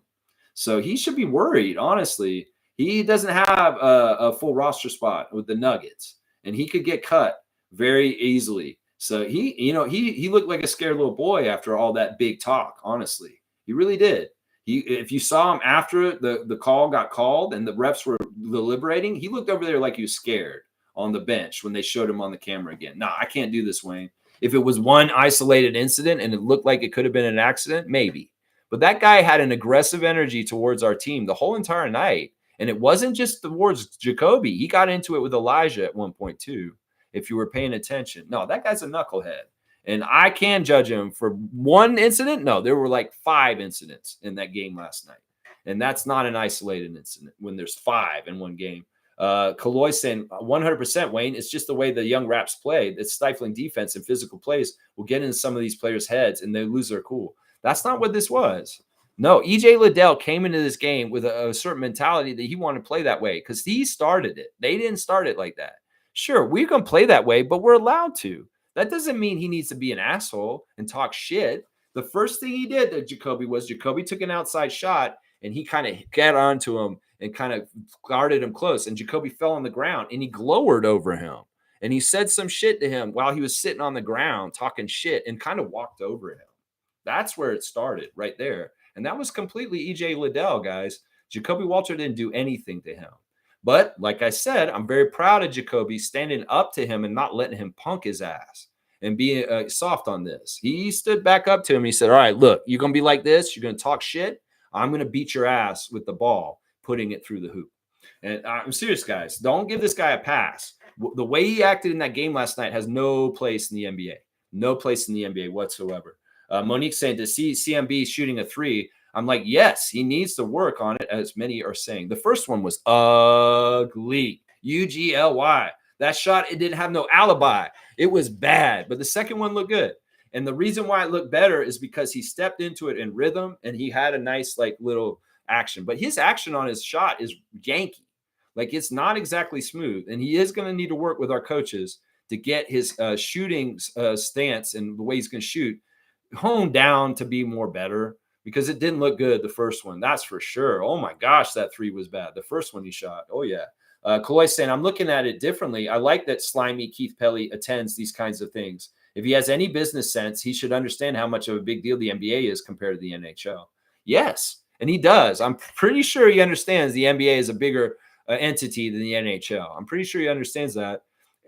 So he should be worried, honestly. He doesn't have a full roster spot with the Nuggets, and he could get cut very easily. So he looked like a scared little boy after all that big talk, honestly. He really did. If you saw him after the call got called and the refs were deliberating, he looked over there like he was scared on the bench when they showed him on the camera again. Nah, I can't do this, Wayne. If it was one isolated incident and it looked like it could have been an accident, maybe. But that guy had an aggressive energy towards our team the whole entire night. And it wasn't just towards Jacoby. He got into it with Elijah at one point too, if you were paying attention. No, that guy's a knucklehead. And I can judge him for one incident. No, there were like 5 incidents in that game last night. And that's not an isolated incident when there's 5 in one game. Kaloy saying 100%, Wayne, it's just the way the young Raps play. It's stifling defense and physical plays will get into some of these players' heads and they lose their cool. That's not what this was. No, EJ Liddell came into this game with a certain mentality that he wanted to play that way because he started it. They didn't start it like that. Sure, we can play that way, but we're allowed to. That doesn't mean he needs to be an asshole and talk shit. The first thing he did to Jacoby took an outside shot and he kind of got onto him and kind of guarded him close. And Jacoby fell on the ground and he glowered over him. And he said some shit to him while he was sitting on the ground talking shit and kind of walked over him. That's where it started right there. And that was completely EJ Liddell, guys. Jacoby Walter didn't do anything to him. But like I said, I'm very proud of Jacoby standing up to him and not letting him punk his ass and being soft on this. He stood back up to him. He said, all right, look, you're going to be like this. You're going to talk shit. I'm going to beat your ass with the ball, putting it through the hoop. And I'm serious, guys. Don't give this guy a pass. The way he acted in that game last night has no place in the NBA. No place in the NBA whatsoever. Monique saying to see CMB shooting a 3. I'm like, yes, he needs to work on it, as many are saying. The first one was ugly. UGLY. That shot, it didn't have no alibi. It was bad. But the second one looked good. And the reason why it looked better is because he stepped into it in rhythm and he had a nice, like, little action. But his action on his shot is janky. Like, it's not exactly smooth. And he is going to need to work with our coaches to get his shooting stance and the way he's going to shoot honed down to be more better. Because it didn't look good, the first one. That's for sure. Oh, my gosh, that 3 was bad. The first one he shot. Oh, yeah. Kaloy saying, I'm looking at it differently. I like that slimy Keith Pelly attends these kinds of things. If he has any business sense, he should understand how much of a big deal the NBA is compared to the NHL. Yes, and he does. I'm pretty sure he understands the NBA is a bigger entity than the NHL. I'm pretty sure he understands that.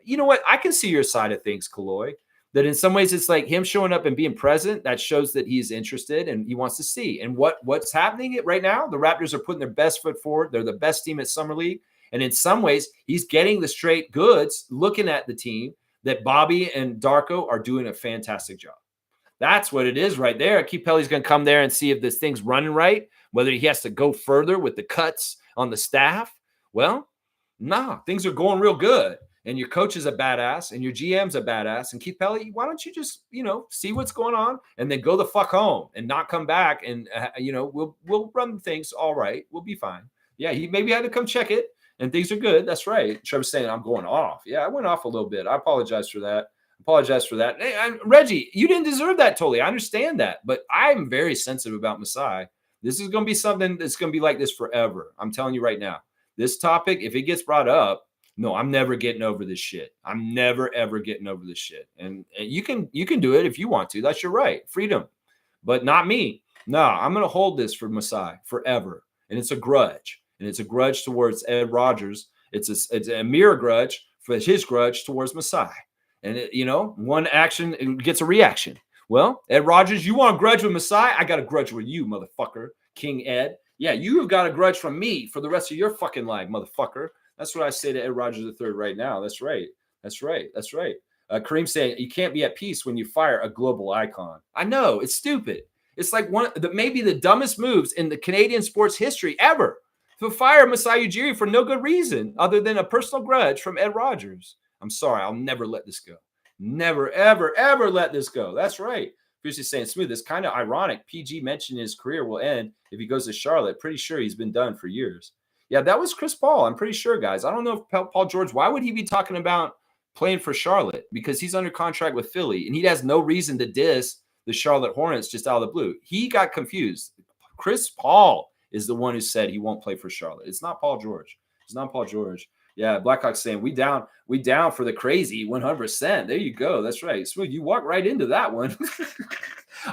You know what? I can see your side of things, Kaloy. That in some ways it's like him showing up and being present. That shows that he's interested and he wants to see. And what's happening right now, the Raptors are putting their best foot forward. They're the best team at Summer League. And in some ways, he's getting the straight goods, looking at the team that Bobby and Darko are doing a fantastic job. That's what it is right there. Keith Pelly's going to come there and see if this thing's running right, whether he has to go further with the cuts on the staff. Well, nah, things are going real good. And your coach is a badass and your GM's a badass. And Keith Pelly, why don't you just, see what's going on and then go the fuck home and not come back and, we'll run things all right. We'll be fine. Yeah, he maybe had to come check it and things are good. That's right. Trevor's saying I'm going off. Yeah, I went off a little bit. I apologize for that. Hey, Reggie, you didn't deserve that totally. I understand that. But I'm very sensitive about Masai. This is going to be something that's going to be like this forever. I'm telling you right now. This topic, if it gets brought up, No, I'm never getting over this shit. I'm never ever getting over this shit. And you can do it if you want to. That's your right, freedom. But not me. No, I'm gonna hold this for Masai forever, and it's a grudge, and it's a grudge towards Ed Rogers. It's a mirror grudge for his grudge towards Masai. And one action gets a reaction. Well, Ed Rogers, you want a grudge with Masai? I got a grudge with you, motherfucker, King Ed. Yeah, you have got a grudge from me for the rest of your fucking life, motherfucker. That's what I say to Ed Rogers III right now. That's right. That's right. That's right. Kareem saying you can't be at peace when you fire a global icon. I know, it's stupid. It's like maybe the dumbest moves in the Canadian sports history ever to fire Masai Ujiri for no good reason other than a personal grudge from Ed Rogers. I'm sorry. I'll never let this go. Never, ever, ever let this go. That's right. Fiercely saying, Smooth, it's kind of ironic. PG mentioned his career will end if he goes to Charlotte. Pretty sure he's been done for years. Yeah, that was Chris Paul. I'm pretty sure, guys. I don't know if Paul George, why would he be talking about playing for Charlotte? Because he's under contract with Philly, and he has no reason to diss the Charlotte Hornets just out of the blue. He got confused. Chris Paul is the one who said he won't play for Charlotte. It's not Paul George. It's not Paul George. Yeah, Blackhawks saying we down for the crazy 100%. There you go. That's right. Smooth, you walk right into that one.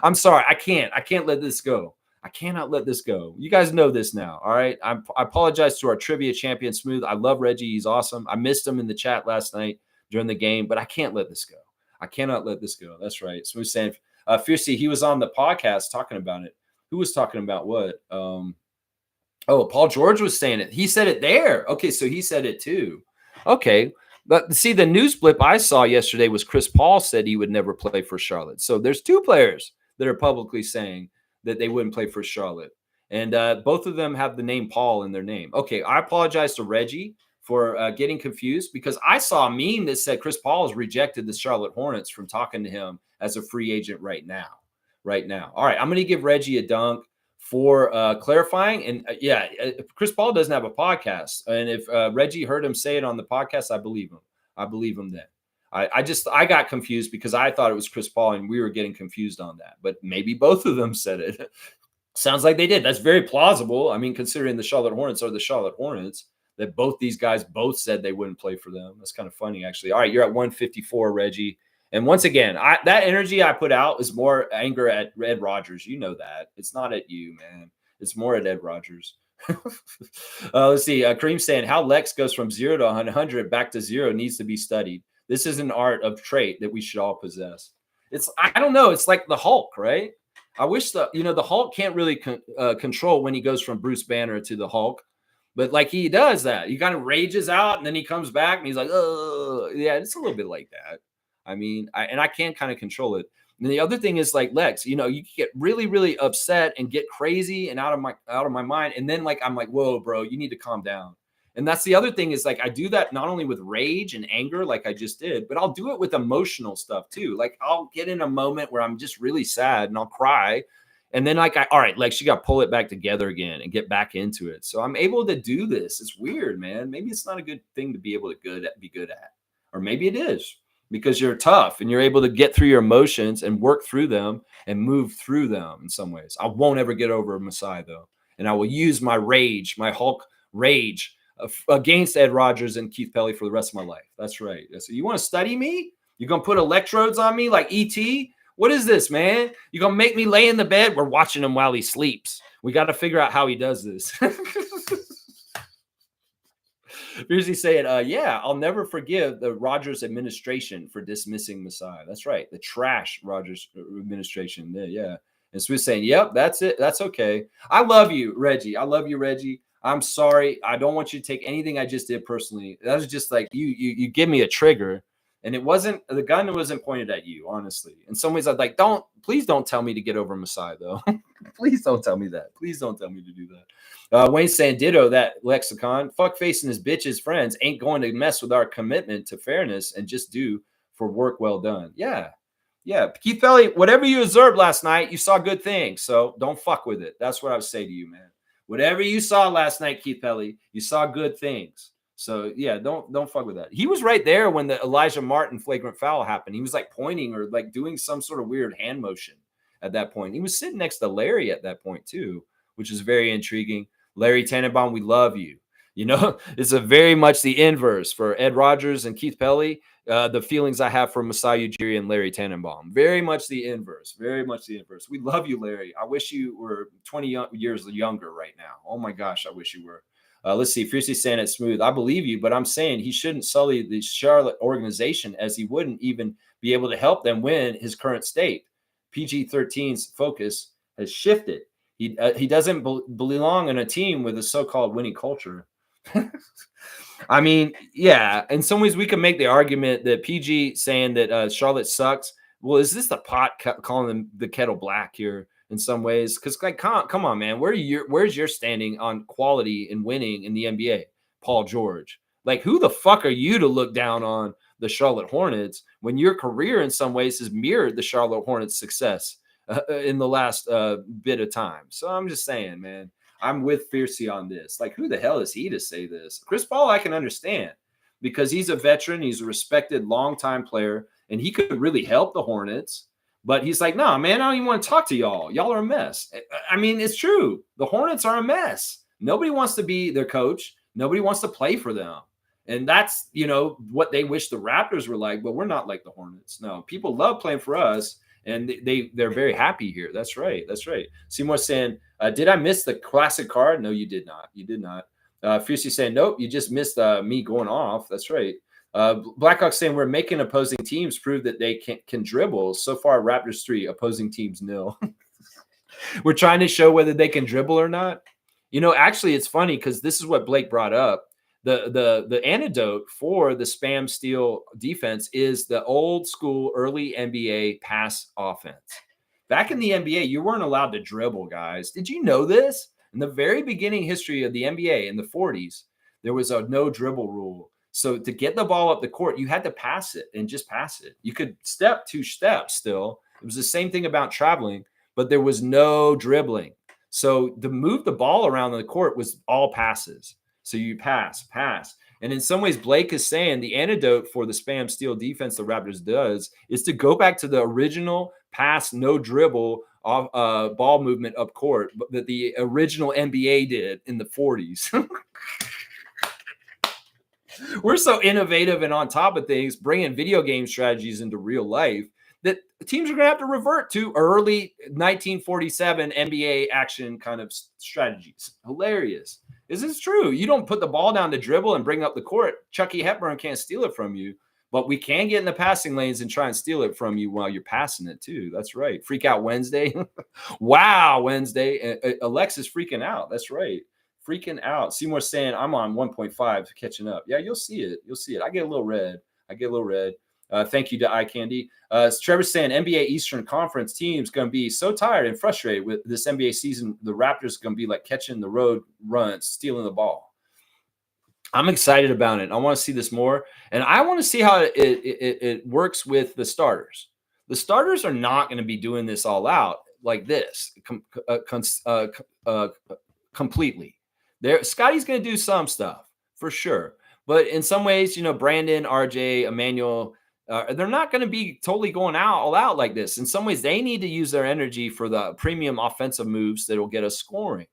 I'm sorry. I can't let this go. I cannot let this go. You guys know this now. All right. I apologize to our trivia champion, Smooth. I love Reggie. He's awesome. I missed him in the chat last night during the game, but I can't let this go. I cannot let this go. That's right. Smooth saying, Fiercey, he was on the podcast talking about it. Who was talking about what? Paul George was saying it. He said it there. Okay, so he said it too. Okay. But see, the news blip I saw yesterday was Chris Paul said he would never play for Charlotte. So there's two players that are publicly saying that they wouldn't play for Charlotte. And both of them have the name Paul in their name. Okay, I apologize to Reggie for getting confused because I saw a meme that said Chris Paul has rejected the Charlotte Hornets from talking to him as a free agent right now. All right, I'm going to give Reggie a dunk for clarifying. And Chris Paul doesn't have a podcast. And if Reggie heard him say it on the podcast, I believe him. I believe him then. I got confused because I thought it was Chris Paul and we were getting confused on that. But maybe both of them said it. Sounds like they did. That's very plausible. I mean, considering the Charlotte Hornets are the Charlotte Hornets, that both these guys both said they wouldn't play for them. That's kind of funny, actually. All right, you're at 154, Reggie. And once again, that energy I put out is more anger at Ed Rogers. You know that. It's not at you, man. It's more at Ed Rogers. Let's see. Kareem saying how Lex goes from 0 to 100 back to 0 needs to be studied. This is an art of trait that we should all possess. I don't know. It's like the Hulk, right? I wish the Hulk can't really control when he goes from Bruce Banner to the Hulk. But like he does that. He kind of rages out and then he comes back and he's like, oh, yeah, it's a little bit like that. I mean, I can kind of control it. And the other thing is like Lex, you get really, really upset and get crazy and out of my mind. And then I'm like, whoa, bro, you need to calm down. And that's the other thing is like, I do that not only with rage and anger, like I just did, but I'll do it with emotional stuff too. Like I'll get in a moment where I'm just really sad and I'll cry. And then all right, Lex, you got to pull it back together again and get back into it. So I'm able to do this. It's weird, man. Maybe it's not a good thing to be able to be good at, or maybe it is. Because you're tough and you're able to get through your emotions and work through them and move through them in some ways. I won't ever get over Masai, though. And I will use my rage, my Hulk rage against Ed Rogers and Keith Pelly for the rest of my life. That's right. So you want to study me? You're going to put electrodes on me like E.T.? What is this, man? You're going to make me lay in the bed? We're watching him while he sleeps. We got to figure out how he does this. Fiercely saying, I'll never forgive the Rogers administration for dismissing Masai. That's right. The trash Rogers administration. Yeah. And Swiss saying, yep, that's it. That's okay. I love you, Reggie. I'm sorry. I don't want you to take anything I just did personally. That was just like you give me a trigger. And the gun wasn't pointed at you, honestly. In some ways, I'd like, please don't tell me to get over Masai, though. Please don't tell me that. Please don't tell me to do that. Wayne's saying, ditto that lexicon. Fuckface and his bitches friends ain't going to mess with our commitment to fairness and just do for work well done. Yeah. Keith Pelly, whatever you observed last night, you saw good things. So don't fuck with it. That's what I would say to you, man. Whatever you saw last night, Keith Pelly, you saw good things. So yeah, don't fuck with that. He was right there when the Elijah Martin flagrant foul happened. He was like pointing or like doing some sort of weird hand motion at that point. He was sitting next to Larry at that point too, which is very intriguing. Larry Tannenbaum, we love you. You know, it's a very much the inverse for Ed Rogers and Keith Pelly. The feelings I have for Masai Ujiri and Larry Tannenbaum. Very much the inverse. Very much the inverse. We love you, Larry. I wish you were 20 years younger right now. Oh my gosh, I wish you were. Let's see. Fiercely saying it smooth. I believe you, but I'm saying he shouldn't sully the Charlotte organization as he wouldn't even be able to help them win his current state. PG-13's focus has shifted. He doesn't belong in a team with a so-called winning culture. I mean, yeah, in some ways we can make the argument that PG saying that Charlotte sucks. Well, is this the pot calling them the kettle black here in some ways? Because like, come on, man, where's your standing on quality and winning in the NBA? Paul George, like, who the fuck are you to look down on the Charlotte Hornets when your career in some ways has mirrored the Charlotte Hornets' success in the last bit of time? So I'm just saying, man. I'm with Fiercey on this. Like, who the hell is he to say this? Chris Paul, I can understand because he's a veteran. He's a respected longtime player, and he could really help the Hornets. But he's like, no, man, I don't even want to talk to y'all. Y'all are a mess. I mean, it's true. The Hornets are a mess. Nobody wants to be their coach. Nobody wants to play for them. And that's, what they wish the Raptors were like, but we're not like the Hornets. No, people love playing for us. And they're very happy here. That's right. That's right. Seymour saying, did I miss the classic card? No, you did not. You did not. Fiercey saying, nope, you just missed me going off. That's right. Blackhawk saying we're making opposing teams prove that they can dribble. So far, Raptors 3, opposing teams nil. We're trying to show whether they can dribble or not. Actually, it's funny because this is what Blake brought up. The antidote for the spam steal defense is the old school early NBA pass offense. Back in the NBA, you weren't allowed to dribble, guys. Did you know this? In the very beginning history of the NBA in the 40s, there was a no dribble rule. So to get the ball up the court, you had to pass it and just pass it. You could step 2 steps still. It was the same thing about traveling, but there was no dribbling. So to move the ball around the court was all passes. So you pass. And in some ways, Blake is saying the antidote for the spam steal defense the Raptors does is to go back to the original pass, no dribble ball movement up court that the original NBA did in the 40s. We're so innovative and on top of things, bringing video game strategies into real life that teams are going to have to revert to early 1947 NBA action kind of strategies. Hilarious. This is true. You don't put the ball down to dribble and bring up the court. Chucky Hepburn can't steal it from you, but we can get in the passing lanes and try and steal it from you while you're passing it too. That's right. Freak out Wednesday. Wow, Wednesday. Alexa's freaking out. That's right. Freaking out. Seymour saying I'm on 1.5 catching up. Yeah, you'll see it. You'll see it. I get a little red. Thank you to Eye Candy. Trevor's saying NBA Eastern Conference teams going to be so tired and frustrated with this NBA season. The Raptors going to be like catching the road runs, stealing the ball. I'm excited about it. I want to see this more. And I want to see how it works with the starters. The starters are not going to be doing this all out like this completely. Scotty's going to do some stuff for sure. But in some ways, Brandon, RJ, Emmanuel, they're not going to be totally going all out like this. In some ways, they need to use their energy for the premium offensive moves that will get us scoring.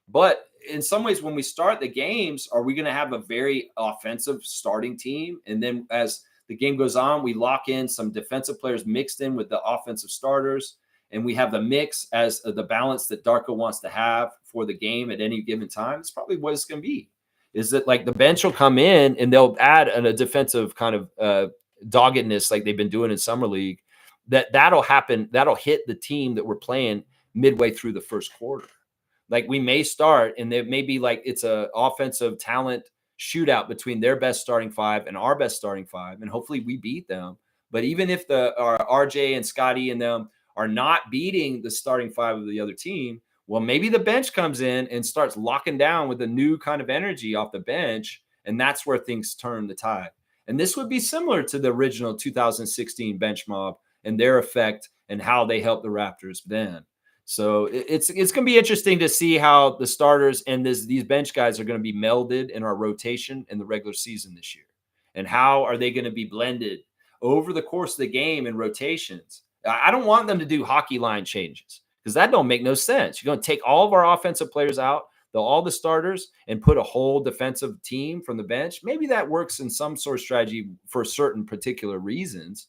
But in some ways, when we start the games, are we going to have a very offensive starting team? And then as the game goes on, we lock in some defensive players mixed in with the offensive starters. And we have the mix as the balance that Darko wants to have for the game at any given time. It's probably what it's going to be. Is that like the bench will come in and they'll add a defensive kind of doggedness like they've been doing in Summer League. That'll happen. That'll hit the team that we're playing midway through the first quarter. Like we may start and it may be like it's a offensive talent shootout between their best starting 5 and our best starting 5. And hopefully we beat them. But even if our RJ and Scotty and them are not beating the starting 5 of the other team, well, maybe the bench comes in and starts locking down with a new kind of energy off the bench, and that's where things turn the tide. And this would be similar to the original 2016 bench mob and their effect and how they helped the Raptors then. So it's going to be interesting to see how the starters and these bench guys are going to be melded in our rotation in the regular season this year. And how are they going to be blended over the course of the game in rotations? I don't want them to do hockey line changes, because that don't make no sense. You're going to take all of our offensive players out. all the starters and put a whole defensive team from the bench. Maybe that works in some sort of strategy for certain particular reasons,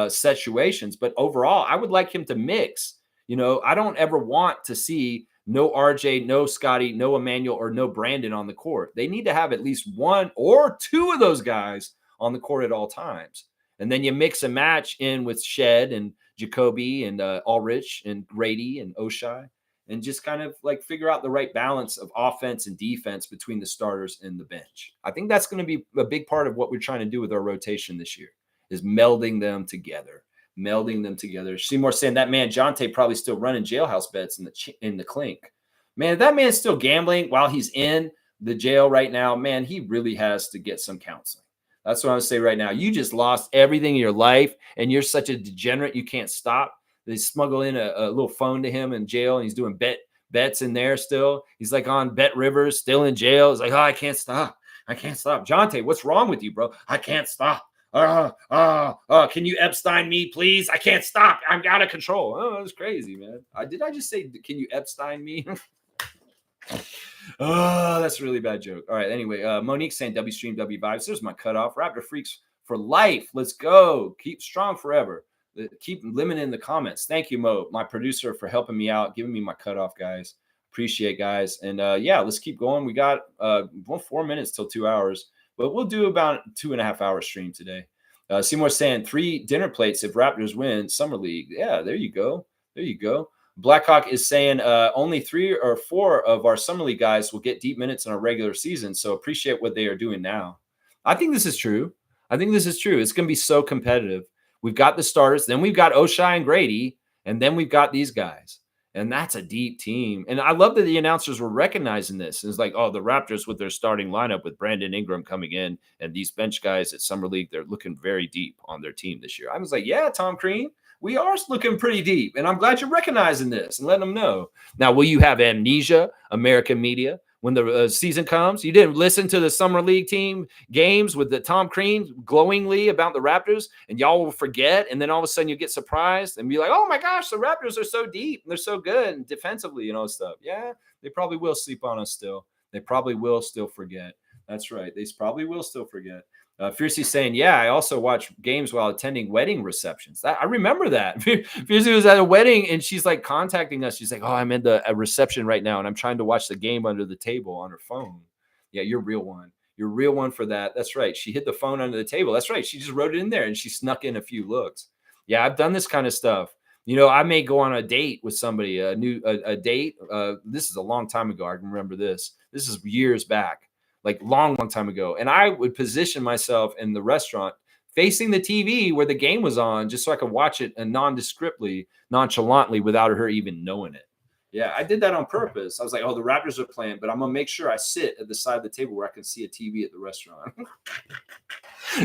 situations. But overall, I would like him to mix. I don't ever want to see no RJ, no Scotty, no Emmanuel, or no Brandon on the court. They need to have at least one or two of those guys on the court at all times. And then you mix and match in with Shed and Jacoby and Ulrich and Grady and Oshai, and just kind of like figure out the right balance of offense and defense between the starters and the bench. I think that's going to be a big part of what we're trying to do with our rotation this year, is melding them together. Seymour saying that man Jonte probably still running jailhouse bets in the clink. Man, if that man's still gambling while he's in the jail right now, man, he really has to get some counseling. That's what I would say right now. You just lost everything in your life, and you're such a degenerate you can't stop. They smuggle in a little phone to him in jail, and he's doing bets in there still. He's like on Bet Rivers, still in jail. He's like, I can't stop. Jonte, what's wrong with you, bro? I can't stop. Can you Epstein me, please? I can't stop. I'm out of control. Oh, that's crazy, man. Did I just say, can you Epstein me? Oh, that's a really bad joke. All right. Anyway, Monique saying W stream, W vibes. There's my cutoff. Raptor Freaks for life. Let's go. Keep strong forever. Keep limiting the comments. Thank you, Mo, my producer, for helping me out, giving me my cutoff, guys. Appreciate, guys. And yeah, let's keep going. We got 4 minutes till 2 hours. But we'll do about 2.5 hour stream today. Seymour saying 3 dinner plates if Raptors win Summer League. Yeah, there you go. Blackhawk is saying only 3 or 4 of our Summer League guys will get deep minutes in our regular season. So appreciate what they are doing now. I think this is true. It's going to be so competitive. We've got the starters. Then we've got Oshai and Grady. And then we've got these guys. And that's a deep team. And I love that the announcers were recognizing this. It's like, oh, the Raptors with their starting lineup with Brandon Ingram coming in and these bench guys at Summer League, they're looking very deep on their team this year. I was like, yeah, Tom Crean, we are looking pretty deep. And I'm glad you're recognizing this and letting them know. Now, will you have amnesia, American media, when the season comes? You didn't listen to the Summer League team games with the Tom Crean glowingly about the Raptors, and y'all will forget, and then all of a sudden you get surprised and be like, oh my gosh, the Raptors are so deep and they're so good and defensively and all this stuff. Yeah, they probably will sleep on us still. They probably will still forget. That's right. They probably will still forget. Fiercey saying, yeah, I also watch games while attending wedding receptions. I remember that. Fiercey was at a wedding and she's like contacting us. She's like, oh, I'm in a reception right now and I'm trying to watch the game under the table on her phone. Yeah, you're a real one. You're a real one for that. That's right. She hid the phone under the table. That's right. She just wrote it in there and she snuck in a few looks. Yeah, I've done this kind of stuff. I may go on a date with somebody, a date. This is a long time ago. I can remember this. This is years back. Like long time ago. And I would position myself in the restaurant facing the TV where the game was on just so I could watch it nonchalantly without her even knowing it. Yeah, I did that on purpose. I was like, oh, the Raptors are playing, but I'm going to make sure I sit at the side of the table where I can see a TV at the restaurant.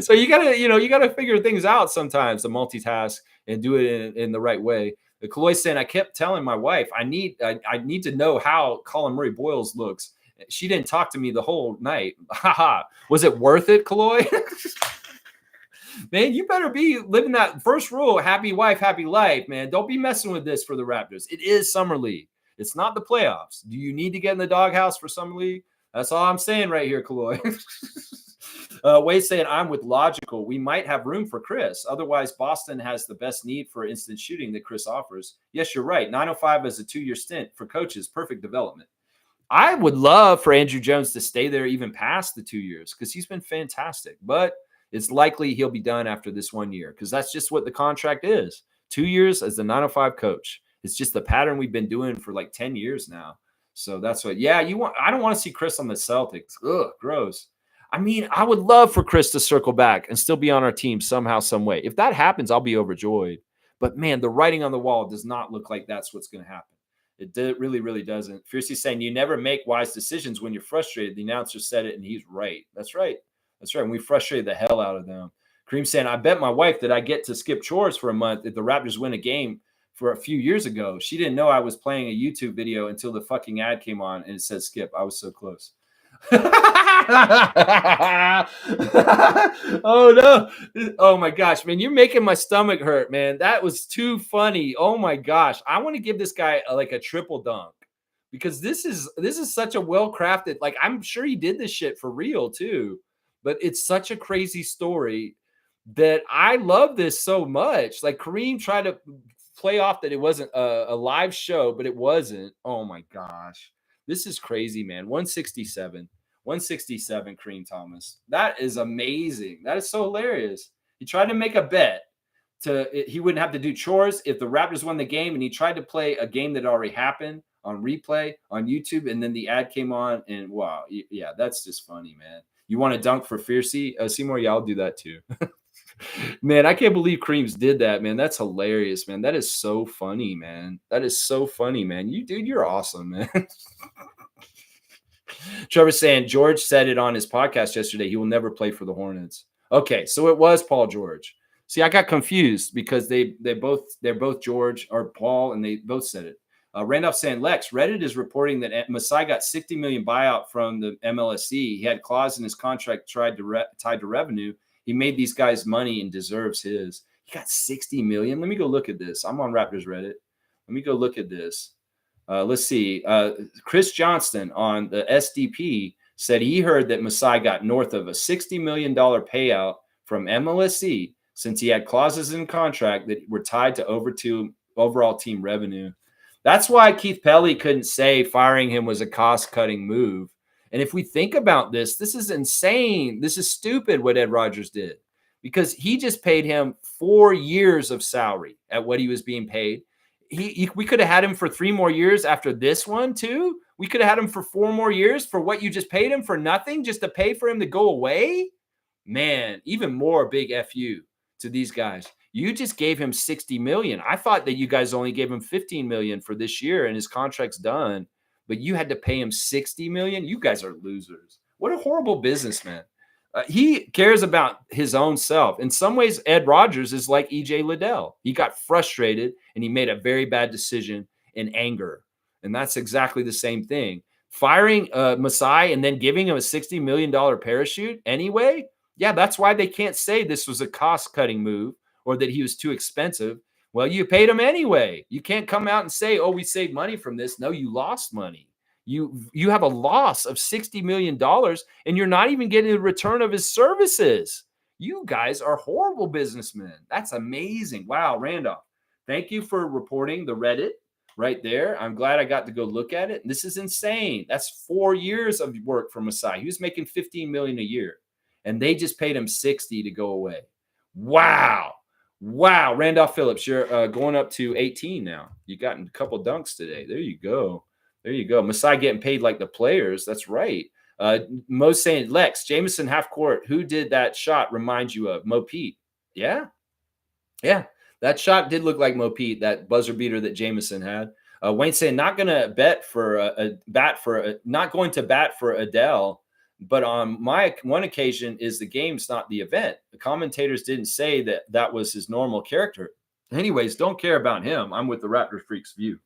So you got to figure things out sometimes to multitask and do it in the right way. The Kaloy saying, I kept telling my wife, I need to know how Colin Murray Boyles looks. She didn't talk to me the whole night. Haha. Was it worth it, Kaloy? Man, you better be living that first rule, happy wife, happy life, man. Don't be messing with this for the Raptors. It is Summer League. It's not the playoffs. Do you need to get in the doghouse for Summer League? That's all I'm saying right here, Kaloy. Wade saying, I'm with Logical. We might have room for Chris. Otherwise, Boston has the best need for instant shooting that Chris offers. Yes, you're right. 905 is a 2-year stint for coaches. Perfect development. I would love for Andrew Jones to stay there even past the 2 years because he's been fantastic. But it's likely he'll be done after this 1 year because that's just what the contract is. 2 years as the 905 coach. It's just the pattern we've been doing for like 10 years now. So that's what, yeah, I don't want to see Chris on the Celtics. Ugh, gross. I mean, I would love for Chris to circle back and still be on our team somehow, some way. If that happens, I'll be overjoyed. But man, the writing on the wall does not look like that's what's going to happen. It really, really doesn't. Fiercey saying, you never make wise decisions when you're frustrated. The announcer said it, and he's right. That's right. And we frustrated the hell out of them. Kareem saying, I bet my wife that I get to skip chores for a month if the Raptors win a game for a few years ago. She didn't know I was playing a YouTube video until the fucking ad came on, and it said skip. I was so close. Oh, no. Oh, my gosh, man. You're making my stomach hurt, man. That was too funny. Oh, my gosh. I want to give this guy like a triple dunk because this is such a well-crafted, like, I'm sure he did this shit for real too, but it's such a crazy story that I love this so much. Like, Kareem tried to play off that it wasn't a live show, but it wasn't. Oh my gosh. This is crazy, man. 167. 167, Kareem Thomas. That is amazing. That is so hilarious. He tried to make a bet he wouldn't have to do chores if the Raptors won the game, and he tried to play a game that already happened on replay on YouTube, and then the ad came on, and wow, yeah, that's just funny, man. You want to dunk for Fiercey? Seymour, yeah, I'll do that too. Man, I can't believe Creams did that, man. That's hilarious, man. That is so funny, man. That is so funny, man. You're awesome, man. Trevor's saying George said it on his podcast yesterday. He will never play for the Hornets. Okay, so it was Paul George. See, I got confused because they're both George or Paul, and they both said it. Randolph saying, Lex, Reddit is reporting that Masai got $60 million buyout from the MLSE. He had clause in his contract tied to revenue. He made these guys money and deserves his. He got $60 million. Let me go look at this. I'm on Raptors Reddit. Let me go look at this. Let's see. Chris Johnston on the SDP said he heard that Masai got north of a $60 million payout from MLSE since he had clauses in contract that were tied to overall team revenue. That's why Keith Pelly couldn't say firing him was a cost-cutting move. And if we think about this, this is insane. This is stupid what Ed Rogers did, because he just paid him 4 years of salary at what he was being paid. We could have had him for 3 more years after this one too. We could have had him for 4 more years for what you just paid him for nothing, just to pay for him to go away. Man, even more big FU to these guys. You just gave him $60 million. I thought that you guys only gave him $15 million for this year and his contract's done, but you had to pay him $60 million. You guys are losers. What a horrible businessman. He cares about his own self. In some ways, Ed Rogers is like EJ Liddell. He got frustrated and he made a very bad decision in anger. And that's exactly the same thing. Firing Masai and then giving him a $60 million parachute anyway. Yeah, that's why they can't say this was a cost-cutting move or that he was too expensive. Well, you paid him anyway. You can't come out and say, oh, we saved money from this. No, you lost money. You have a loss of $60 million, and you're not even getting the return of his services. You guys are horrible businessmen. That's amazing. Wow, Randolph, thank you for reporting the Reddit right there. I'm glad I got to go look at it. This is insane. That's 4 years of work for Masai. He was making $15 million a year, and they just paid him $60 to go away. Wow. Randolph Phillips, you're going up to 18 now. You got a couple dunks today. There you go. Masai getting paid like the players. That's right. Mo's saying, Lex, Jameson half court. Who did that shot remind you of? Mo Pete. Yeah. That shot did look like Mo Pete, that buzzer beater that Jameson had. Wayne saying, not going to bat for Adele. But on my one occasion is the game's not the event. The commentators didn't say that was his normal character. Anyways, don't care about him. I'm with the Raptor Freaks view.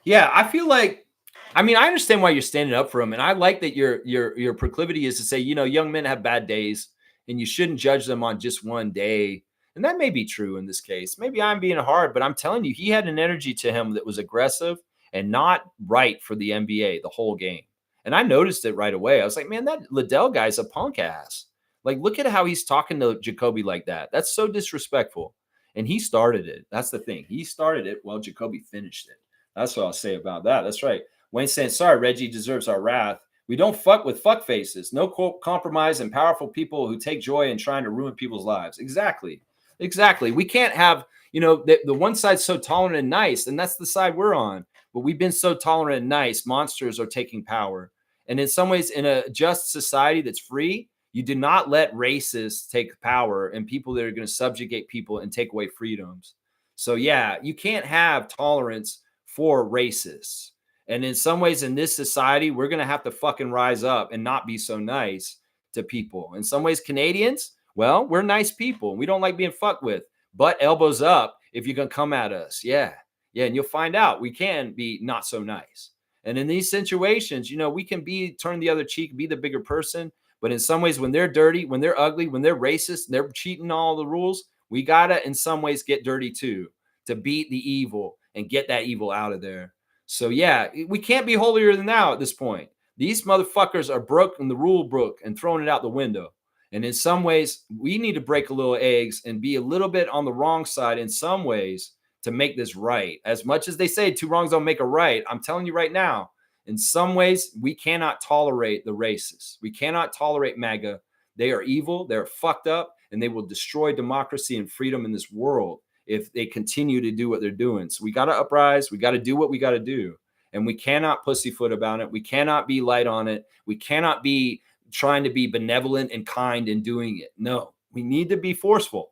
Yeah, I feel like, I understand why you're standing up for him. And I like that your proclivity is to say, young men have bad days and you shouldn't judge them on just one day. And that may be true in this case. Maybe I'm being hard, but I'm telling you, he had an energy to him that was aggressive and not right for the NBA the whole game. And I noticed it right away. I was like, man, that Liddell guy's a punk ass. Like, look at how he's talking to Jacoby like that. That's so disrespectful. And he started it. That's the thing. He started it while Jacoby finished it. That's what I'll say about that. That's right. Wayne saying, sorry, Reggie deserves our wrath. We don't fuck with fuck faces. No compromise and powerful people who take joy in trying to ruin people's lives. Exactly. We can't have, the one side's so tolerant and nice, and that's the side we're on. But we've been so tolerant and nice, monsters are taking power. And in some ways, in a just society that's free, you do not let racists take power and people that are going to subjugate people and take away freedoms. So, yeah, you can't have tolerance for racists. And in some ways, in this society, we're going to have to fucking rise up and not be so nice to people. In some ways, Canadians, well, we're nice people. We don't like being fucked with. But elbows up if you're going to come at us. Yeah, and you'll find out we can be not so nice. And in these situations, we can turn the other cheek, be the bigger person. But in some ways, when they're dirty, when they're ugly, when they're racist, they're cheating all the rules, we got to, in some ways, get dirty too to beat the evil and get that evil out of there. So yeah, we can't be holier than thou at this point. These motherfuckers are broken the rule book and throwing it out the window. And in some ways, we need to break a little eggs and be a little bit on the wrong side in some ways to make this right. As much as they say two wrongs don't make a right, I'm telling you right now, in some ways, we cannot tolerate the racists. We cannot tolerate MAGA. They are evil, they're fucked up, and they will destroy democracy and freedom in this world if they continue to do what they're doing. So we got to uprise. We got to do what we got to do. And we cannot pussyfoot about it. We cannot be light on it. We cannot be trying to be benevolent and kind in doing it. No, we need to be forceful,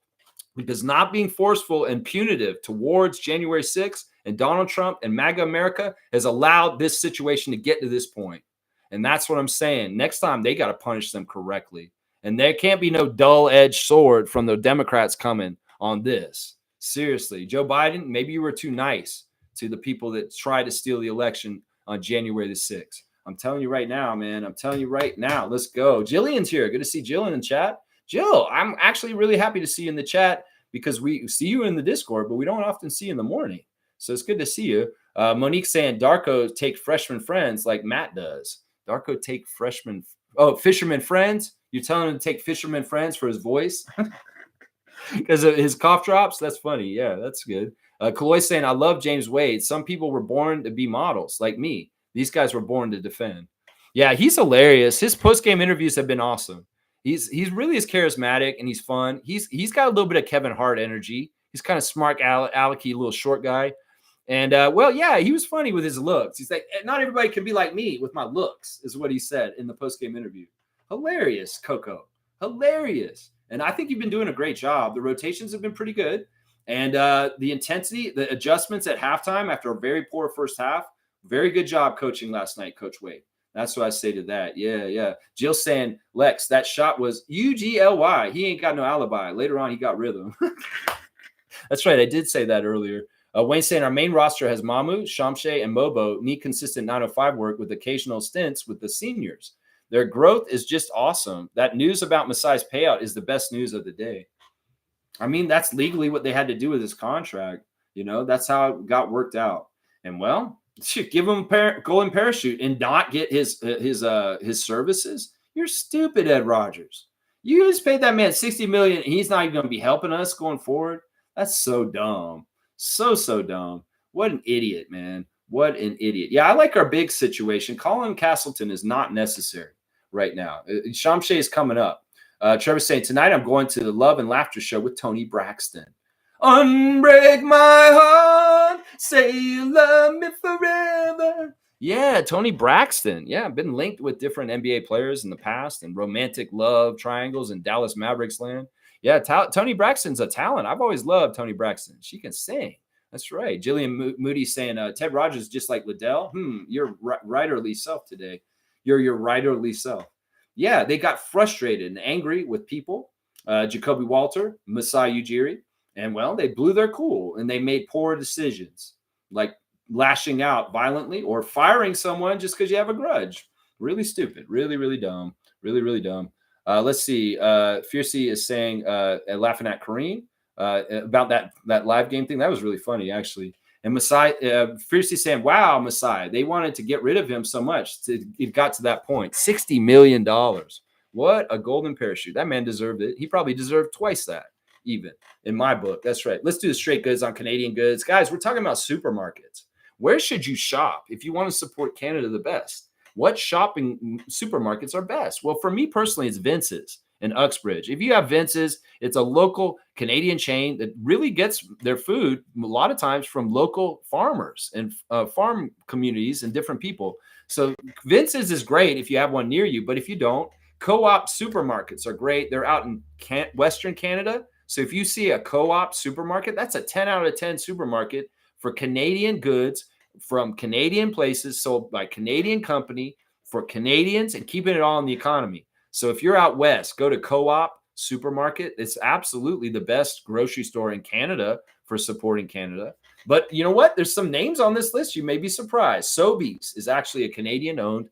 because not being forceful and punitive towards January 6th and Donald Trump and MAGA America has allowed this situation to get to this point. And that's what I'm saying. Next time, they got to punish them correctly. And there can't be no dull-edged sword from the Democrats coming on this. Seriously, Joe Biden, maybe you were too nice to the people that tried to steal the election on January the 6th. I'm telling you right now, man. I'm telling you right now. Let's go. Jillian's here. Good to see Jillian in chat. Jill, I'm actually really happy to see you in the chat, because we see you in the Discord, but we don't often see you in the morning. So it's good to see you. Monique saying, Darko take freshman friends like Matt does. Darko take fisherman friends. You're telling him to take fisherman friends for his voice because of his cough drops? That's funny. Yeah, that's good. Kaloy saying, I love James Wade. Some people were born to be models like me. These guys were born to defend. Yeah, he's hilarious. His post-game interviews have been awesome. He's really is charismatic and he's fun. He's got a little bit of Kevin Hart energy. He's kind of smart, alecky, little short guy. And well, yeah, he was funny with his looks. He's like, not everybody can be like me with my looks, is what he said in the post-game interview. Hilarious, Coco. Hilarious. And I think you've been doing a great job. The rotations have been pretty good. And the intensity, the adjustments at halftime after a very poor first half, very good job coaching last night, Coach Wade. That's what I say to that. Yeah. Jill's saying, Lex, that shot was UGLY. He ain't got no alibi. Later on, he got rhythm. That's right. I did say that earlier. Wayne saying our main roster has Mamu, Shamshe, and Mobo need consistent 905 work with occasional stints with the seniors. Their growth is just awesome. That news about Masai's payout is the best news of the day. I mean, that's legally what they had to do with his contract. You know, that's how it got worked out. And well, give him a golden parachute and not get his services. You're stupid, Ed Rogers. You just paid that man $60 million, and he's not even going to be helping us going forward. That's so dumb. So dumb. What an idiot, man. What an idiot. Yeah, I like our big situation. Colin Castleton is not necessary right now. Shamshe is coming up. Trevor's saying, tonight I'm going to the Love and Laughter show with Tony Braxton. Unbreak my heart, say you love me forever. Yeah, Tony Braxton. Yeah, I've been linked with different NBA players in the past and romantic love triangles in Dallas Mavericks land. Yeah, Tony Braxton's a talent. I've always loved Tony Braxton. She can sing. That's right. Jillian Moody saying, Ted Rogers just like Liddell. You're writerly self today. You're your writerly self. Yeah, they got frustrated and angry with people. Jacoby Walter, Masai Ujiri. And, well, they blew their cool and they made poor decisions, like lashing out violently or firing someone just because you have a grudge. Really stupid. Really, really dumb. Really, really dumb. Let's see. Fiercey is saying, laughing at Kareem about that live game thing. That was really funny, actually. And Masai, Fiercely saying, wow, Masai, they wanted to get rid of him so much. It got to that point. $60 million. What a golden parachute. That man deserved it. He probably deserved twice that, even in my book. That's right. Let's do the straight goods on Canadian goods. Guys, we're talking about supermarkets. Where should you shop if you want to support Canada the best? What shopping supermarkets are best? Well, for me personally, it's Vince's in Uxbridge. If you have Vince's, it's a local Canadian chain that really gets their food a lot of times from local farmers and farm communities and different people. So Vince's is great if you have one near you, but if you don't, Co-op supermarkets are great. They're out in Western Canada. So if you see a Co-op supermarket, that's a 10 out of 10 supermarket for Canadian goods from Canadian places sold by Canadian company for Canadians and keeping it all in the economy. So if you're out west, go to Co-op supermarket. It's absolutely the best grocery store in Canada for supporting Canada. But you know what? There's some names on this list. You may be surprised. Sobeys is actually a Canadian-owned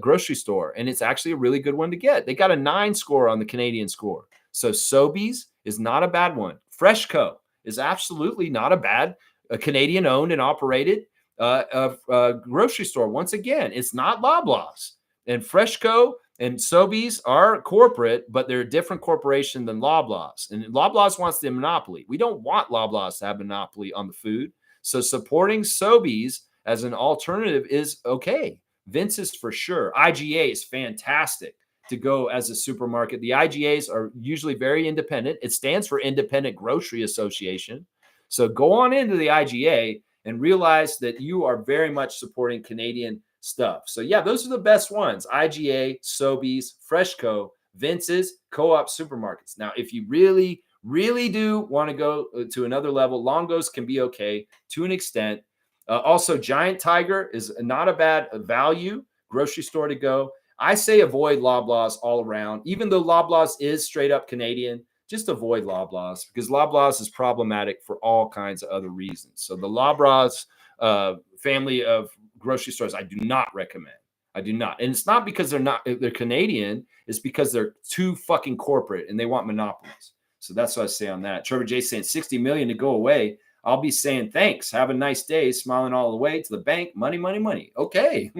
grocery store, and it's actually a really good one to get. They got a 9 score on the Canadian score. So Sobeys is not a bad one. Freshco is absolutely not a bad, Canadian-owned and operated. grocery store. Once again, it's not Loblaws. And Freshco and Sobeys are corporate, but they're a different corporation than Loblaws. And Loblaws wants the monopoly. We don't want Loblaws to have a monopoly on the food. So supporting Sobeys as an alternative is okay. Vince's for sure. IGA is fantastic to go as a supermarket. The IGAs are usually very independent. It stands for Independent Grocery Association. So go on into the IGA and realize that you are very much supporting Canadian stuff. So yeah, those are the best ones. IGA, Sobeys, Freshco, Vince's, Co-op supermarkets. Now, if you really, really do want to go to another level, Longo's can be okay to an extent. Also, Giant Tiger is not a bad value grocery store to go. I say avoid Loblaws all around. Even though Loblaws is straight up Canadian, just avoid Loblaws because Loblaws is problematic for all kinds of other reasons. So the Loblaws family of grocery stores, I do not recommend. I do not. And it's not because they're Canadian. It's because they're too fucking corporate and they want monopolies. So that's what I say on that. Trevor J saying 60 million to go away. I'll be saying thanks. Have a nice day. Smiling all the way to the bank. Money, money, money. Okay.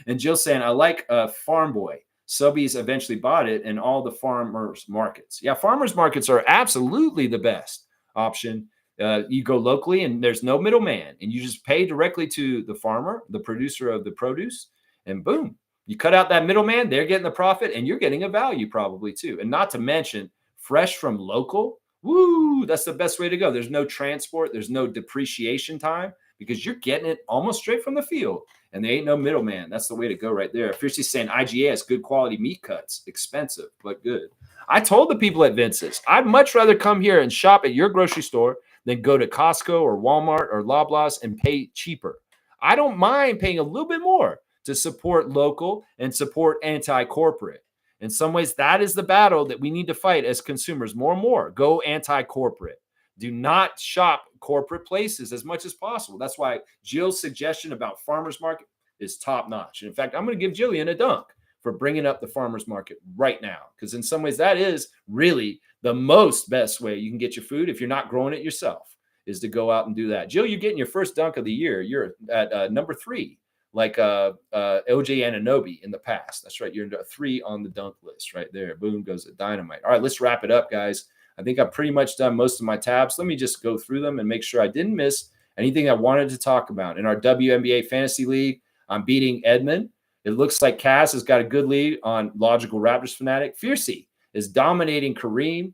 And Jill saying, I like Farm Boy. Sobeys eventually bought it and all the farmers markets. Yeah, farmers markets are absolutely the best option. You go locally and there's no middleman and you just pay directly to the farmer, the producer of the produce, and boom, you cut out that middleman. They're getting the profit and you're getting a value probably too. And not to mention fresh from local. Woo, that's the best way to go. There's no transport. There's no depreciation time because you're getting it almost straight from the field. And there ain't no middleman. That's the way to go right there. Fiercely saying IGA has good quality meat cuts. Expensive, but good. I told the people at Vince's, I'd much rather come here and shop at your grocery store than go to Costco or Walmart or Loblaws and pay cheaper. I don't mind paying a little bit more to support local and support anti-corporate. In some ways, that is the battle that we need to fight as consumers more and more. Go anti-corporate. Do not shop corporate places as much as possible. That's why Jill's suggestion about farmers market is top notch. In fact, I'm going to give Jillian a dunk for bringing up the farmers market right now, because in some ways that is really the most best way you can get your food if you're not growing it yourself, is to go out and do that. Jill, you're getting your first dunk of the year. You're at number 3, like OJ Anunoby in the past. That's right. You're 3 on the dunk list right there. Boom goes the dynamite. All right, let's wrap it up, guys. I think I've pretty much done most of my tabs. Let me just go through them and make sure I didn't miss anything I wanted to talk about. In our WNBA Fantasy League, I'm beating Edmund. It looks like Cass has got a good lead on Logical Raptors Fanatic. Fiercey is dominating Kareem.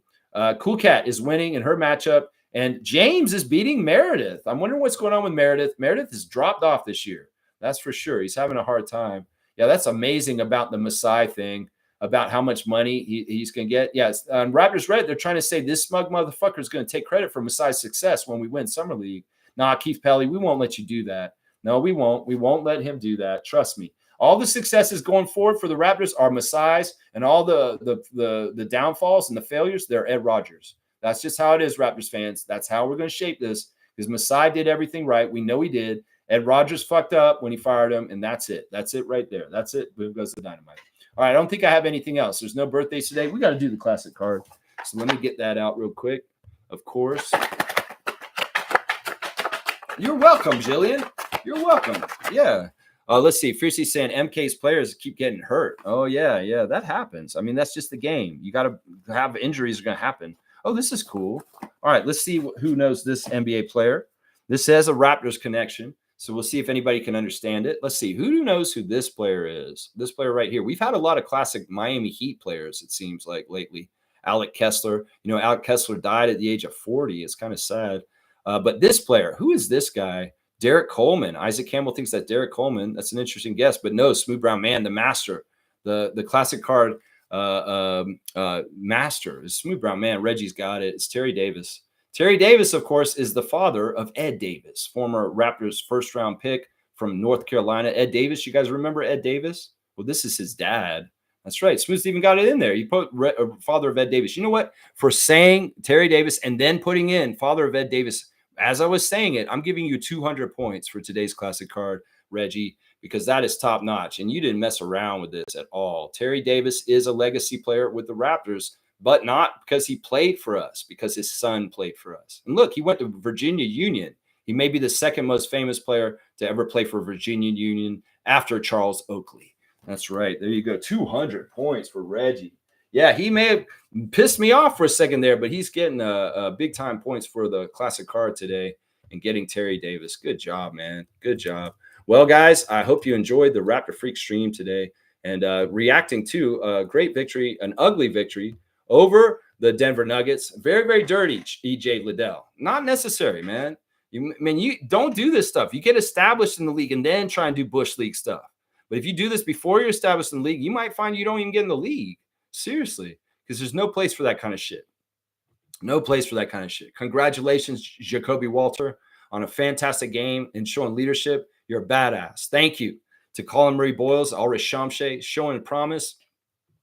Cool Cat is winning in her matchup. And James is beating Meredith. I'm wondering what's going on with Meredith. Meredith has dropped off this year. That's for sure. He's having a hard time. Yeah, that's amazing about the Masai thing, about how much money he's going to get. Yes, on Raptors Reddit, they're trying to say this smug motherfucker is going to take credit for Masai's success when we win Summer League. Nah, Keith Pelly, we won't let you do that. No, we won't. We won't let him do that. Trust me. All the successes going forward for the Raptors are Masai's, and all the downfalls and the failures, they're Ed Rogers. That's just how it is, Raptors fans. That's how we're going to shape this, because Masai did everything right. We know he did. Ed Rogers fucked up when he fired him, and that's it. That's it right there. That's it. Boom goes the dynamite. All right, I don't think I have anything else. There's no birthdays today. We got to do the classic card. So let me get that out real quick. Of course. You're welcome, Jillian. You're welcome. Yeah. Let's see. Fiercey saying MK's players keep getting hurt. Oh, yeah. That happens. I mean, that's just the game. You got to have injuries are going to happen. Oh, this is cool. All right, let's see who knows this NBA player. This has a Raptors connection. So we'll see if anybody can understand it. Let's see. Who knows who this player is? This player right here. We've had a lot of classic Miami Heat players, it seems like, lately. Alec Kessler. You know, Alec Kessler died at the age of 40. It's kind of sad. But this player, who is this guy? Derek Coleman. Isaac Campbell thinks that Derek Coleman. That's an interesting guess. But no, Smooth Brown Man, the master. The classic card master is Smooth Brown Man. Reggie's got it. It's Terry Davis. Terry Davis, of course, is the father of Ed Davis, former Raptors first-round pick from North Carolina. Ed Davis, you guys remember Ed Davis? Well, this is his dad. That's right. Smooth's even got it in there. You put father of Ed Davis. You know what? For saying Terry Davis and then putting in father of Ed Davis, as I was saying it, I'm giving you 200 points for today's classic card, Reggie, because that is top-notch, and you didn't mess around with this at all. Terry Davis is a legacy player with the Raptors, but not because he played for us, because his son played for us. And look, he went to Virginia Union. He may be the second most famous player to ever play for Virginia Union after Charles Oakley. That's right. There you go. 200 points for Reggie. Yeah, he may have pissed me off for a second there, but he's getting a big time points for the classic card today and getting Terry Davis. Good job, man. Good job. Well, guys, I hope you enjoyed the Raptor Freak stream today and reacting to a great victory, an ugly victory over the Denver Nuggets. Very, very dirty, EJ Liddell. Not necessary, man. You don't do this stuff. You get established in the league and then try and do Bush League stuff. But if you do this before you're established in the league, you might find you don't even get in the league. Seriously, because there's no place for that kind of shit. No place for that kind of shit. Congratulations, Jacoby Walter, on a fantastic game and showing leadership. You're a badass. Thank you to Colin Murray Boyles, Ulrich Shamshay, showing promise.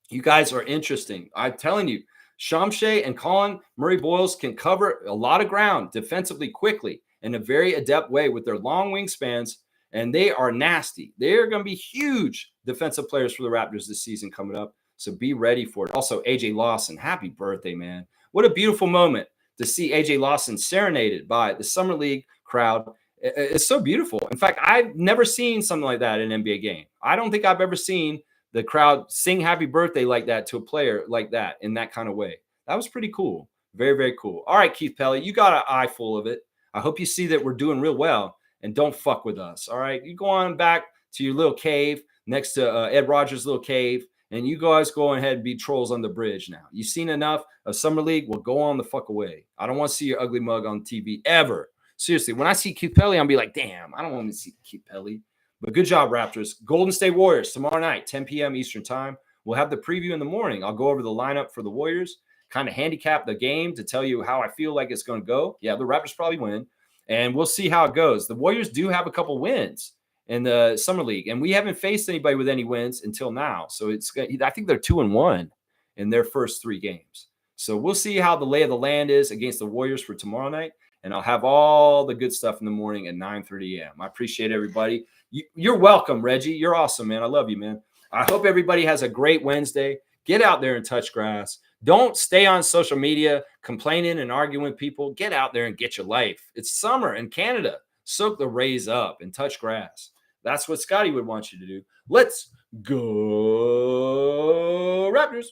You guys are interesting. I'm telling you, Shamshay and Colin Murray Boyles can cover a lot of ground defensively quickly in a very adept way with their long wingspans, and they are nasty. They're going to be huge defensive players for the Raptors this season coming up, so be ready for it. Also, AJ Lawson, happy birthday, man. What a beautiful moment to see AJ Lawson serenaded by the Summer League crowd. It's so beautiful. In fact, I've never seen something like that in an NBA game. I don't think I've ever seen the crowd sing happy birthday like that to a player like that in that kind of way. That was pretty cool. Very, very cool. All right, Keith Pelly, you got an eye full of it. I hope you see that we're doing real well and don't fuck with us. All right, you go on back to your little cave next to Ed Rogers' little cave, and you guys go ahead and be trolls on the bridge now. You've seen enough of Summer League. Well, go on the fuck away. I don't want to see your ugly mug on TV ever. Seriously, when I see Keith Pelly, I'll be like, damn, I don't want to see Keith Pelly. But good job, Raptors. Golden State Warriors tomorrow night, 10 p.m. Eastern time. We'll have the preview in the morning. I'll go over the lineup for the Warriors, kind of handicap the game to tell you how I feel like it's going to go. Yeah, the Raptors probably win, and we'll see how it goes. The Warriors do have a couple wins in the Summer League, and we haven't faced anybody with any wins until now. So I think they're 2-1 in their first 3 games. So we'll see how the lay of the land is against the Warriors for tomorrow night. And I'll have all the good stuff in the morning at 9:30 a.m. I appreciate everybody. You're welcome, Reggie. You're awesome, man. I love you, man. I hope everybody has a great Wednesday. Get out there and touch grass. Don't stay on social media complaining and arguing with people. Get out there and get your life. It's summer in Canada. Soak the rays up and touch grass. That's what Scotty would want you to do. Let's go, Raptors.